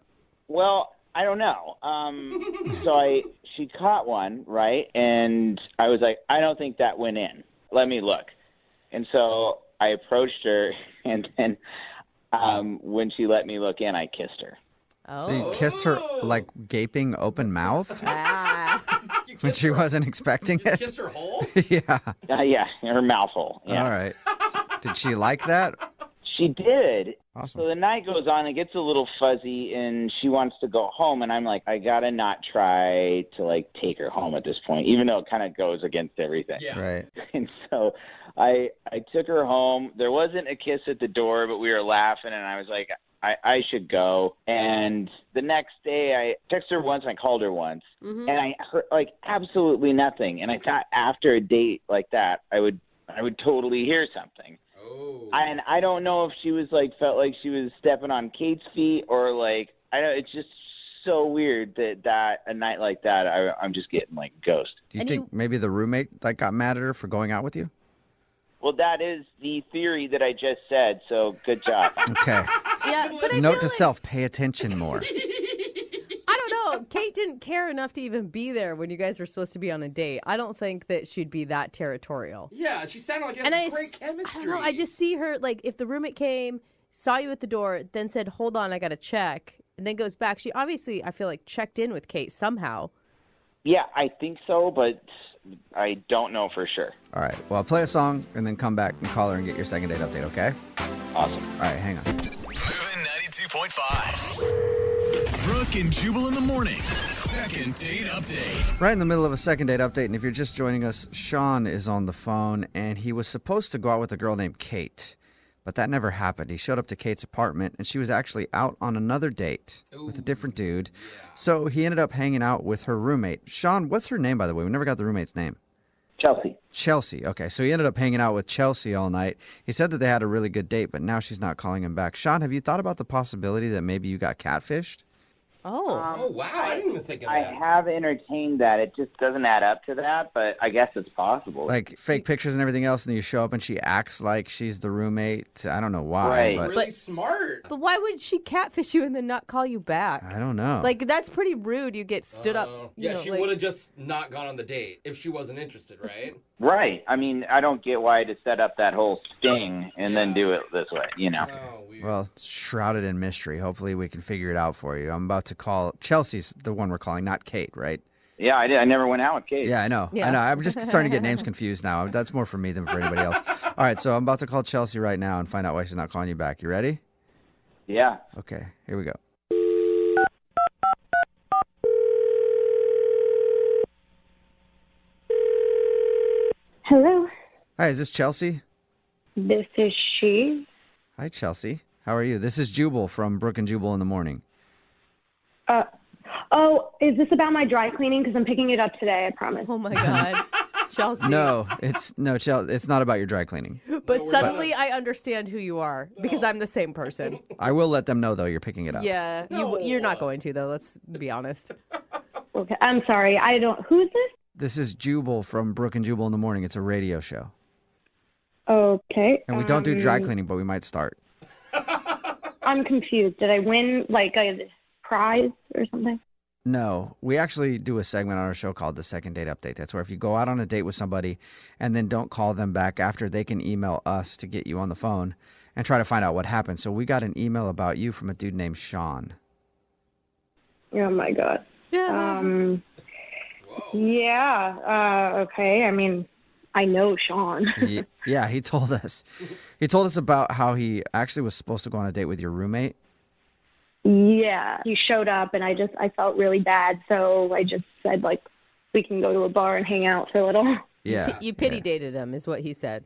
S: Well, I don't know. So she caught one, right? And I was like, I don't think that went in. Let me look. And so I approached her, and then when she let me look in, I kissed her.
K: Oh.
A: So you kissed her like gaping open mouth? When she wasn't expecting it?
C: Kissed her hole?
A: Yeah.
S: Yeah, her mouth hole. Yeah.
A: All right. Did she like that?
S: She did.
A: Awesome.
S: So the night goes on, it gets a little fuzzy, and she wants to go home, and I'm like, I gotta not try to like take her home at this point, even though it kind of goes against everything.
C: Yeah.
A: Right.
S: And so I took her home. There wasn't a kiss at the door, but we were laughing, and I was like, I should go. And the next day, I texted her once and I called her once, and I heard like absolutely nothing. And I thought after a date like that, I would totally hear something.
C: Oh.
S: And I don't know if she was like felt like she was stepping on Kate's feet or like I don't. It's just so weird that a night like that, I'm just getting like ghost.
A: Do you think maybe the roommate that got mad at her for going out with you?
S: Well, that is the theory that I just said. So good job.
A: Okay.
K: Yeah, but I
A: Note
K: feel
A: to
K: like,
A: self: pay attention more.
K: I don't know. Kate didn't care enough to even be there when you guys were supposed to be on a date. I don't think that she'd be that territorial.
C: Yeah, she sounded like it
K: And
C: has great chemistry.
K: I don't know. I just see her like if the roommate came, saw you at the door, then said, "Hold on, I got to check," and then goes back. She obviously, I feel like, checked in with Kate somehow.
S: Yeah, I think so, but I don't know for sure.
A: All right. Well, I'll play a song and then come back and call her and get your second date update, okay?
S: Awesome.
A: All right, hang on.
E: Moving 92.5. Brooke and Jubal in the mornings. Second date update.
A: Right in the middle of a second date update, and if you're just joining us, Sean is on the phone, and he was supposed to go out with a girl named Kate, but that never happened. He showed up to Kate's apartment, and she was actually out on another date with a different dude. So he ended up hanging out with her roommate. Sean, what's her name, by the way? We never got the roommate's name.
S: Chelsea.
A: Chelsea. Okay, so he ended up hanging out with Chelsea all night. He said that they had a really good date, but now she's not calling him back. Sean, have you thought about the possibility that maybe you got catfished?
C: Oh, wow. I didn't even think of
S: I
C: that.
S: have entertained that. It just doesn't add up to that, but I guess it's possible.
A: Like fake pictures and everything else, and then you show up and she acts like she's the roommate. I don't know why.
S: Right.
A: But
C: Really smart.
K: But why would she catfish you and then not call you back?
A: I don't know.
K: Like, that's pretty rude. You get stood up.
C: Yeah, she would have just not gone on the date if she wasn't interested, right?
S: Right. I mean, I don't get why to set up that whole sting and then do it this way, you know.
A: Well, it's shrouded in mystery. Hopefully we can figure it out for you. I'm about to call. Chelsea's the one we're calling, not Kate, right?
S: Yeah, I did. I never went out with Kate.
A: Yeah, I know.
K: Yeah.
A: I know. I'm just starting to get names confused now. That's more for me than for anybody else. All right, so I'm about to call Chelsea right now and find out why she's not calling you back. You ready?
S: Yeah.
A: Okay, here we go.
F: Hello,
A: Hi, is this Chelsea?
F: this is she.
A: Hi, Chelsea. How are you? This is Jubal from Brooke and Jubal in the morning.
F: Oh, is this about my dry cleaning? Because I'm picking it up today, I promise.
K: Oh, my God. Chelsea.
A: No, it's not about your dry cleaning.
K: But suddenly I understand who you are because I'm the same person.
A: I will let them know, though, you're picking it up.
K: Yeah, you're not going to, though. Let's be honest.
F: Okay, I'm sorry. Who's this?
A: This is Jubal from Brooke and Jubal in the morning. It's a radio show.
F: Okay.
A: And we don't do dry cleaning, but we might start.
F: I'm confused. Did I win like a prize or something?
A: No, we actually do a segment on our show called the Second Date Update. That's where if you go out on a date with somebody and then don't call them back after, they can email us to get you on the phone and try to find out what happened. So we got an email about you from a dude named Sean.
F: Oh my God. Yeah. Okay. I mean, I know Sean.
A: Yeah, he told us. He told us about how he actually was supposed to go on a date with your roommate.
F: Yeah. He showed up and I felt really bad. So I just said, like, we can go to a bar and hang out for a little.
A: Yeah.
K: You pity dated him, is what he said.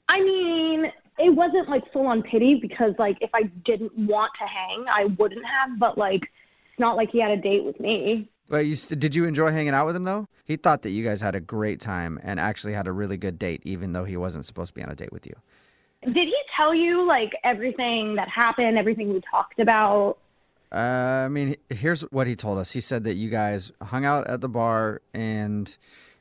F: I mean, it wasn't like full on pity because, like, if I didn't want to hang, I wouldn't have. But, like, it's not like he had a date with me.
A: But did you enjoy hanging out with him, though? He thought that you guys had a great time and actually had a really good date, even though he wasn't supposed to be on a date with you.
F: Did he tell you, like, everything that happened, everything we talked about?
A: I mean, here's what he told us. He said that you guys hung out at the bar and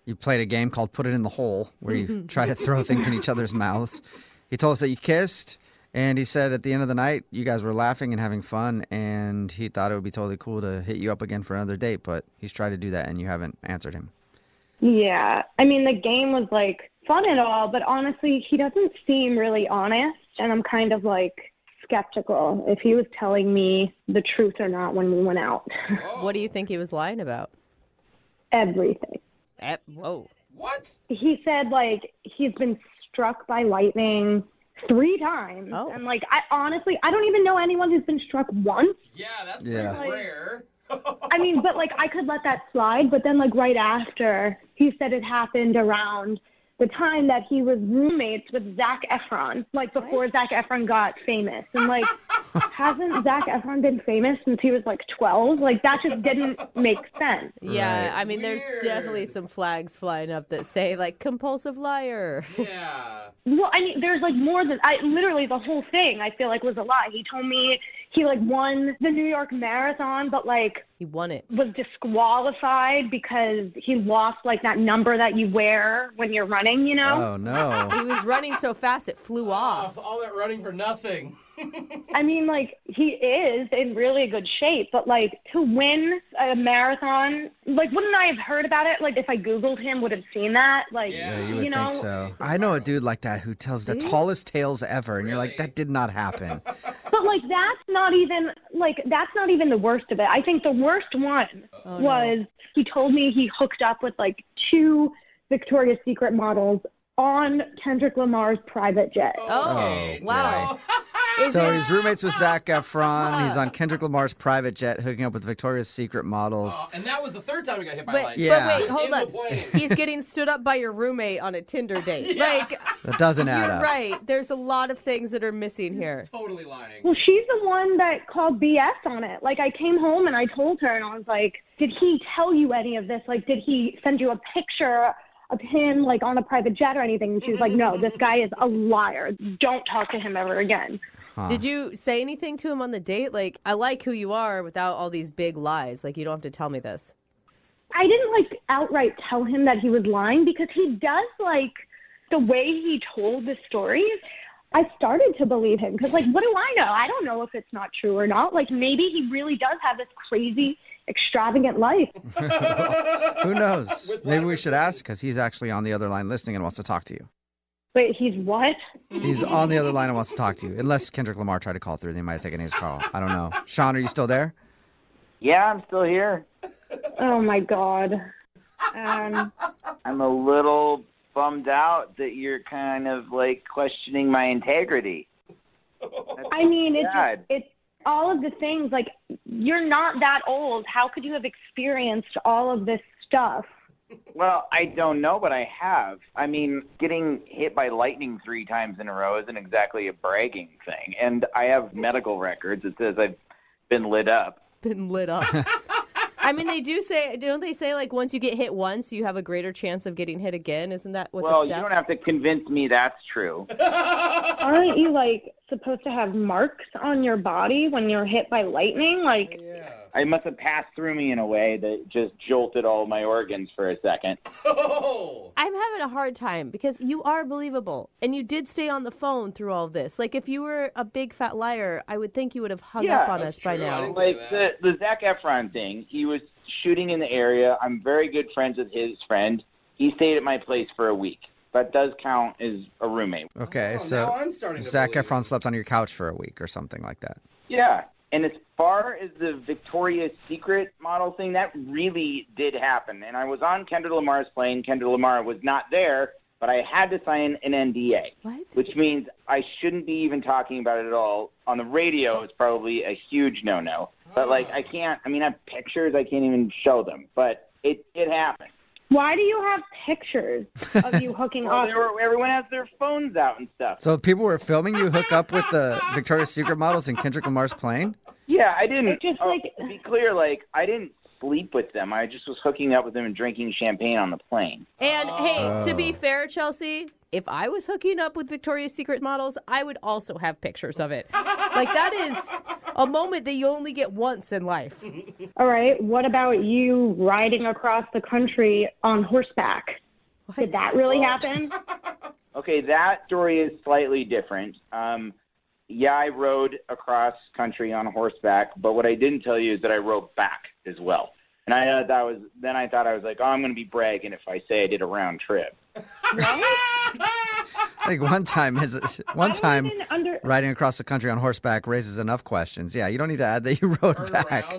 A: you played a game called Put It in the Hole, where you try to throw things in each other's mouths. He told us that you kissed, and he said at the end of the night, you guys were laughing and having fun, and he thought it would be totally cool to hit you up again for another date, but he's tried to do that, and you haven't answered him.
F: Yeah. I mean, the game was, like, fun and all, but honestly, he doesn't seem really honest, and I'm kind of, like, skeptical if he was telling me the truth or not when we went out.
K: What do you think he was lying about?
F: Everything.
K: Whoa.
C: What?
F: He said, like, he's been struck by lightning 3 times.
K: Oh.
F: And, like, I don't even know anyone who's been struck once.
C: Yeah, that's pretty
A: Yeah.
C: rare.
F: I mean, but, like, I could let that slide, but then, like, right after, he said it happened around the time that he was roommates with Zac Efron, like, before Zac Efron got famous. And, like, hasn't Zac Efron been famous since he was, like, 12? Like, that just didn't make sense.
K: Yeah, I mean, there's definitely some flags flying up that say, like, compulsive liar.
C: Yeah.
F: Well, I mean, there's, like, more than... literally, the whole thing, I feel like, was a lie. He told me he, like, won the New York Marathon, but, like...
K: He won it.
F: Was disqualified because he lost, like, that number that you wear when you're running, you know?
A: Oh, no.
K: He was running so fast it flew off.
C: All that running for nothing.
F: I mean, like, he is in really good shape, but, like, to win a marathon, like, wouldn't I have heard about it? Like, if I Googled him, would have seen that? Like,
A: Yeah, you would
F: you know?
A: think so. I know a dude like that who tells the tallest tales ever, and you're like, that did not happen.
F: But, like, that's not even the worst of it. I think the worst one was he told me he hooked up with, like, 2 Victoria's Secret models on Kendrick Lamar's private jet.
K: Oh, wow.
A: So he's roommates with Zac Efron. He's on Kendrick Lamar's private jet, hooking up with Victoria's Secret models.
C: And that was the 3rd time he got hit by lightning.
A: Yeah.
K: But wait, hold
C: In the
K: on.
C: plane.
K: He's getting stood up by your roommate on a Tinder date.
C: Yeah.
K: Like,
A: That doesn't add
K: you're
A: up.
K: right. There's a lot of things that are missing here.
C: Totally lying.
F: Well, she's the one that called BS on it. Like, I came home and I told her, and I was like, did he tell you any of this? Like, did he send you a picture of him, like, on a private jet or anything? And she was like, no, this guy is a liar. Don't talk to him ever again.
K: Did you say anything to him on the date? Like, I like who you are without all these big lies. Like, you don't have to tell me this.
T: I didn't like outright tell him that he was lying because he does like the way he told the stories. I started to believe him because, like, what do I know? I don't know if it's not true or not. Like, maybe he really does have this crazy, extravagant life.
A: Who knows? Maybe we should ask because he's actually on the other line listening and wants to talk to you.
T: Wait, he's what?
A: He's on the other line and wants to talk to you. Unless Kendrick Lamar tried to call through, they might have taken his call. I don't know. Sean, are you still there?
S: Yeah, I'm still here.
T: Oh, my God.
S: I'm a little bummed out that you're kind of like questioning my integrity.
T: I mean, it's all of the things. Like, you're not that old. How could you have experienced all of this stuff?
S: Well, I don't know, but I have. I mean, getting hit by lightning 3 times in a row isn't exactly a bragging thing. And I have medical records that says I've been lit up.
K: Been lit up. I mean, they do say, don't they say, like, once you get hit once, you have a greater chance of getting hit again? Isn't that what
S: Well,
K: the
S: you
K: step?
S: don't have to convince me that's true.
T: Aren't you, like, supposed to have marks on your body when you're hit by lightning? Like,
S: I must have passed through me in a way that just jolted all my organs for a second.
K: I'm having a hard time because you are believable, and you did stay on the phone through all of this. Like, if you were a big fat liar, I would think you would have hung up on us by now.
S: Like the Zac Efron thing, he was shooting in the area. I'm very good friends with his friend. He stayed at my place for a week. That does count as a roommate.
A: Okay,
C: now
A: so
C: I'm starting to
A: Zac
C: believe.
A: Efron slept on your couch for a week or something like that.
S: Yeah. And as far as the Victoria's Secret model thing, that really did happen. And I was on Kendrick Lamar's plane. Kendrick Lamar was not there, but I had to sign an NDA.
K: What?
S: Which means I shouldn't be even talking about it at all. On the radio, it's probably a huge no-no. But, like, I have pictures. I can't even show them. But it happened.
T: why do you have pictures of you hooking up?
S: Everyone has their phones out and stuff.
A: So people were filming you hook up with the Victoria's Secret models in Kendrick Lamar's plane?
S: Yeah, I didn't. To be clear, like, I didn't sleep with them. I just was hooking up with them and drinking champagne on the plane.
K: And hey, to be fair, Chelsea, if I was hooking up with Victoria's Secret models, I would also have pictures of it. Like, that is a moment that you only get once in life.
T: All right. What about you riding across the country on horseback? Did that really happen?
S: Okay, that story is slightly different. Yeah, I rode across country on horseback, but what I didn't tell you is that I rode back as well. And I thought I was like, oh, I'm going to be bragging if I say I did a round trip.
A: I think one time riding across the country on horseback raises enough questions. Yeah, you don't need to add that you rode back.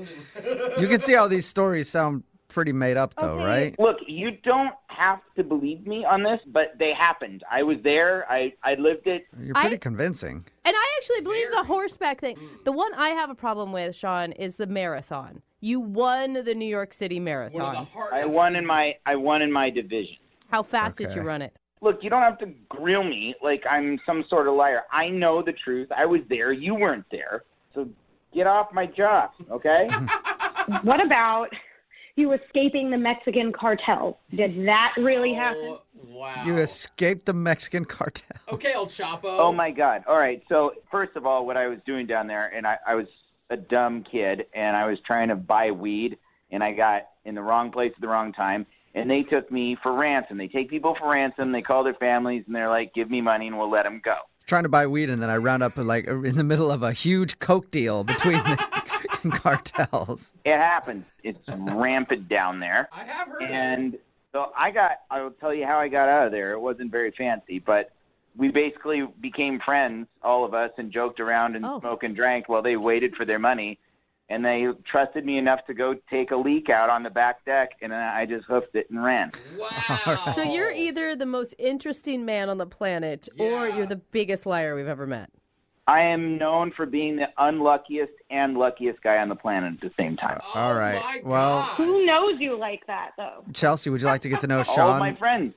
A: You can see how these stories sound pretty made up, though, right?
S: Look, you don't have to believe me on this, but they happened. I was there. I lived it.
A: You're pretty convincing.
K: And I actually believe the horseback thing. The one I have a problem with, Sean, is the marathon. You won the New York City Marathon.
S: I won in my division.
K: How fast did you run it?
S: Look, you don't have to grill me like I'm some sort of liar. I know the truth. I was there. You weren't there. So get off my job, okay?
T: What about you escaping the Mexican cartel? Did that really happen?
C: Wow.
A: You escaped the Mexican cartel.
C: Okay, El Chapo.
S: Oh, my God. All right. So, first of all, what I was doing down there, and I was a dumb kid, and I was trying to buy weed, and I got in the wrong place at the wrong time, and they took me for ransom. They take people for ransom. They call their families, and they're like, give me money, and we'll let them go.
A: Trying to buy weed, and then I round up like in the middle of a huge coke deal between the cartels.
S: It happens. It's rampant down there.
C: I have heard.
S: And so I will tell you how I got out of there. It wasn't very fancy, but we basically became friends, all of us, and joked around and smoked and drank while they waited for their money. And they trusted me enough to go take a leak out on the back deck, and then I just hoofed it and ran.
C: Wow.
K: So you're either the most interesting man on the planet or you're the biggest liar we've ever met.
S: I am known for being the unluckiest and luckiest guy on the planet at the same time.
A: All right. Well,
T: Who knows you like that, though?
A: Chelsea, would you like to get to know Sean?
S: All of my friends.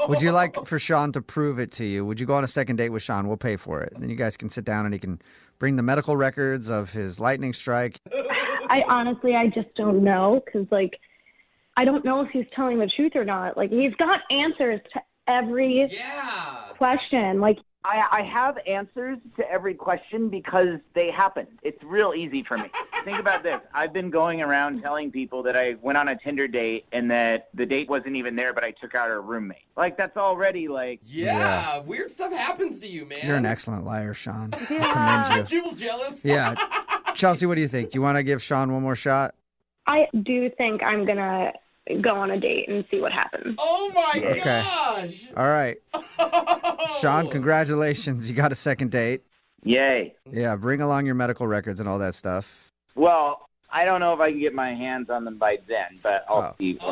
A: Would you like for Sean to prove it to you? Would you go on a second date with Sean? We'll pay for it. Then you guys can sit down and he can bring the medical records of his lightning strike.
T: I just don't know because, like, I don't know if he's telling the truth or not. Like, he's got answers to every question. Like,
U: I have answers to every question because they happened. It's real easy for me.
S: Think about this. I've been going around telling people that I went on a Tinder date and that the date wasn't even there, but I took out her roommate. Like, that's already like...
C: Yeah, weird stuff happens to you, man.
A: You're an excellent liar, Sean. I commend you.
C: Jubal's jealous.
A: Yeah. Chelsea, what do you think? Do you want to give Sean one more shot?
T: I do think I'm going to go on a date and see what happens.
C: Oh, my
A: gosh. All right. Sean, congratulations. You got a second date.
S: Yay.
A: Yeah, bring along your medical records and all that stuff.
S: Well, I don't know if I can get my hands on them by then, but I'll see.
A: Sure.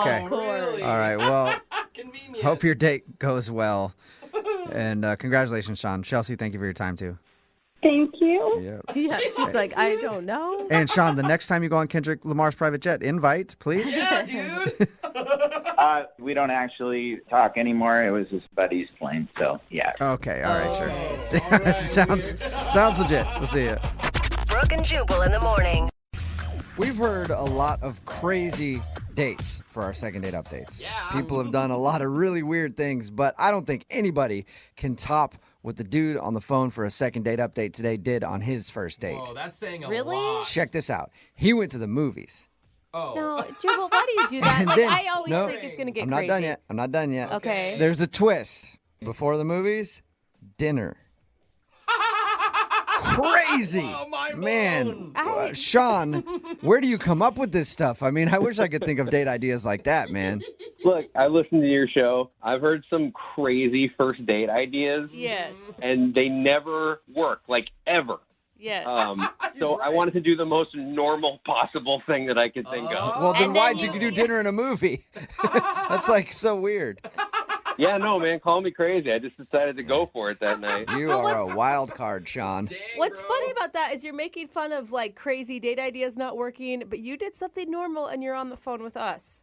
A: Okay.
C: Really?
A: All right. Well,
C: Convenient.
A: hope your date goes well. And congratulations, Sean. Chelsea, thank you for your time, too.
T: Thank you.
A: Yeah.
K: Yeah, she's like, I don't know.
A: And Sean, the next time you go on Kendrick Lamar's private jet, invite, please.
C: Yeah, dude.
S: We don't actually talk anymore. It was his buddy's plane, so yeah.
A: Okay. All right. Sure. Sounds legit. We'll see you.
I: Brooke and Jubal in the morning.
A: We've heard a lot of crazy dates for our second date updates. Yeah. People have done a lot of really weird things, but I don't think anybody can top what the dude on the phone for a second date update today did on his first date.
C: Whoa, that's saying a
B: Really?
C: lot.
A: Check this out. He went to the movies.
C: Oh.
B: No, Jubal, why do you do that?
A: And
B: Like,
A: then-
B: I always
A: no,
B: think it's going to get
A: I'm
B: crazy.
A: not done yet.
B: Okay.
A: There's a twist. Before the movies, dinner. Crazy.
C: Oh, my
A: Man, Sean, where do you come up with this stuff? I mean, I wish I could think of date ideas like that, man.
V: Look, I listened to your show. I've heard some crazy first date ideas.
B: Yes.
V: And they never work, like ever.
B: Yes.
V: So I wanted to do the most normal possible thing that I could think of.
A: Well, then why'd you do dinner in a movie? That's like so weird.
V: Yeah, no, man, call me crazy. I just decided to go for it that night.
A: You are a wild card, Sean.
K: What's funny about that is you're making fun of like crazy date ideas not working, but you did something normal and you're on the phone with us.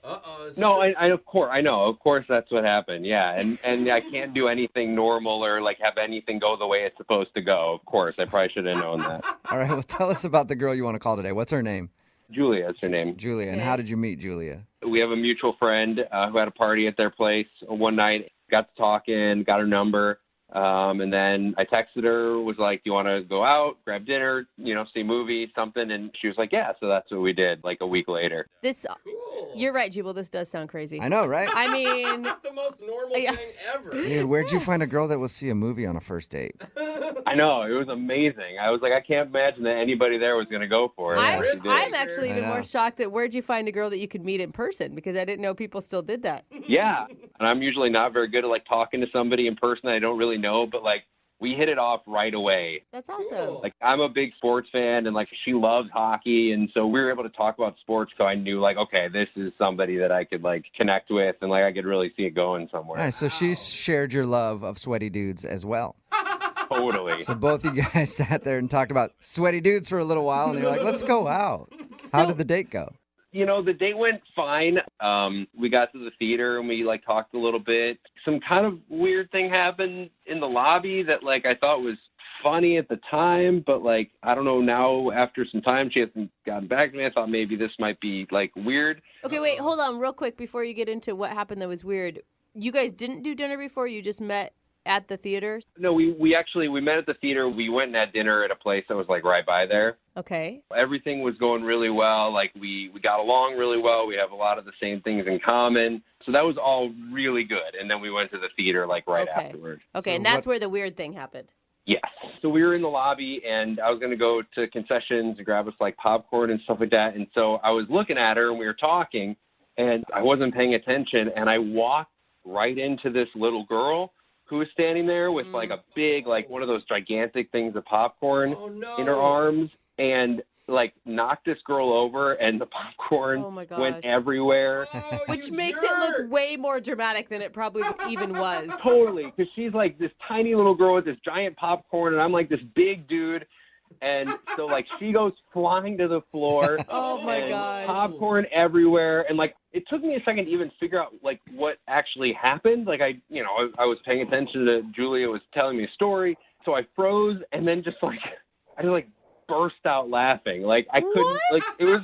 V: No, I of course, I know. Of course that's what happened. Yeah, and I can't do anything normal or like have anything go the way it's supposed to go. Of course, I probably should have known that.
A: All right, well, tell us about the girl you want to call today. What's her name?
V: Julia is her name.
A: Julia. And how did you meet Julia?
V: We have a mutual friend who had a party at their place one night. Got to talking, got her number, and then I texted her, was like, do you want to go out, grab dinner, see a movie, something? And she was like, yeah, so that's what we did, like a week later.
K: This, You're right, Jubal, this does sound crazy.
A: I know, right?
K: I mean...
C: the most normal thing ever.
A: Dude, where'd you find a girl that will see a movie on a first date?
V: I know, it was amazing. I was like, I can't imagine that anybody there was going to go for it.
K: I'm actually even more shocked that where'd you find a girl that you could meet in person? Because I didn't know people still did that.
V: Yeah, and I'm usually not very good at like talking to somebody in person that I don't really know, but like we hit it off right away.
K: That's awesome.
V: Like I'm a big sports fan and like she loves hockey, and so we were able to talk about sports, so I knew like, okay, this is somebody that I could like connect with and like I could really see it going somewhere.
A: Nice. So she shared your love of sweaty dudes as well.
V: Totally.
A: So both you guys sat there and talked about sweaty dudes for a little while, and you're like, let's go out. How did the date go?
V: The date went fine. We got to the theater and we like talked a little bit. Some kind of weird thing happened in the lobby that like I thought was funny at the time, but like I don't know, now after some time she hasn't gotten back to me. I thought maybe this might be like weird.
K: Okay, wait, hold on real quick before you get into what happened that was weird. You guys didn't do dinner before? You just met at the theater?
V: No, we met at the theater. We went and had dinner at a place that was like right by there.
K: Okay.
V: Everything was going really well. Like we got along really well. We have a lot of the same things in common. So that was all really good. And then we went to the theater like right afterwards.
K: Okay,
V: So
K: and that's where the weird thing happened.
V: Yes. So we were in the lobby and I was going to go to concessions and grab us like popcorn and stuff like that. And so I was looking at her and we were talking and I wasn't paying attention. And I walked right into this little girl who was standing there with like a big, like one of those gigantic things of popcorn in her arms and like knocked this girl over and the popcorn went everywhere.
K: Which makes it look way more dramatic than it probably even was.
V: Totally, because she's like this tiny little girl with this giant popcorn and I'm like this big dude. And so like she goes flying to the floor.
K: Oh my
V: and
K: gosh.
V: Popcorn everywhere. And like it took me a second to even figure out like what actually happened. Like I was paying attention to Julia was telling me a story. So I froze and then just like I just like burst out laughing. Like I couldn't like it was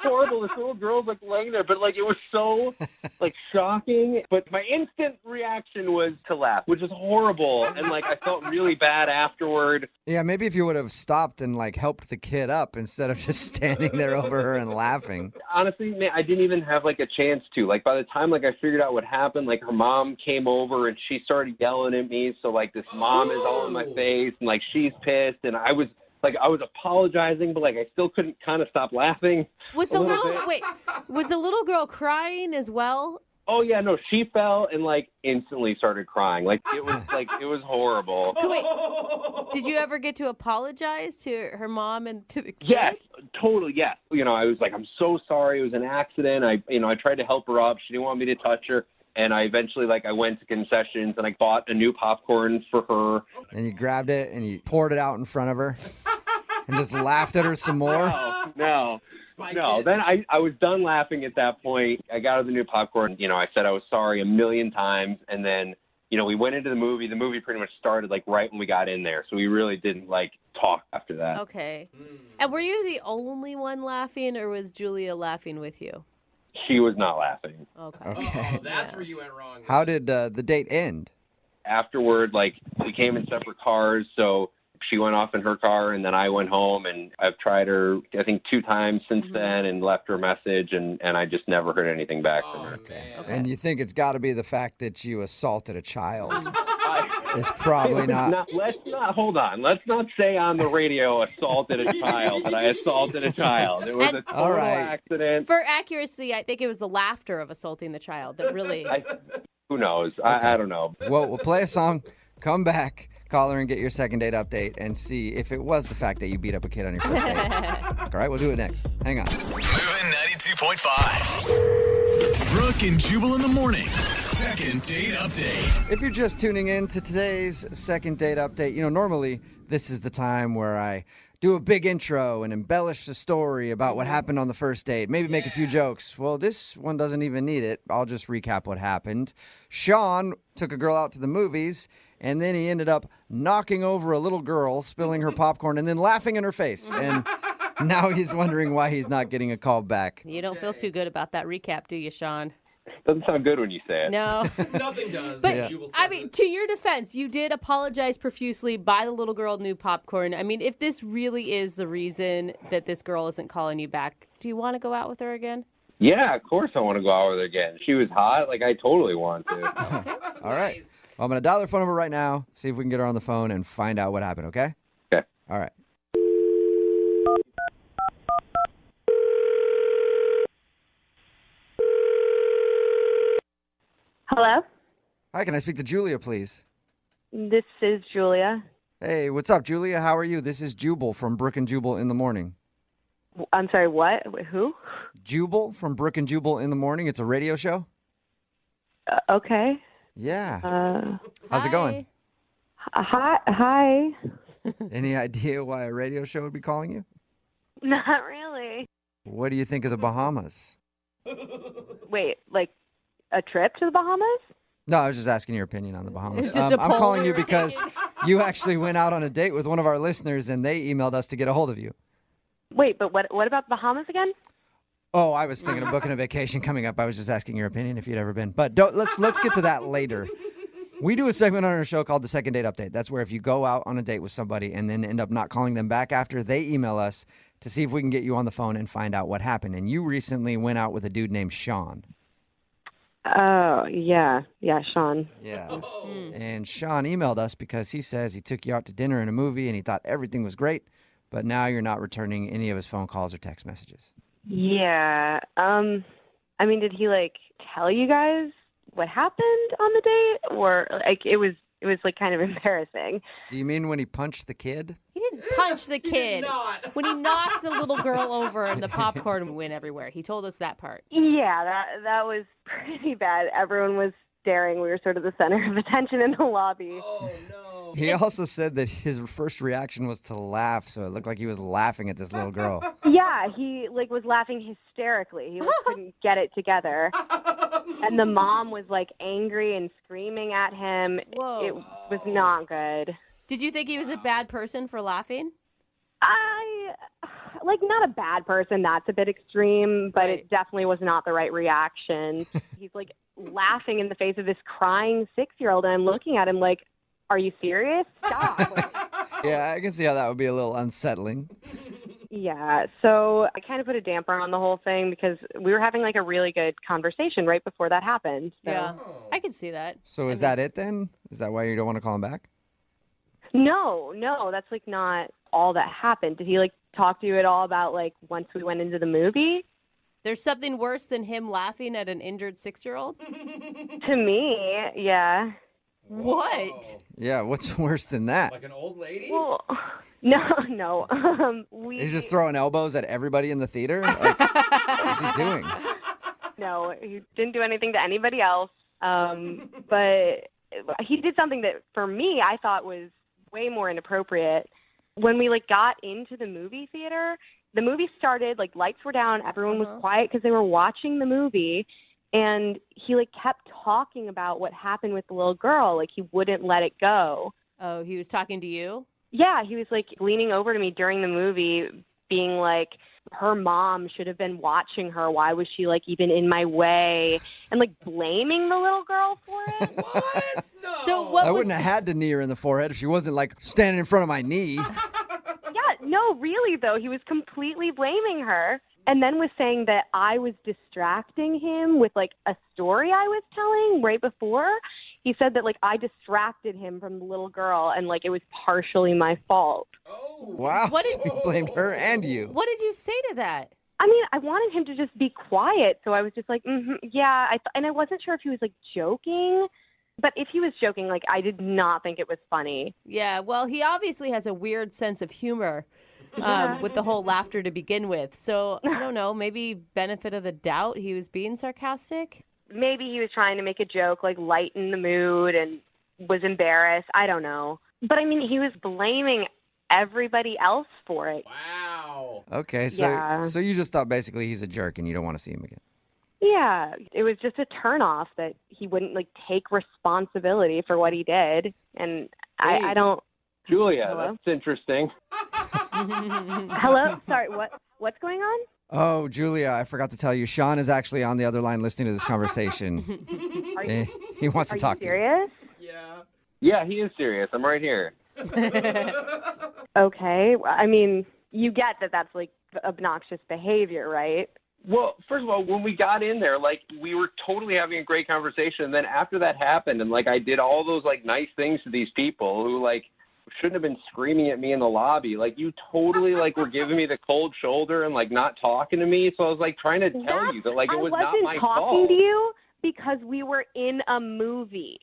V: horrible. This little girl's like laying there, but like it was so like shocking. But my instant reaction was to laugh, which is horrible. And like I felt really bad afterward.
A: Yeah, maybe if you would have stopped and like helped the kid up instead of just standing there over her and laughing.
V: Honestly, man, I didn't even have like a chance to. Like by the time like I figured out what happened, like her mom came over and she started yelling at me. So like this mom is all in my face and like she's pissed, and I was apologizing, but like I still couldn't kind of stop laughing.
B: Was the little girl crying as well?
V: Oh yeah, no, she fell and like instantly started crying. Like it was horrible.
B: Wait, did you ever get to apologize to her mom and to the kid?
V: Yes, totally. Yes. You know, I was like, I'm so sorry. It was an accident. I tried to help her up. She didn't want me to touch her. And I eventually, I went to concessions and I bought a new popcorn for her.
A: And you grabbed it and you poured it out in front of her and just laughed at her some more?
V: No. Then I was done laughing at that point. I got her the new popcorn. You know, I said I was sorry a million times. And then, you know, we went into the movie. The movie pretty much started, right when we got in there. So we really didn't, talk after that.
B: Okay. And were you the only one laughing, or was Julia laughing with you?
V: She was not laughing.
A: Okay.
C: Oh, that's where you went wrong.
A: How did the date end?
V: Afterward, we came in separate cars, so she went off in her car, and then I went home, and I've tried her, I think, 2 times since then and left her a message, and I just never heard anything back from her.
A: Okay. And you think it's got to be the fact that you assaulted a child? It's probably not.
V: Hold on. Let's not say on the radio assaulted a child, that I assaulted a child. It was a total accident.
B: For accuracy, I think it was the laughter of assaulting the child that really...
V: Who knows? I don't know.
A: Well, we'll play a song, come back, call her and get your second date update and see if it was the fact that you beat up a kid on your first date. All right, we'll do it next. Hang on.
E: Moving 92.5. Brooke and Jubal in the mornings. Second date update.
A: If you're just tuning in to today's second date update, normally this is the time where I do a big intro and embellish the story about what happened on the first date. Maybe make a few jokes. Well, this one doesn't even need it. I'll just recap what happened. Sean took a girl out to the movies, and then he ended up knocking over a little girl, spilling her popcorn, and then laughing in her face. And now he's wondering why he's not getting a call back.
B: You don't feel too good about that recap, do you, Sean?
V: Doesn't sound good when you say it.
B: No.
C: Nothing does.
B: But, to your defense, you did apologize profusely, buy the little girl new popcorn. I mean, if this really is the reason that this girl isn't calling you back, do you want to go out with her again?
V: Yeah, of course I want to go out with her again. She was hot. I totally want to.
A: Okay. All right. Well, I'm going to dial her phone number right now, see if we can get her on the phone and find out what happened, okay?
V: Okay.
A: All right.
P: Hello?
A: Hi, can I speak to Julia, please?
P: This is Julia.
A: Hey, what's up, Julia? How are you? This is Jubal from Brooke and Jubal in the morning.
P: I'm sorry, what? Who?
A: Jubal from Brooke and Jubal in the morning. It's a radio show.
P: Okay.
A: Yeah. How's it going?
P: Hi.
A: Any idea why a radio show would be calling you?
P: Not really.
A: What do you think of the Bahamas?
P: Wait, a trip to the Bahamas?
A: No, I was just asking your opinion on the Bahamas.
P: It's just a
A: I'm calling you
P: polar
A: because you actually went out on a date with one of our listeners, and they emailed us to get a hold of you.
P: Wait, but what about the Bahamas again?
A: Oh, I was thinking of booking a vacation coming up. I was just asking your opinion if you'd ever been. But let's get to that later. We do a segment on our show called the Second Date Update. That's where if you go out on a date with somebody and then end up not calling them back after, they email us to see if we can get you on the phone and find out what happened. And you recently went out with a dude named Sean.
P: Oh, yeah. Yeah, Sean.
A: Yeah. And Sean emailed us because he says he took you out to dinner and a movie and he thought everything was great, but now you're not returning any of his phone calls or text messages.
P: Yeah. I mean, did he tell you guys what happened on the date, or it was kind of embarrassing?
A: Do you mean when he punched the kid?
B: He didn't punch the kid. When he knocked the little girl over and the popcorn went everywhere. He told us that part.
P: Yeah, that was pretty bad. Everyone was staring. We were sort of the center of attention in the lobby.
C: Oh, no.
A: He also said that his first reaction was to laugh, so it looked like he was laughing at this little girl.
P: Yeah, he was laughing hysterically. He couldn't get it together. And the mom was angry and screaming at him.
B: Whoa.
P: It was not good.
B: Did you think he was a bad person for laughing?
P: like not a bad person. That's a bit extreme, but it definitely was not the right reaction. He's like laughing in the face of this crying 6-year-old, and I'm looking at him like, are you serious? Stop.
A: Yeah, I can see how that would be a little unsettling.
P: Yeah, so I kind of put a damper on the whole thing because we were having like a really good conversation right before that happened. So.
B: Yeah, I can see that.
A: So is that it then? Is that why you don't want to call him back?
P: No, that's like not all that happened. Did he like talk to you at all about like once we went into the movie?
B: There's something worse than him laughing at an injured 6-year-old?
P: To me, yeah.
B: What?
A: Yeah, what's worse than that?
C: Like an old lady?
P: Well, no.
A: He's just throwing elbows at everybody in the theater? Like, what's he doing?
P: No, he didn't do anything to anybody else. But he did something that, for me, I thought was way more inappropriate. When we like got into the movie theater, the movie started, like lights were down, everyone was quiet because they were watching the movie, and he like kept talking about what happened with the little girl. Like he wouldn't let it go.
B: Oh, he was talking to you?
P: Yeah, he was like leaning over to me during the movie, being like, her mom should have been watching her. Why was she like even in my way? And like blaming the little girl for it.
C: What? No.
B: So what
A: I wouldn't have had to knee her in the forehead if she wasn't like standing in front of my knee.
P: Yeah, no, really though. He was completely blaming her. And then was saying that I was distracting him with like a story I was telling right before. He said that like I distracted him from the little girl and like it was partially my fault.
A: Wow, so he blamed her and you.
B: What did you say to that?
P: I mean, I wanted him to just be quiet. So I was just like, yeah. And I wasn't sure if he was like joking. But if he was joking, like I did not think it was funny.
B: Yeah, well, he obviously has a weird sense of humor. With the whole laughter to begin with. So, I don't know, maybe benefit of the doubt, he was being sarcastic?
P: Maybe he was trying to make a joke, like lighten the mood and was embarrassed. I don't know. But, I mean, he was blaming everybody else for it.
C: Wow.
A: Okay, so
P: Yeah.
A: so you just thought basically he's a jerk and you don't want to see him again.
P: Yeah, it was just a turnoff that he wouldn't, like, take responsibility for what he did. And I don't...
V: Julia,
P: Hello?
V: that's interesting.
P: Hello? Sorry, what's going on?
A: Oh, Julia, I forgot to tell you, Sean is actually on the other line listening to this conversation. He wants to talk to you.
P: Serious?
V: Yeah, he is serious. I'm right here.
P: Okay. I mean, you get that that's like obnoxious behavior, right?
V: Well, first of all, when we got in there, like, we were totally having a great conversation. And then after that happened, and, like, I did all those, like, nice things to these people who, like, shouldn't have been screaming at me in the lobby. Like, you totally, like, were giving me the cold shoulder and, like, not talking to me. So I was, like, trying to tell you that, like, it was not my
P: I wasn't
V: fault.
P: talking to you because we were in a movie.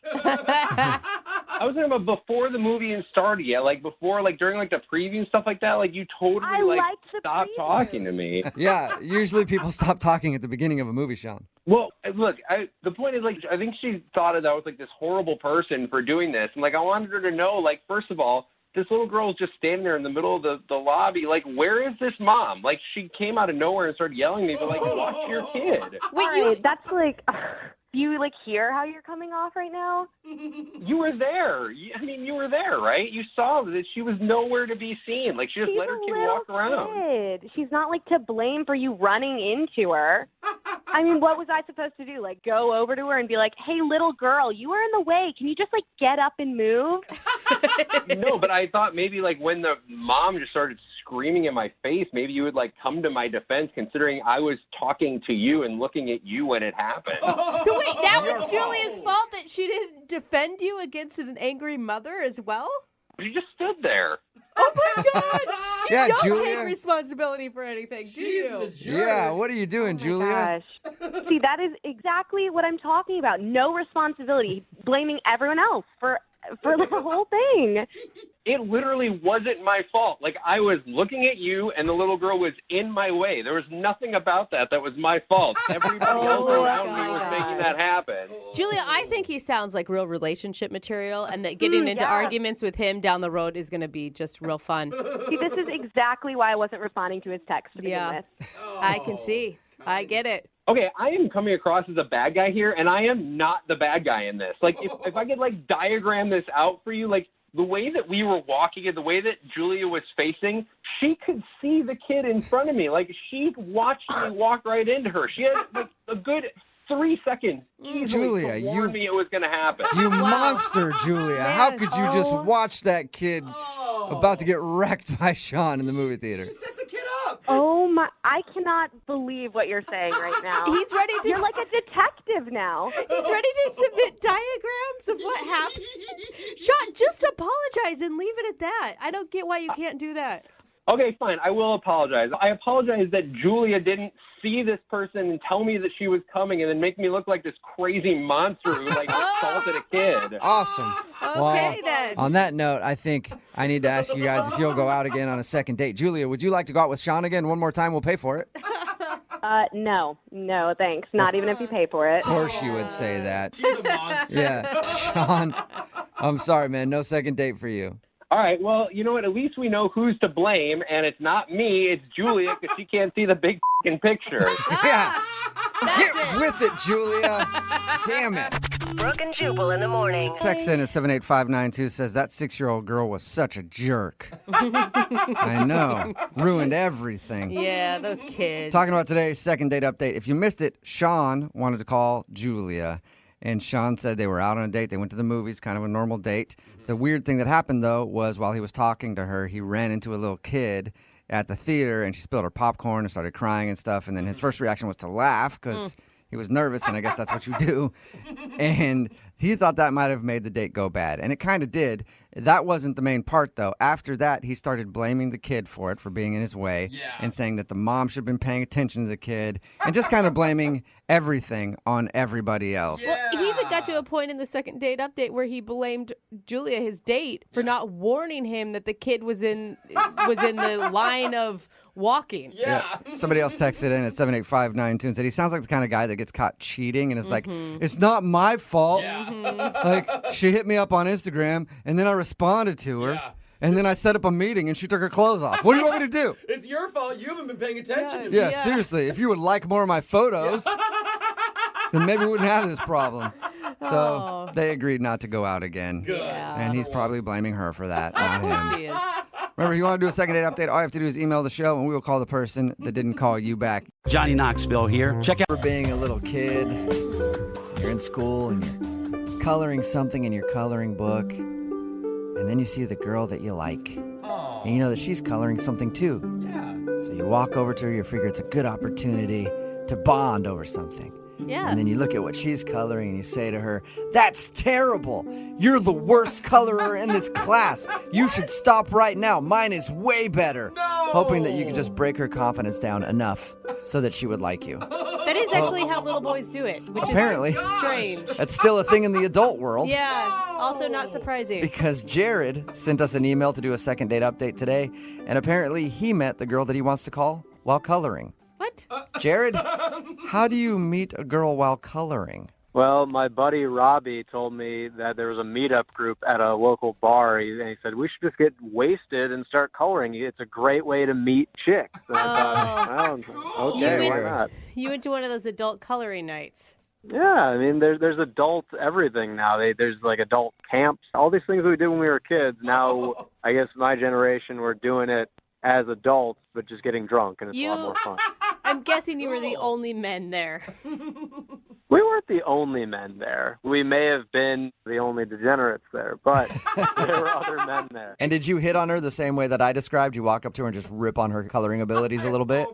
V: I was talking about before the movie even started yet. Like, before, like, during, like, the preview and stuff like that. Like, you totally,
P: I
V: like,
P: liked the
V: stopped talking to me.
A: Yeah, usually people stop talking at the beginning of a movie, Sean.
V: Well, look, the point is, like, I think she thought that I was, like, this horrible person for doing this. And, like, I wanted her to know, like, first of all, this little girl is just standing there in the middle of the lobby. Like, where is this mom? Like, she came out of nowhere and started yelling at me, but, like, watch your kid.
P: Wait, that's like... Do you, like, hear how you're coming off right now?
V: You were there. I mean, you were there, right? You saw that she was nowhere to be seen. Like, she just let her kid walk around.
P: Kid. She's not, like, to blame for you running into her. I mean, what was I supposed to do? Like, go over to her and be like, hey, little girl, you are in the way. Can you just, like, get up and move?
V: No, but I thought maybe, like, when the mom just started screaming in my face, maybe you would, like, come to my defense, considering I was talking to you and looking at you when it happened.
B: So wait, that was Julia's fault that she didn't defend you against an angry mother as well?
V: You just stood there.
B: Oh my God! You
A: Yeah,
B: don't
A: Julia.
B: take responsibility for anything, do you?
A: Yeah, what are you doing, Julia?
P: Gosh. See, that is exactly what I'm talking about. No responsibility, blaming everyone else for the whole thing.
V: It literally wasn't my fault. Like, I was looking at you, and the little girl was in my way. There was nothing about that was my fault. Everybody else around me was making that happen.
B: Julia, I think he sounds like real relationship material, and that getting into arguments with him down the road is going to be just real fun.
P: See, this is exactly why I wasn't responding to his text to begin with.
B: I can see. I get it.
V: Okay, I am coming across as a bad guy here, and I am not the bad guy in this. Like, if I could, like, diagram this out for you, like, the way that we were walking and the way that Julia was facing, she could see the kid in front of me. Like, she watched me walk right into her. She had like a good 3 seconds easily
A: Julia,
V: to warn me it was going to happen.
A: You monster, Julia. How could you just watch that kid about to get wrecked by Sean in the movie theater?
C: Set the kid up.
P: Oh my! I cannot believe what you're saying right now.
B: He's ready to.
P: You're like a detective now.
B: He's ready to submit diagrams of what happened. Sean, just apologize and leave it at that. I don't get why you can't do that.
V: Okay, fine. I will apologize. I apologize that Julia didn't see this person and tell me that she was coming and then make me look like this crazy monster who, like, assaulted a kid.
A: Awesome.
B: Okay, then.
A: On that note, I think I need to ask you guys if you'll go out again on a second date. Julia, would you like to go out with Sean again one more time? We'll pay for it.
P: No, thanks. Not even if you pay for it.
A: Of course you would say that.
C: She's a monster.
A: Yeah. Sean, I'm sorry, man. No second date for you.
V: All right, well, you know what? At least we know who's to blame, and it's not me. It's Julia because she can't see the big f***ing picture.
A: Yeah. Get with it, Julia. Damn it.
I: Brooke and Jubal in the morning.
A: Text in at 78592 says that 6-year-old girl was such a jerk. I know. Ruined everything.
B: Yeah, those kids.
A: Talking about today's second date update. If you missed it, Sean wanted to call Julia. And Sean said they were out on a date. They went to the movies, kind of a normal date. The weird thing that happened, though, was while he was talking to her, he ran into a little kid at the theater, and she spilled her popcorn and started crying and stuff. And then his first reaction was to laugh because he was nervous, and I guess that's what you do. And he thought that might have made the date go bad, and it kind of did. That wasn't the main part, though. After that, he started blaming the kid for it, for being in his way, and saying that the mom should have been paying attention to the kid, and just kind of blaming everything on everybody else.
B: Well, he even got to a point in the second date update where he blamed Julia, his date, for not warning him that the kid was in the line of walking.
A: Yeah. Somebody else texted in at 78592 and said he sounds like the kind of guy that gets caught cheating and is like, it's not my fault. Like, she hit me up on Instagram, and then I responded to her. And then I set up a meeting, and she took her clothes off. What do you want me to do?
C: It's your fault. You haven't been paying attention to me.
A: Yeah, seriously. If you would like more of my photos, then maybe we wouldn't have this problem. So they agreed not to go out again.
C: Good.
A: And he's probably blaming her for that, not him.
B: She is.
A: Remember, if you want to do a second date update, all you have to do is email the show, and we will call the person that didn't call you back.
H: Johnny Knoxville here. Check out
A: For being a little kid, you're in school, and you're coloring something in your coloring book, and then you see the girl that you like. And you know that she's coloring something too.
C: Yeah.
A: So you walk over to her, you figure it's a good opportunity to bond over something.
B: Yeah.
A: And then you look at what she's coloring and you say to her, that's terrible. You're the worst colorer in this class. You should stop right now. Mine is way better.
C: No!
A: Hoping that you could just break her confidence down enough so that she would like you.
B: That is actually how little boys do it, which
A: Apparently.
B: is strange.
A: That's still a thing in the adult world.
B: Yeah, also not surprising.
A: Because Jared sent us an email to do a second date update today, and apparently he met the girl that he wants to call while coloring.
B: What?
A: Jared, how do you meet a girl while coloring?
J: Well, my buddy Robbie told me that there was a meetup group at a local bar, and he said, we should just get wasted and start coloring. It's a great way to meet chicks. And I thought, well, okay, why not?
B: You went to one of those adult coloring nights.
J: Yeah, I mean, there's adult everything now. There's like adult camps, all these things we did when we were kids. Now, I guess my generation, we're doing it as adults, but just getting drunk, and it's a lot more fun.
B: I'm guessing you were the only men there.
J: We weren't the only men there. We may have been the only degenerates there, but there were other men there.
A: And did you hit on her the same way that I described? You walk up to her and just rip on her coloring abilities a little bit?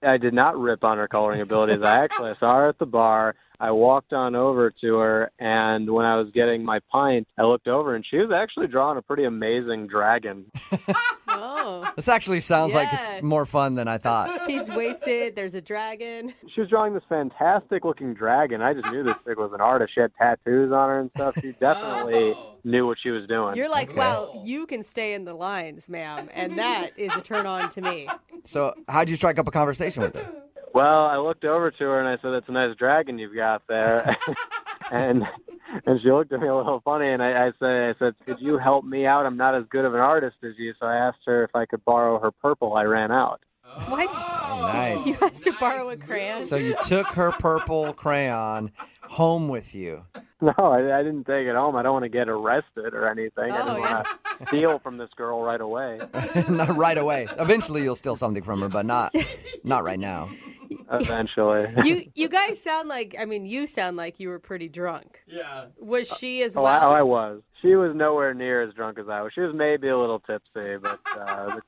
J: I did not rip on her coloring abilities. I saw her at the bar. I walked on over to her, and when I was getting my pint, I looked over, and she was actually drawing a pretty amazing dragon.
B: Oh.
A: This actually sounds like it's more fun than I thought.
B: He's wasted. There's a dragon.
J: She was drawing this fantastic-looking dragon. I just knew this chick was an artist. She had tattoos on her and stuff. She definitely knew what she was doing.
B: You're like, wow, you can stay in the lines, ma'am, and that is a turn-on to me.
A: So how'd you strike up a conversation with her?
J: Well, I looked over to her and I said, "That's a nice dragon you've got there," and she looked at me a little funny. And I said, "Could you help me out? I'm not as good of an artist as you." So I asked her if I could borrow her purple. I ran out.
B: What?
A: Oh, nice.
B: You asked to borrow a crayon?
A: So you took her purple crayon home with you.
J: No, I didn't take it home. I don't want to get arrested or anything. I didn't want to steal from this girl right away.
A: Not right away. Eventually, you'll steal something from her, but not right now.
J: Eventually.
B: You guys sound like, you sound like you were pretty drunk.
C: Yeah.
B: Was she as
J: Oh,
B: well?
J: I was. She was nowhere near as drunk as I was. She was maybe a little tipsy, but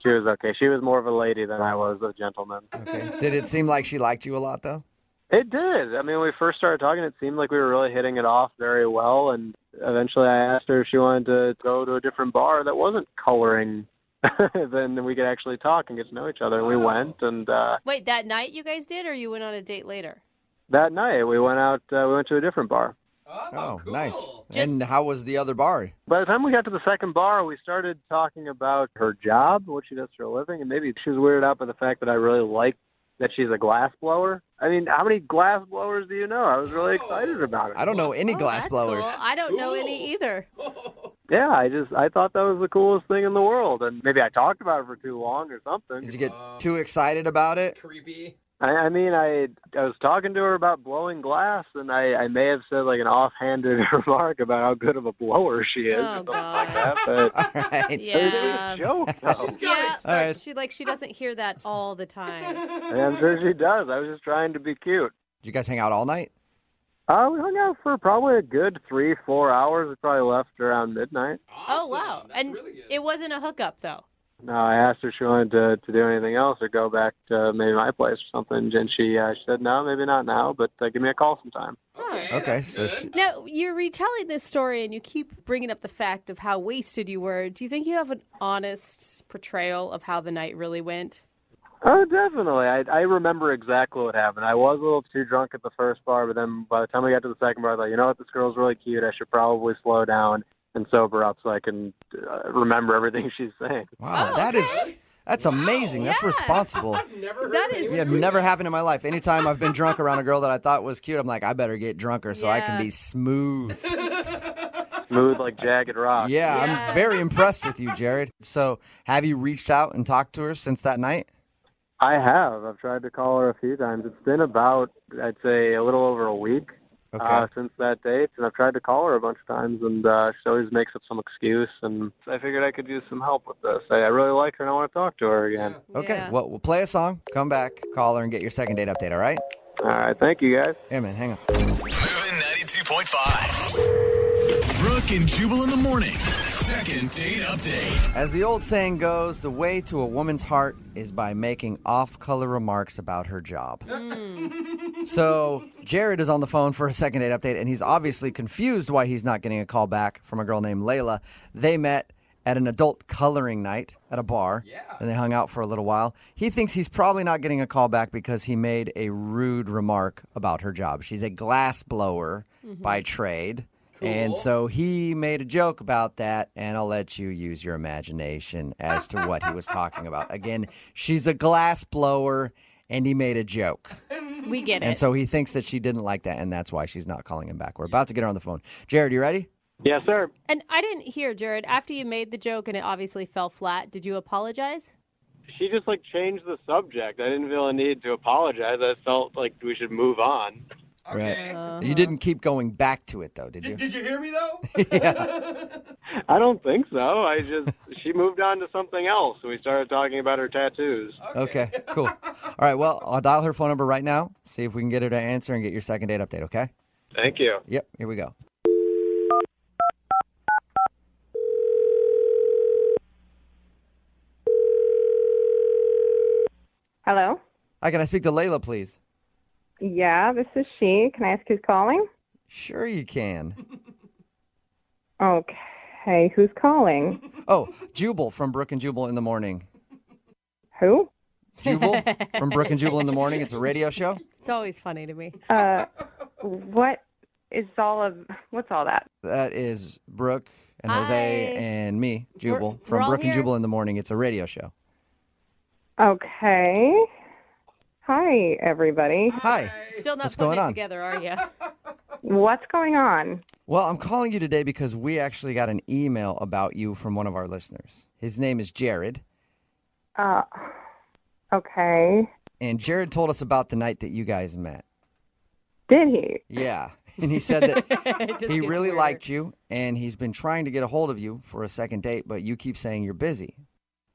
J: she was okay. She was more of a lady than I was a gentleman.
A: Okay. Did it seem like she liked you a lot, though?
J: It did. I mean, when we first started talking, it seemed like we were really hitting it off very well, and eventually I asked her if she wanted to go to a different bar that wasn't coloring. Then we could actually talk and get to know each other. And we went, and
B: Wait, that night you guys did, or you went on a date later?
J: that night we went out. We went to a different bar.
A: Oh, nice. And how was the other bar?
J: By the time we got to the second bar, we started talking about her job, what she does for a living, and maybe she was weirded out by the fact that I really liked that she's a glass blower. I mean, how many glass blowers do you know? I was really excited about it.
A: I don't know any glass blowers.
B: Cool. I don't know any either.
J: Yeah, I thought that was the coolest thing in the world, and maybe I talked about it for too long or something.
A: Did you get too excited about it?
C: Creepy.
J: I mean, I was talking to her about blowing glass, and I may have said like an offhanded remark about how good of a blower she is, or something like that. But
A: All right.
B: Yeah.
J: it was a joke, though.
B: Yeah,
A: All right.
B: she doesn't hear that all the time.
J: And I'm sure she does. I was just trying to be cute.
A: Did you guys hang out all night?
J: We hung out for probably a good 3-4 hours. We probably left around midnight.
B: Oh, wow. And it wasn't a hookup, though.
J: No, I asked her if she wanted to do anything else or go back to maybe my place or something, and she said, no, maybe not now, but give me a call sometime.
A: Okay, so
B: Now, you're retelling this story, and you keep bringing up the fact of how wasted you were. Do you think you have an honest portrayal of how the night really went?
J: Oh, definitely. I remember exactly what happened. I was a little too drunk at the first bar, but then by the time we got to the second bar, I thought, you know what, this girl's really cute. I should probably slow down and sober up so I can remember everything she's saying.
A: Wow, that's amazing. That's responsible.
B: That is.
A: Yeah, never happened in my life. Anytime I've been drunk around a girl that I thought was cute, I'm like, I better get drunker so I can be smooth.
J: Smooth like jagged rock.
A: Yeah, I'm very impressed with you, Jared. So have you reached out and talked to her since that night?
J: I have. I've tried to call her a few times. It's been about, I'd say, a little over a week since that date, and I've tried to call her a bunch of times, and she always makes up some excuse, and I figured I could use some help with this. I really like her, and I want to talk to her again.
A: Okay, well, we'll play a song, come back, call her, and get your second date update, all right?
J: All right, thank you, guys.
A: Yeah, man, hang on.
E: Moving 92.5. Brooke and Jubal in the mornings. Second date update.
A: As the old saying goes, the way to a woman's heart is by making off-color remarks about her job. So Jared is on the phone for a second date update, and he's obviously confused why he's not getting a call back from a girl named Layla. They met at an adult coloring night at a bar, and they hung out for a little while. He thinks he's probably not getting a call back because he made a rude remark about her job. She's a glass blower by trade. And so he made a joke about that, and I'll let you use your imagination as to what he was talking about. Again, she's a glass blower, and he made a joke.
B: We get it.
A: And so he thinks that she didn't like that, and that's why she's not calling him back. We're about to get her on the phone. Jared, you ready?
J: Yes, sir.
B: And I didn't hear, Jared, after you made the joke and it obviously fell flat, did you apologize?
J: She just, changed the subject. I didn't feel a need to apologize. I felt like we should move on.
C: Okay.
A: Right. You didn't keep going back to it, though, did you?
C: Did you hear me, though?
A: Yeah.
J: I don't think so. She moved on to something else. We started talking about her tattoos.
A: Okay, cool. All right, well, I'll dial her phone number right now, see if we can get her to answer and get your second date update, okay?
J: Thank you.
A: Yep, here we go.
G: Hello?
A: Hi, can I speak to Layla, please?
G: Yeah, this is she. Can I ask who's calling?
A: Sure you can.
G: Okay, who's calling?
A: Oh, Jubal from Brooke and Jubal in the morning.
G: Who?
A: Jubal from Brooke and Jubal in the morning. It's a radio show.
B: It's always funny to me.
G: What's all that?
A: That is Brooke and Jose and me, Jubal,
B: we're
A: from
B: all
A: Brooke and
B: here.
A: Jubal in the morning. It's a radio show.
G: Okay. Hi, everybody.
A: Hi.
B: Still not
A: What's
B: putting
A: going
B: it
A: on?
B: together, are you?
G: What's going on?
A: Well, I'm calling you today because we actually got an email about you from one of our listeners. His name is Jared.
G: Okay.
A: And Jared told us about the night that you guys met.
G: Did he?
A: Yeah. And he said
B: It
A: that
B: just
A: he
B: gets
A: really
B: weirder.
A: liked you, and he's been trying to get a hold of you for a second date, but you keep saying you're busy.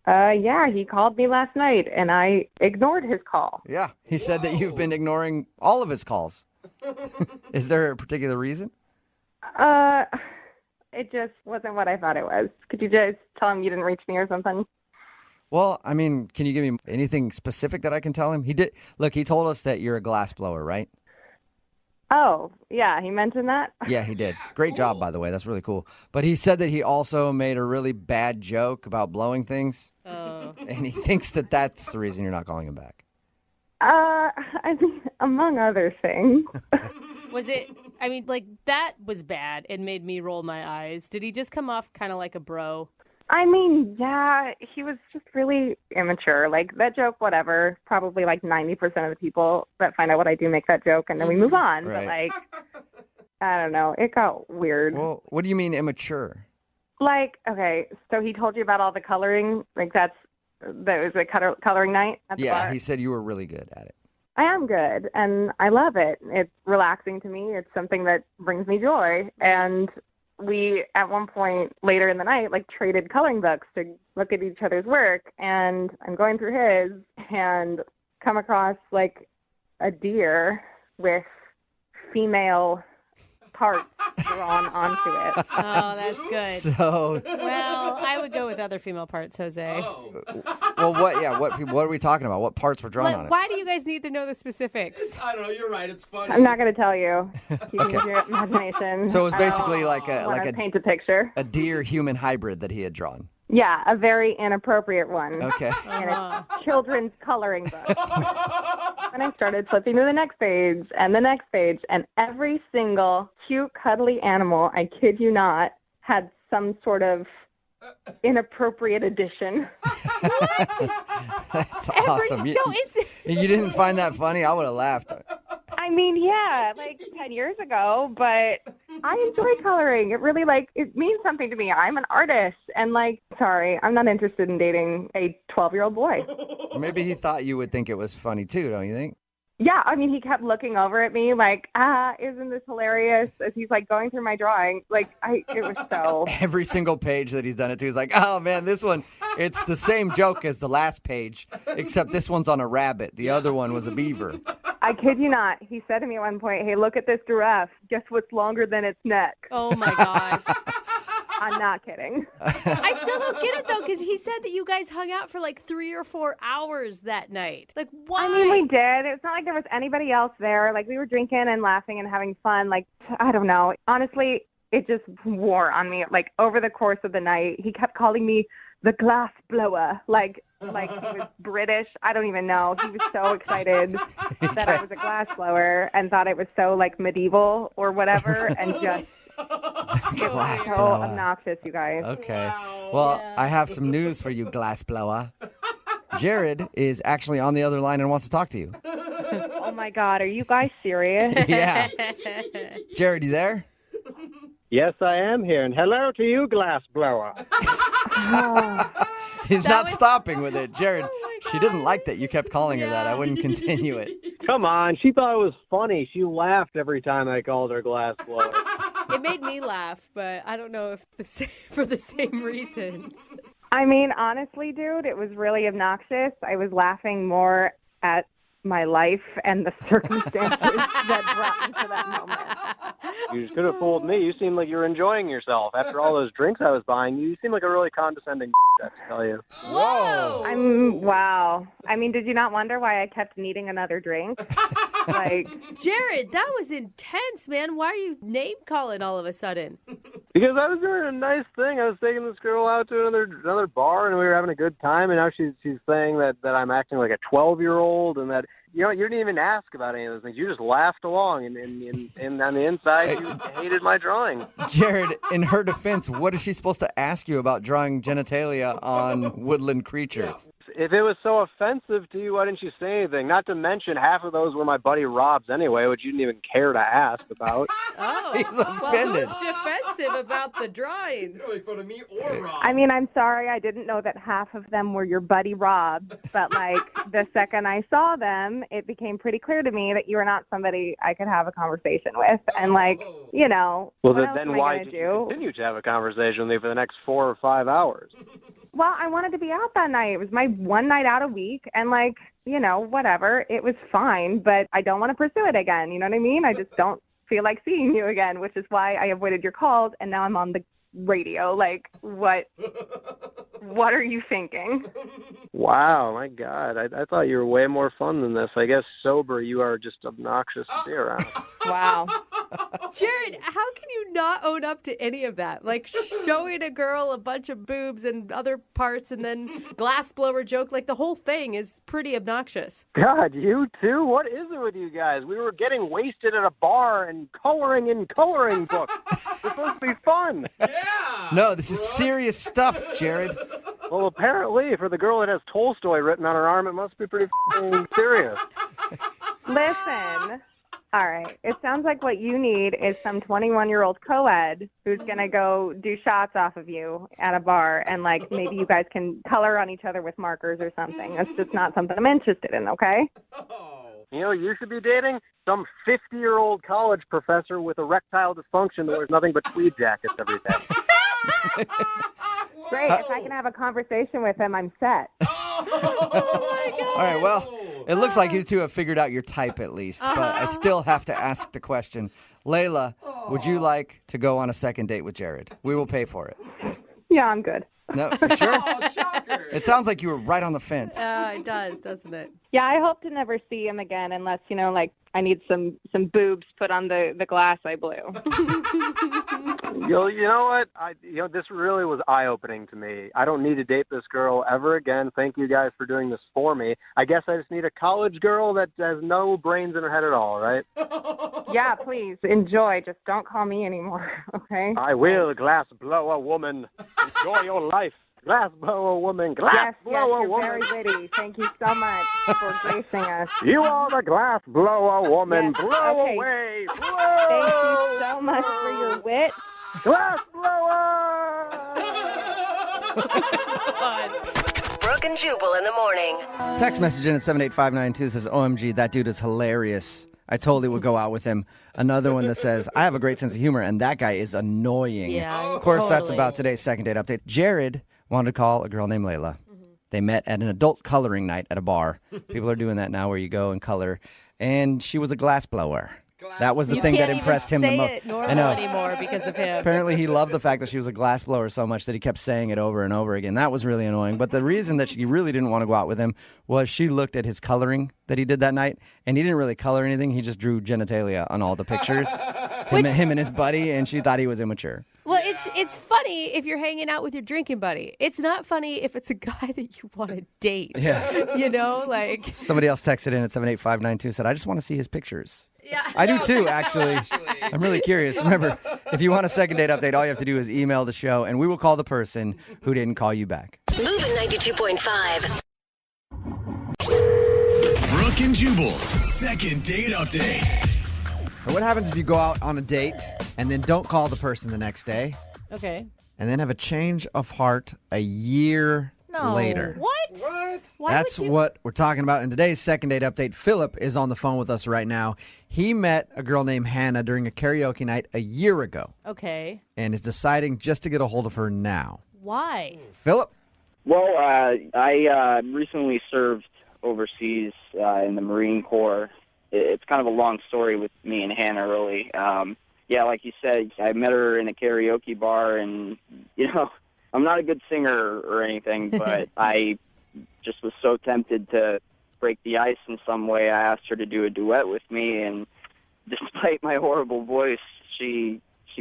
G: Yeah, he called me last night, and I ignored his call.
A: Yeah, he said that you've been ignoring all of his calls. Is there a particular reason?
G: It just wasn't what I thought it was. Could you just tell him you didn't reach me or something?
A: Well, I mean, can you give me anything specific that I can tell him? He did. Look, he told us that you're a glass blower, right?
G: Oh, yeah, he mentioned that.
A: Yeah, he did. Great job, by the way. That's really cool. But he said that he also made a really bad joke about blowing things.
B: Oh.
A: And he thinks that that's the reason you're not calling him back.
G: I mean, among other things.
B: Was it, I mean, like, that was bad and made me roll my eyes. Did he just come off kind of like a bro?
G: I mean, yeah, he was just really immature. Like, that joke, whatever, probably like 90% of the people that find out what I do make that joke, and then we move on.
A: Right.
G: But, like, I don't know. It got weird.
A: Well, what do you mean immature?
G: Like, okay, so he told you about all the coloring? Like, that was a coloring night at the bar?
A: Yeah, he said you were really good at it.
G: I am good, and I love it. It's relaxing to me. It's something that brings me joy. And we, at one point later in the night, like traded coloring books to look at each other's work. And I'm going through his and come across like a deer with female parts drawn onto it.
B: Oh, that's good.
A: So,
B: Well, I would go with other female parts, Jose.
A: well, what? Yeah, what are we talking about? What parts were drawn on it?
B: Why do you guys need to know the specifics?
C: I don't know. You're right. It's funny.
G: I'm not going to tell you. You can
A: Okay.
G: use your imagination.
A: So it was basically
G: I
A: like
G: don't wanna
A: a
G: paint a picture.
A: a deer-human hybrid that he had drawn.
G: Yeah, a very inappropriate one.
A: Okay.
G: In a children's coloring book. And I started flipping to the next page and the next page, and every single cute, cuddly animal, I kid you not, had some sort of inappropriate addition.
A: That's awesome. You didn't find that funny? I would have laughed.
G: I mean, yeah, like 10 years ago, but I enjoy coloring. It really, like, it means something to me. I'm an artist, and, like, sorry, I'm not interested in dating a 12-year-old boy.
A: Maybe he thought you would think it was funny, too, don't you think?
G: Yeah, I mean, he kept looking over at me like, isn't this hilarious? As he's, like, going through my drawing. Like, it was so...
A: Every single page that he's done it to, he's like, oh, man, this one, it's the same joke as the last page, except this one's on a rabbit. The other one was a beaver.
G: I kid you not. He said to me at one point, hey, look at this giraffe. Guess what's longer than its neck?
B: Oh, my gosh.
G: I'm not kidding.
B: I still don't get it, though, because he said that you guys hung out for like 3 or 4 hours that night. Like, why?
G: I mean, we did. It's not like there was anybody else there. Like, we were drinking and laughing and having fun. Like, I don't know. Honestly, it just wore on me. Like, over the course of the night, he kept calling me the glass blower. Like he was British. I don't even know. He was so excited that I was a glass blower and thought it was so, like, medieval or whatever, and just... It was so obnoxious, you guys.
A: Okay. Well, I have some news for you, glassblower. Jared is actually on the other line and wants to talk to you.
G: Oh, my God. Are you guys serious?
A: Yeah. Jared, you there?
D: Yes, I am here. And hello to you, glass blower.
A: He's not stopping with it. Jared, she didn't like that you kept calling her that. I wouldn't continue it.
D: Come on. She thought it was funny. She laughed every time I called her glass blower.
B: It made me laugh, but I don't know if for the same reasons.
G: I mean, honestly, dude, it was really obnoxious. I was laughing more at my life and the circumstances that brought me to that moment.
D: You could have fooled me. You seemed like you were enjoying yourself. After all those drinks I was buying, you seemed like a really condescending I have to tell you.
B: Whoa!
G: Wow. I mean, did you not wonder why I kept needing another drink? Like,
B: Jared, that was intense, man. Why are you name calling all of a sudden?
D: Because I was doing a nice thing. I was taking this girl out to another bar, and we were having a good time. And now she's saying that I'm acting like a 12-year-old, and that you didn't even ask about any of those things. You just laughed along, and on the inside, you hated my drawing.
A: Jared, in her defense, what is she supposed to ask you about drawing genitalia on woodland creatures?
D: If it was so offensive to you, why didn't you say anything? Not to mention, half of those were my buddy Rob's anyway, which you didn't even care to ask about.
B: Oh,
A: He's offended.
B: Well, who's defensive about the drawings?
C: You don't make fun of me or Rob.
G: I mean, I'm sorry. I didn't know that half of them were your buddy Rob. But, like, the second I saw them it became pretty clear to me that you were not somebody I could have a conversation with. And, like, you know,
J: Well,
G: what else
J: then
G: am I
J: why
G: gonna
J: did
G: do?
J: you continue to have a conversation with me for the next 4 or 5 hours?
G: Well, I wanted to be out that night. It was my one night out a week, and, like, you know, whatever. It was fine, but I don't want to pursue it again. You know what I mean? I just don't feel like seeing you again, which is why I avoided your calls, and now I'm on the radio. Like, what are you thinking?
J: Wow, my God. I thought you were way more fun than this. I guess sober you are just obnoxious to be around.
G: Wow.
B: Jared, how can you not own up to any of that? Like showing a girl a bunch of boobs and other parts and then glass blower joke, like the whole thing is pretty obnoxious.
J: God, you too? What is it with you guys? We were getting wasted at a bar and coloring in coloring books. It's supposed to be fun.
A: No, this is serious stuff, Jared.
J: Well, apparently, for the girl that has Tolstoy written on her arm, it must be pretty serious.
G: Listen. All right. It sounds like what you need is some 21-year-old co-ed who's going to go do shots off of you at a bar, and, like, maybe you guys can color on each other with markers or something. That's just not something I'm interested in, okay?
J: You know, you should be dating some 50-year-old college professor with erectile dysfunction that wears nothing but tweed jackets every day.
G: Great. If I can have a conversation with him, I'm set.
A: All right, well, it looks like you two have figured out your type at least, but I still have to ask the question. Layla, would you like to go on a second date with Jared? We will pay for it.
G: Yeah, I'm good.
A: No, sure? It sounds like you were right on the fence.
B: It does, doesn't it?
G: Yeah, I hope to never see him again unless, you know, like, I need some boobs put on the glass I blew.
J: You know what? This really was eye-opening to me. I don't need to date this girl ever again. Thank you guys for doing this for me. I guess I just need a college girl that has no brains in her head at all, right?
G: Yeah, please, enjoy. Just don't call me anymore, okay?
J: I will, glass blower woman. Enjoy your life. Glass blower woman. Glass blower
G: you're
J: woman.
G: very witty. Thank you so much for gracing us.
J: You are the glass blower woman.
G: Yes,
J: Blow
G: okay.
J: away.
G: Thank you so much for your wit.
J: Glass blower!
I: Brooke and Jubal in the morning.
A: Text message in at 78592 says, OMG, that dude is hilarious. I totally would go out with him. Another one that says, I have a great sense of humor, and that guy is annoying.
B: Yeah,
A: of course, that's
B: totally.
A: about today's second date update. Jared wanted to call a girl named Layla. They met at an adult coloring night at a bar. People are doing that now where you go and color. And she was a glass blower. That was the thing that impressed him the most.
B: You can't even say it normal anymore because of him.
A: Apparently, he loved the fact that she was a glass blower so much that he kept saying it over and over again. That was really annoying. But the reason that she really didn't want to go out with him was she looked at his coloring that he did that night, and he didn't really color anything. He just drew genitalia on all the pictures, him and his buddy, and she thought he was immature.
B: Well, it's funny if you're hanging out with your drinking buddy. It's not funny if it's a guy that you want to date.
A: Yeah.
B: You know, like...
A: Somebody else texted in at 78592 said, I just want to see his pictures.
B: Yeah.
A: I do too, actually. I'm really curious. Remember, if you want a second date update, all you have to do is email the show, and we will call the person who didn't call you back.
I: Moving 92.5.
E: Brooke and Jubal's second date update.
A: So what happens if you go out on a date and then don't call the person the next day
B: Okay.
A: and then have a change of heart a year later?
B: What? Why
A: That's
B: would you...
A: what we're talking about in today's second date update. Philip is on the phone with us right now. He met a girl named Hannah during a karaoke night a year ago
B: Okay.
A: and is deciding just to get a hold of her now.
B: Why?
A: Philip?
L: Well, I recently served overseas in the Marine Corps. It's kind of a long story with me and Hannah, really. Yeah, like you said, I met her in a karaoke bar, and, you know, I'm not a good singer or anything, but I just was so tempted to break the ice in some way. I asked her to do a duet with me, and despite my horrible voice, she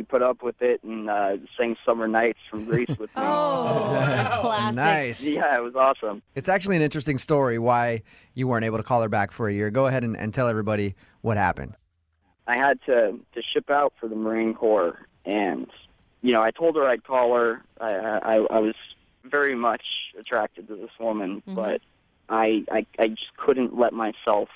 L: put up with it and sang Summer Nights from Greece with me.
B: Oh, that's classic.
A: Nice.
L: Yeah, it was awesome.
A: It's actually an interesting story why you weren't able to call her back for a year. Go ahead and tell everybody what happened.
L: I had to ship out for the Marine Corps, and, you know, I told her I'd call her. I was very much attracted to this woman, but I just couldn't let myself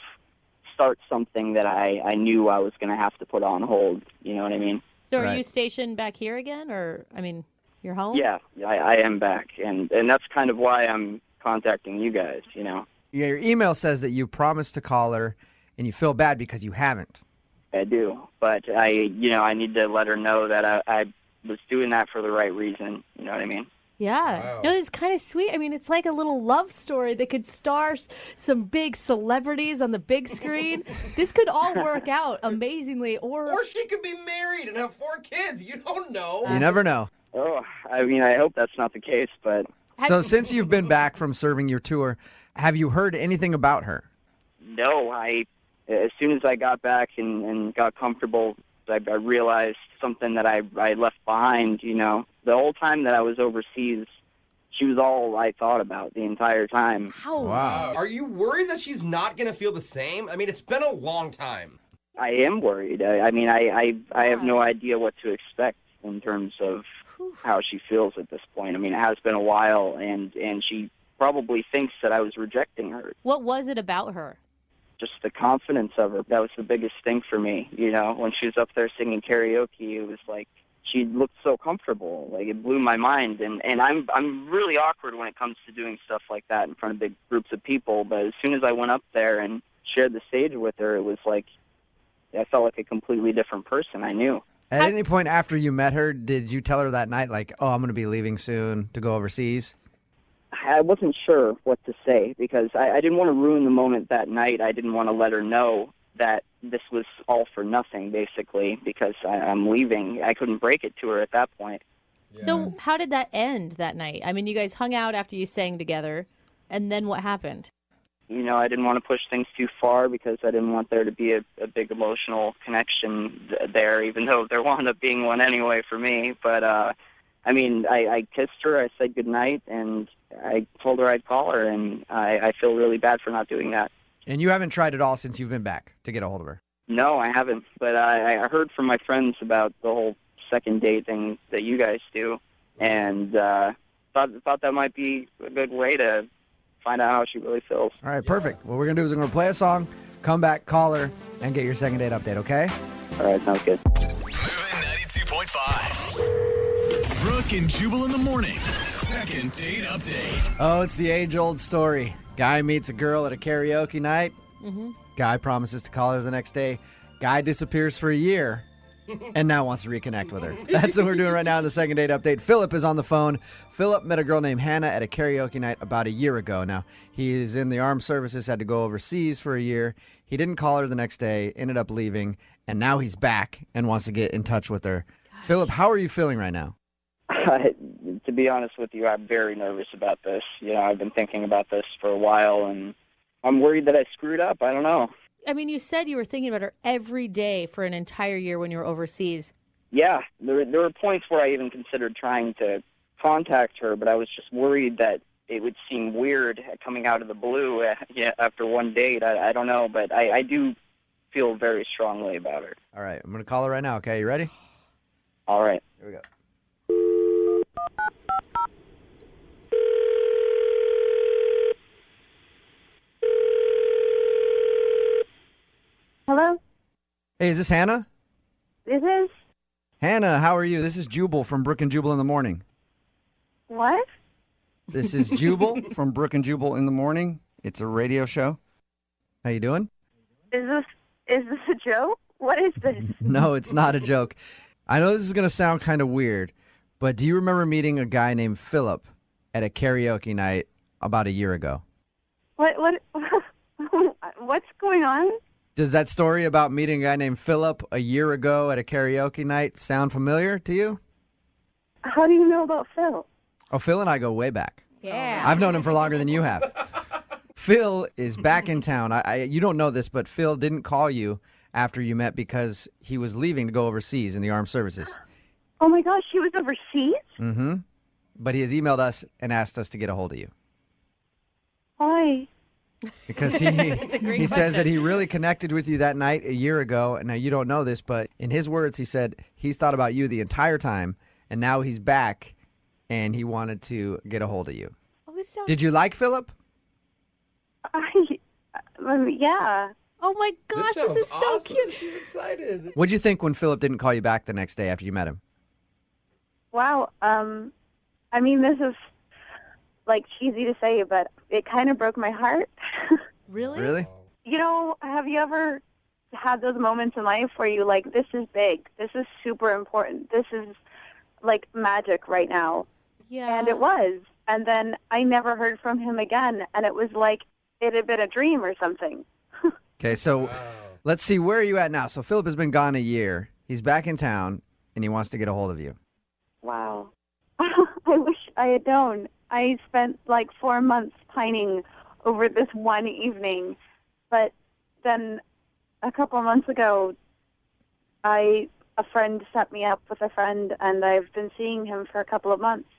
L: start something that I knew I was going to have to put on hold. You know what I mean?
B: So are you stationed back here again, or, I mean, you're home?
L: Yeah, I am back, and that's kind of why I'm contacting you guys, you know.
A: Your email says that you promised to call her and you feel bad because you haven't.
L: I do, but I need to let her know that I was doing that for the right reason. You know what I mean?
B: Yeah.
C: Wow.
B: No, it's kind of sweet. I mean, it's like a little love story that could star some big celebrities on the big screen. This could all work out amazingly.
C: Or she could be married and have 4 kids. You don't know.
A: You never know.
L: Oh, I mean, I hope that's not the case, but
A: So since you've been back from serving your tour, have you heard anything about her?
L: no. As soon as I got back and got comfortable, I realized something that I left behind. You know, the whole time that I was overseas, she was all I thought about the entire time.
A: Wow.
C: Are you worried that she's not going to feel the same? I mean, it's been a long time.
L: I am worried. I have no idea what to expect in terms of how she feels at this point. I mean, it has been a while, and she probably thinks that I was rejecting her.
B: What was it about her?
L: Just the confidence of her. That was the biggest thing for me. You know, when she was up there singing karaoke, it was like she looked so comfortable. Like, it blew my mind. And I'm really awkward when it comes to doing stuff like that in front of big groups of people. But as soon as I went up there and shared the stage with her, it was like I felt like a completely different person. I knew.
A: At any point after you met her, did you tell her that night, like, oh, I'm going to be leaving soon to go overseas?
L: I wasn't sure what to say because I didn't want to ruin the moment that night. I didn't want to let her know that this was all for nothing, basically, because I'm leaving. I couldn't break it to her at that point.
C: Yeah.
B: So how did that end that night? I mean, you guys hung out after you sang together, and then what happened?
L: You know, I didn't want to push things too far because I didn't want there to be a big emotional connection there, even though there wound up being one anyway for me. But, I mean, I kissed her, I said goodnight, and I told her I'd call her, and I feel really bad for not doing that.
A: And you haven't tried at all since you've been back to get a hold of her?
L: No, I haven't. But I heard from my friends about the whole second date thing that you guys do, and thought that might be a good way to find out how she really feels.
A: All right, perfect. What we're going to do is we're going to play a song, come back, call her, and get your second date update, okay?
L: All right, sounds good.
E: Moving 92.5. Brooke and Jubal in the mornings. Second date update.
A: Oh, it's the age-old story. Guy meets a girl at a karaoke night.
B: Mm-hmm.
A: Guy promises to call her the next day. Guy disappears for a year and now wants to reconnect with her. That's what we're doing right now in the second date update. Philip is on the phone. Philip met a girl named Hannah at a karaoke night about a year ago. Now, he is in the armed services, had to go overseas for a year. He didn't call her the next day, ended up leaving, and now he's back and wants to get in touch with her. Gosh. Philip, how are you feeling right now?
L: To be honest with you, I'm very nervous about this. You know, I've been thinking about this for a while, and I'm worried that I screwed up. I don't know.
B: I mean, you said you were thinking about her every day for an entire year when you were overseas.
L: Yeah, there were points where I even considered trying to contact her, but I was just worried that it would seem weird coming out of the blue after one date. I don't know, but I do feel very strongly about her.
A: All right, I'm going to call her right now, okay? You ready?
L: All right.
A: Here we go.
F: Hello?
A: Hey, is this Hannah?
F: This is?
A: Hannah, how are you? This is Jubal from Brooke and Jubal in the morning.
F: What?
A: This is Jubal from Brooke and Jubal in the morning. It's a radio show. How you doing?
F: Is this a joke? What is this?
A: No, it's not a joke. I know this is going to sound kind of weird, but do you remember meeting a guy named Philip at a karaoke night about a year ago?
F: What what's going on?
A: Does that story about meeting a guy named Philip a year ago at a karaoke night sound familiar to you?
F: How do you know about Phil?
A: Oh, Phil and I go way back.
B: Yeah.
A: I've known him for longer than you have. Phil is back in town. You don't know this, but Phil didn't call you after you met because he was leaving to go overseas in the armed services.
F: Oh my gosh, he was overseas?
A: Mm-hmm. But he has emailed us and asked us to get a hold of you.
F: Why?
A: Because he says that he really connected with you that night a year ago. And now you don't know this, but in his words, he said he's thought about you the entire time, and now he's back, and he wanted to get a hold of you.
B: Oh, this sounds...
A: Did you like Philip?
F: Yeah.
B: Oh my gosh, this is
C: awesome.
B: so cute.
C: She's excited.
A: What'd you think when Philip didn't call you back the next day after you met him?
F: Wow. I mean, this is like cheesy to say, but it kind of broke my heart.
B: Really?
A: Really?
F: You know, have you ever had those moments in life where you like, this is big, this is super important, this is like magic right now?
B: Yeah.
F: And it was. And then I never heard from him again, and it was like it had been a dream or something.
A: Okay, so let's see, where are you at now? So Philip has been gone a year. He's back in town, and he wants to get a hold of you.
F: Wow. I wish I had known. I spent like 4 months pining over this one evening, but then a couple months ago, a friend set me up with a friend, and I've been seeing him for a couple of months.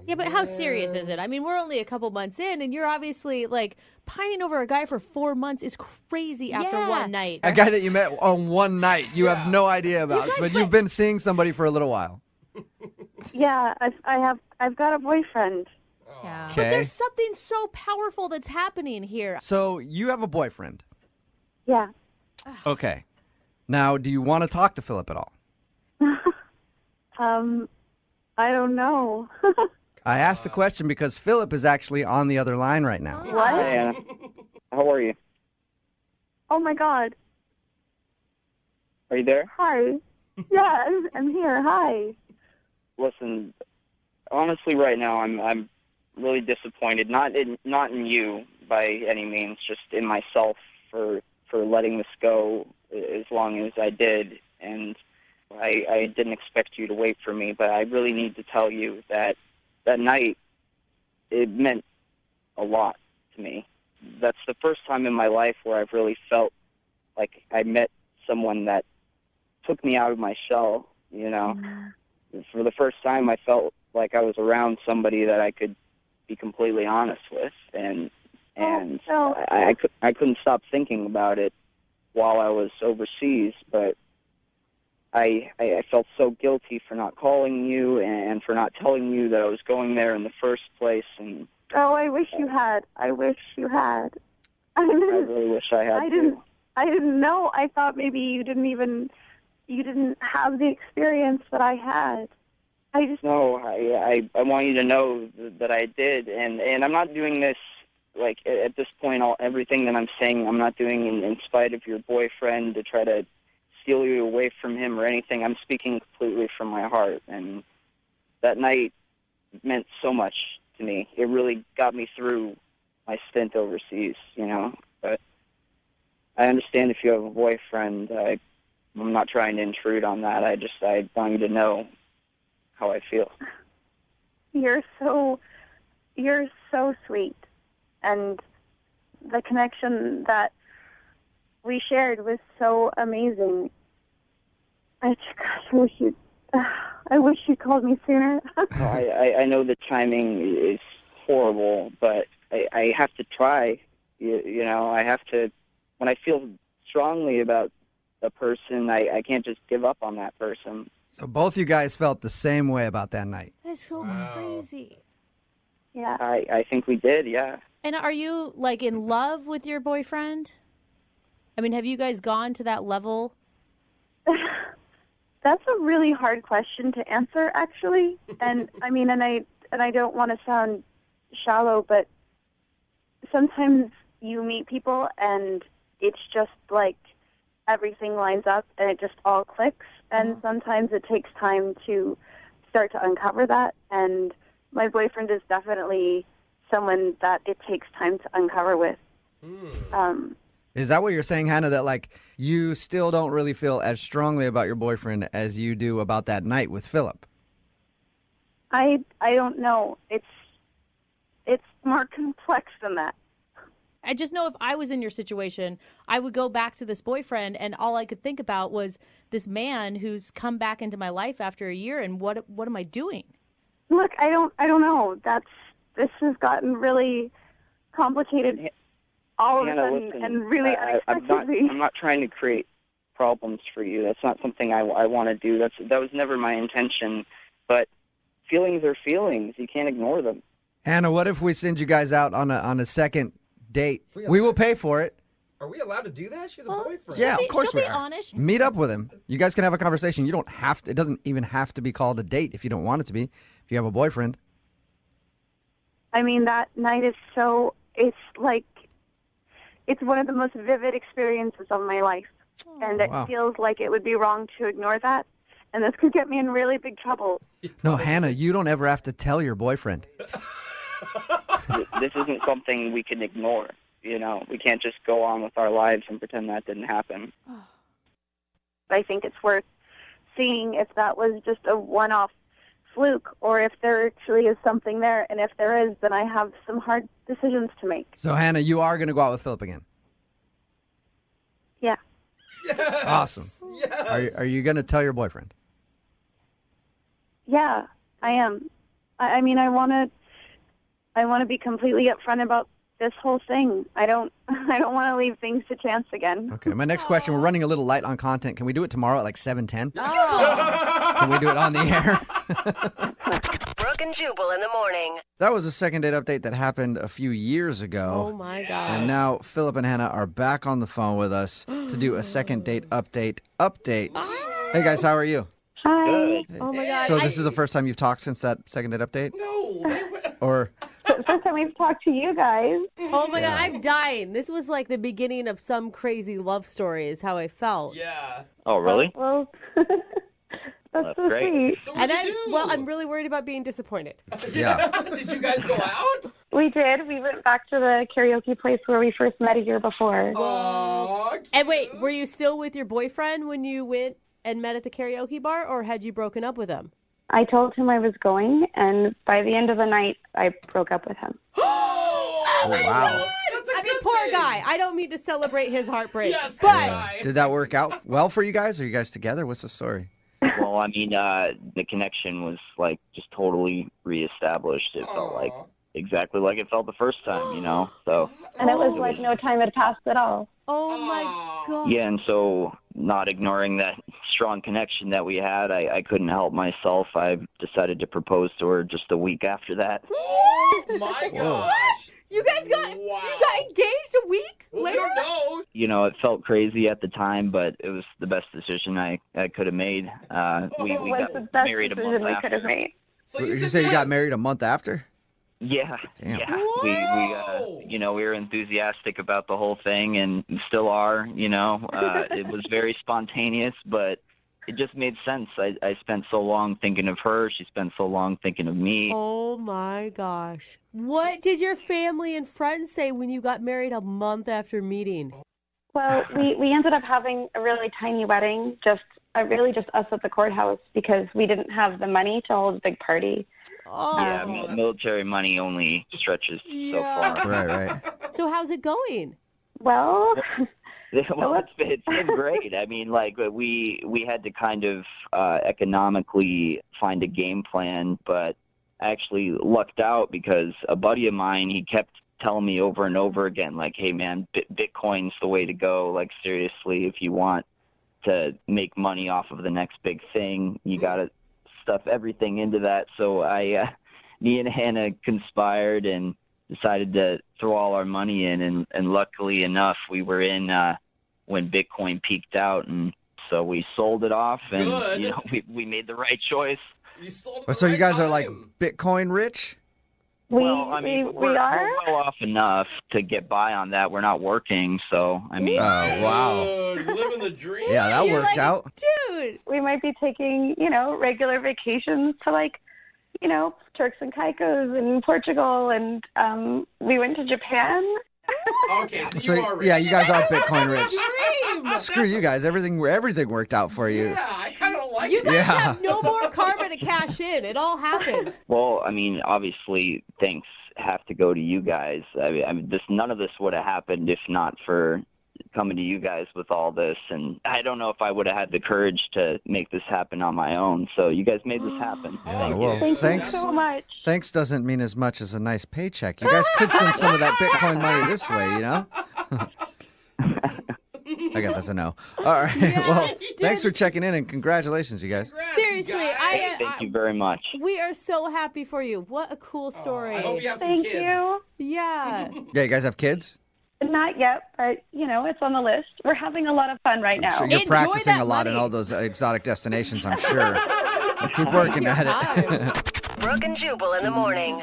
B: Yeah, but how serious is it? I mean, we're only a couple months in, and you're obviously, like, pining over a guy for 4 months is crazy after one night.
A: A guy that you met on one night, you have no idea about, but you've been seeing somebody for a little while.
F: Yeah, I've got a boyfriend.
B: Yeah.
A: Okay.
B: But there's something so powerful that's happening here.
A: So you have a boyfriend.
F: Yeah.
A: Okay. Now, do you want to talk to Philip at all?
F: I don't know.
A: I asked the question because Philip is actually on the other line right now.
F: What?
L: Hi, Anna. How are you?
F: Oh my God.
L: Are you there?
F: Hi. Yeah, I'm here. Hi.
L: Listen, honestly, right now I'm really disappointed. Not in you by any means, just in myself for letting this go as long as I did. And I didn't expect you to wait for me, but I really need to tell you that that night, it meant a lot to me. That's the first time in my life where I've really felt like I met someone that took me out of my shell, you know. For the first time, I felt like I was around somebody that I could be completely honest with, and I couldn't stop thinking about it while I was overseas, but I felt so guilty for not calling you and for not telling you that I was going there in the first place. And
F: oh, I wish you had. I wish you had. I
L: really wish I had.
F: I didn't know. I thought maybe you didn't have the experience that I had.
L: No, I want you to know that I did, and I'm not doing this like at this point. Everything that I'm saying, I'm not doing in spite of your boyfriend to try to steal you away from him or anything. I'm speaking completely from my heart, and that night meant so much to me. It really got me through my stint overseas, you know. But I understand if you have a boyfriend. I'm not trying to intrude on that. I want you to know how I feel.
F: You're so sweet, and the connection that we shared was so amazing. I wish you called me sooner.
L: I know the timing is horrible, but I have to try. You know, I have to. When I feel strongly about a person, I can't just give up on that person.
A: So both you guys felt the same way about that night.
B: That is so crazy.
F: Yeah.
L: I think we did, yeah.
B: And are you, like, in love with your boyfriend? I mean, have you guys gone to that level?
F: That's a really hard question to answer, actually. And I mean, and I don't want to sound shallow, but sometimes you meet people and it's just like everything lines up and it just all clicks. And sometimes it takes time to start to uncover that. And my boyfriend is definitely someone that it takes time to uncover with.
A: Is that what you're saying, Hannah, that like you still don't really feel as strongly about your boyfriend as you do about that night with Philip?
F: I don't know. It's more complex than that.
B: I just know if I was in your situation, I would go back to this boyfriend, and all I could think about was this man who's come back into my life after a year, and what am I doing?
F: Look, I don't know. This has gotten really complicated all of a sudden,
L: listen,
F: and really unexpectedly.
L: I'm not trying to create problems for you. That's not something I want to do. That was never my intention. But feelings are feelings. You can't ignore them.
A: Hannah, what if we send you guys out on a second date? We will pay for it.
C: Are we allowed to do that? She's a boyfriend.
A: Yeah, of course we are.
B: Honest.
A: Meet up with him. You guys can have a conversation. You don't have to. It doesn't even have to be called a date if you don't want it to be. If you have a boyfriend.
O: I mean, that night is it's one of the most vivid experiences of my life. And it feels like it would be wrong to ignore that. And this could get me in really big trouble.
A: No, Hannah, you don't ever have to tell your boyfriend.
L: This isn't something we can ignore. You know, we can't just go on with our lives and pretend that didn't happen.
O: I think it's worth seeing if that was just a one-off fluke or if there actually is something there. And if there is, then I have some hard decisions to make.
A: So, Hannah, you are going to go out with Philip again?
O: Yeah.
C: Yes.
A: Awesome.
C: Yes.
A: Are you going to tell your boyfriend?
O: Yeah, I am. I mean, I want to be completely upfront about this whole thing. I don't want to leave things to chance again.
A: Okay, my next question, we're running a little light on content. Can we do it tomorrow at like 7:10? Can we do it on the air?
I: Brooke and Jubal in the morning.
A: That was a second date update that happened a few years ago.
B: Oh, my gosh.
A: And now Philip and Hannah are back on the phone with us to do a second date update. Hey, guys, how are you?
O: Hi.
L: Good.
B: Oh, my God.
A: So this is the first time you've talked since that second date update?
C: No.
A: Or...
O: First time we've talked to you guys.
B: Oh my God, I'm dying. This was like the beginning of some crazy love story is how I felt.
C: Yeah.
L: Oh, really?
O: Well, that's so
L: great.
O: sweet.
C: So
B: And
C: what'd you do?
B: I'm really worried about being disappointed.
A: Yeah.
C: Did you guys go out?
O: We did. We went back to the karaoke place where we first met a year before.
C: Aw,
B: And wait, were you still with your boyfriend when you went and met at the karaoke bar, or had you broken up with him?
O: I told him I was going, and by the end of the night, I broke up with him.
A: Oh, wow.
B: I mean, poor guy. I don't mean to celebrate his heartbreak,
C: Yes,
B: but
C: guy.
A: Did that work out well for you guys? Are you guys together? What's the story?
L: Well, I mean, the connection was like just totally reestablished. It felt like exactly like it felt the first time, you know? So.
O: And it was like no time had passed at all.
B: oh my God.
L: Yeah, and so not ignoring that strong connection that we had, I couldn't help myself. I decided to propose to her just a week after that.
C: Oh my gosh.
B: You guys got engaged a week
C: Well,
B: later?
C: we don't know.
L: You know, it felt crazy at the time, but it was the best decision I could have made. We
O: It was
L: got
O: the best
L: married a
O: decision
L: month
O: we could have
L: after.
O: made.
C: So
A: Did you
C: said
A: say you
C: yes.
A: got married a month after?
L: Yeah,
A: Damn.
L: yeah.
C: Whoa.
L: We we were enthusiastic about the whole thing, and still are. You know, it was very spontaneous, but it just made sense. I spent so long thinking of her. She spent so long thinking of me.
B: Oh my gosh. What did your family and friends say when you got married a month after meeting?
O: Well, we ended up having a really tiny wedding, just us at the courthouse because we didn't have the money to hold a big party.
B: Oh.
L: Yeah, military money only stretches so far.
A: Right.
B: So how's it going?
O: Well,
L: Well, it's been great. I mean, like we had to kind of economically find a game plan, but I actually lucked out because a buddy of mine, he kept telling me over and over again, like, hey man, Bitcoin's the way to go. Like, seriously, if you want to make money off of the next big thing, you got to stuff everything into that. So me and Hannah conspired and decided to throw all our money in, and luckily enough, we were in when Bitcoin peaked out, and so we sold it off, and
C: Good.
L: you know, we made the right choice.
C: You sold it
A: So you
C: right
A: guys are like
C: time.
A: Bitcoin rich?
L: Well, I mean,
O: we
L: we're
O: are.
L: well off enough to get by on that. We're not working, so I mean,
A: wow.
C: Dude, living the dream.
A: Yeah, that
B: You're
A: worked
B: like,
A: out.
B: Dude.
O: We might be taking, regular vacations to Turks and Caicos and Portugal, and we went to Japan.
C: Okay, so
A: So
C: you are rich.
A: yeah, you guys are Bitcoin rich.
B: Dream.
A: Screw you guys. Everything worked out for you.
C: Yeah, I kind of don't like
B: You
C: it.
B: guys
A: Yeah.
B: have no more karma to cash in. It all happened.
L: well, I mean, obviously, thanks have to go to you guys. I mean, none of this would have happened if not for coming to you guys with all this, and I don't know if I would have had the courage to make this happen on my own. So you guys made this happen.
A: Yeah, well,
O: Thank
A: thanks.
O: you so much.
A: Thanks doesn't mean as much as a nice paycheck. You guys could send some of that Bitcoin money this way, you know? I guess that's a no. All right. Well, thanks for checking in and congratulations, you guys.
C: Congrats,
B: Seriously,
C: you guys.
L: Thank you very much.
B: we are so happy for you. What a cool story.
C: I hope you have some
O: Thank
C: kids.
O: you.
B: Yeah.
A: Yeah, you guys have kids?
O: Not yet, but it's on the list. We're having a lot of fun right now.
A: So you're
B: Enjoy
A: practicing
B: that
A: a lot in
B: money.
A: all those exotic destinations, I'm sure. Keep working at it.
I: Brooke and Jubal in the morning.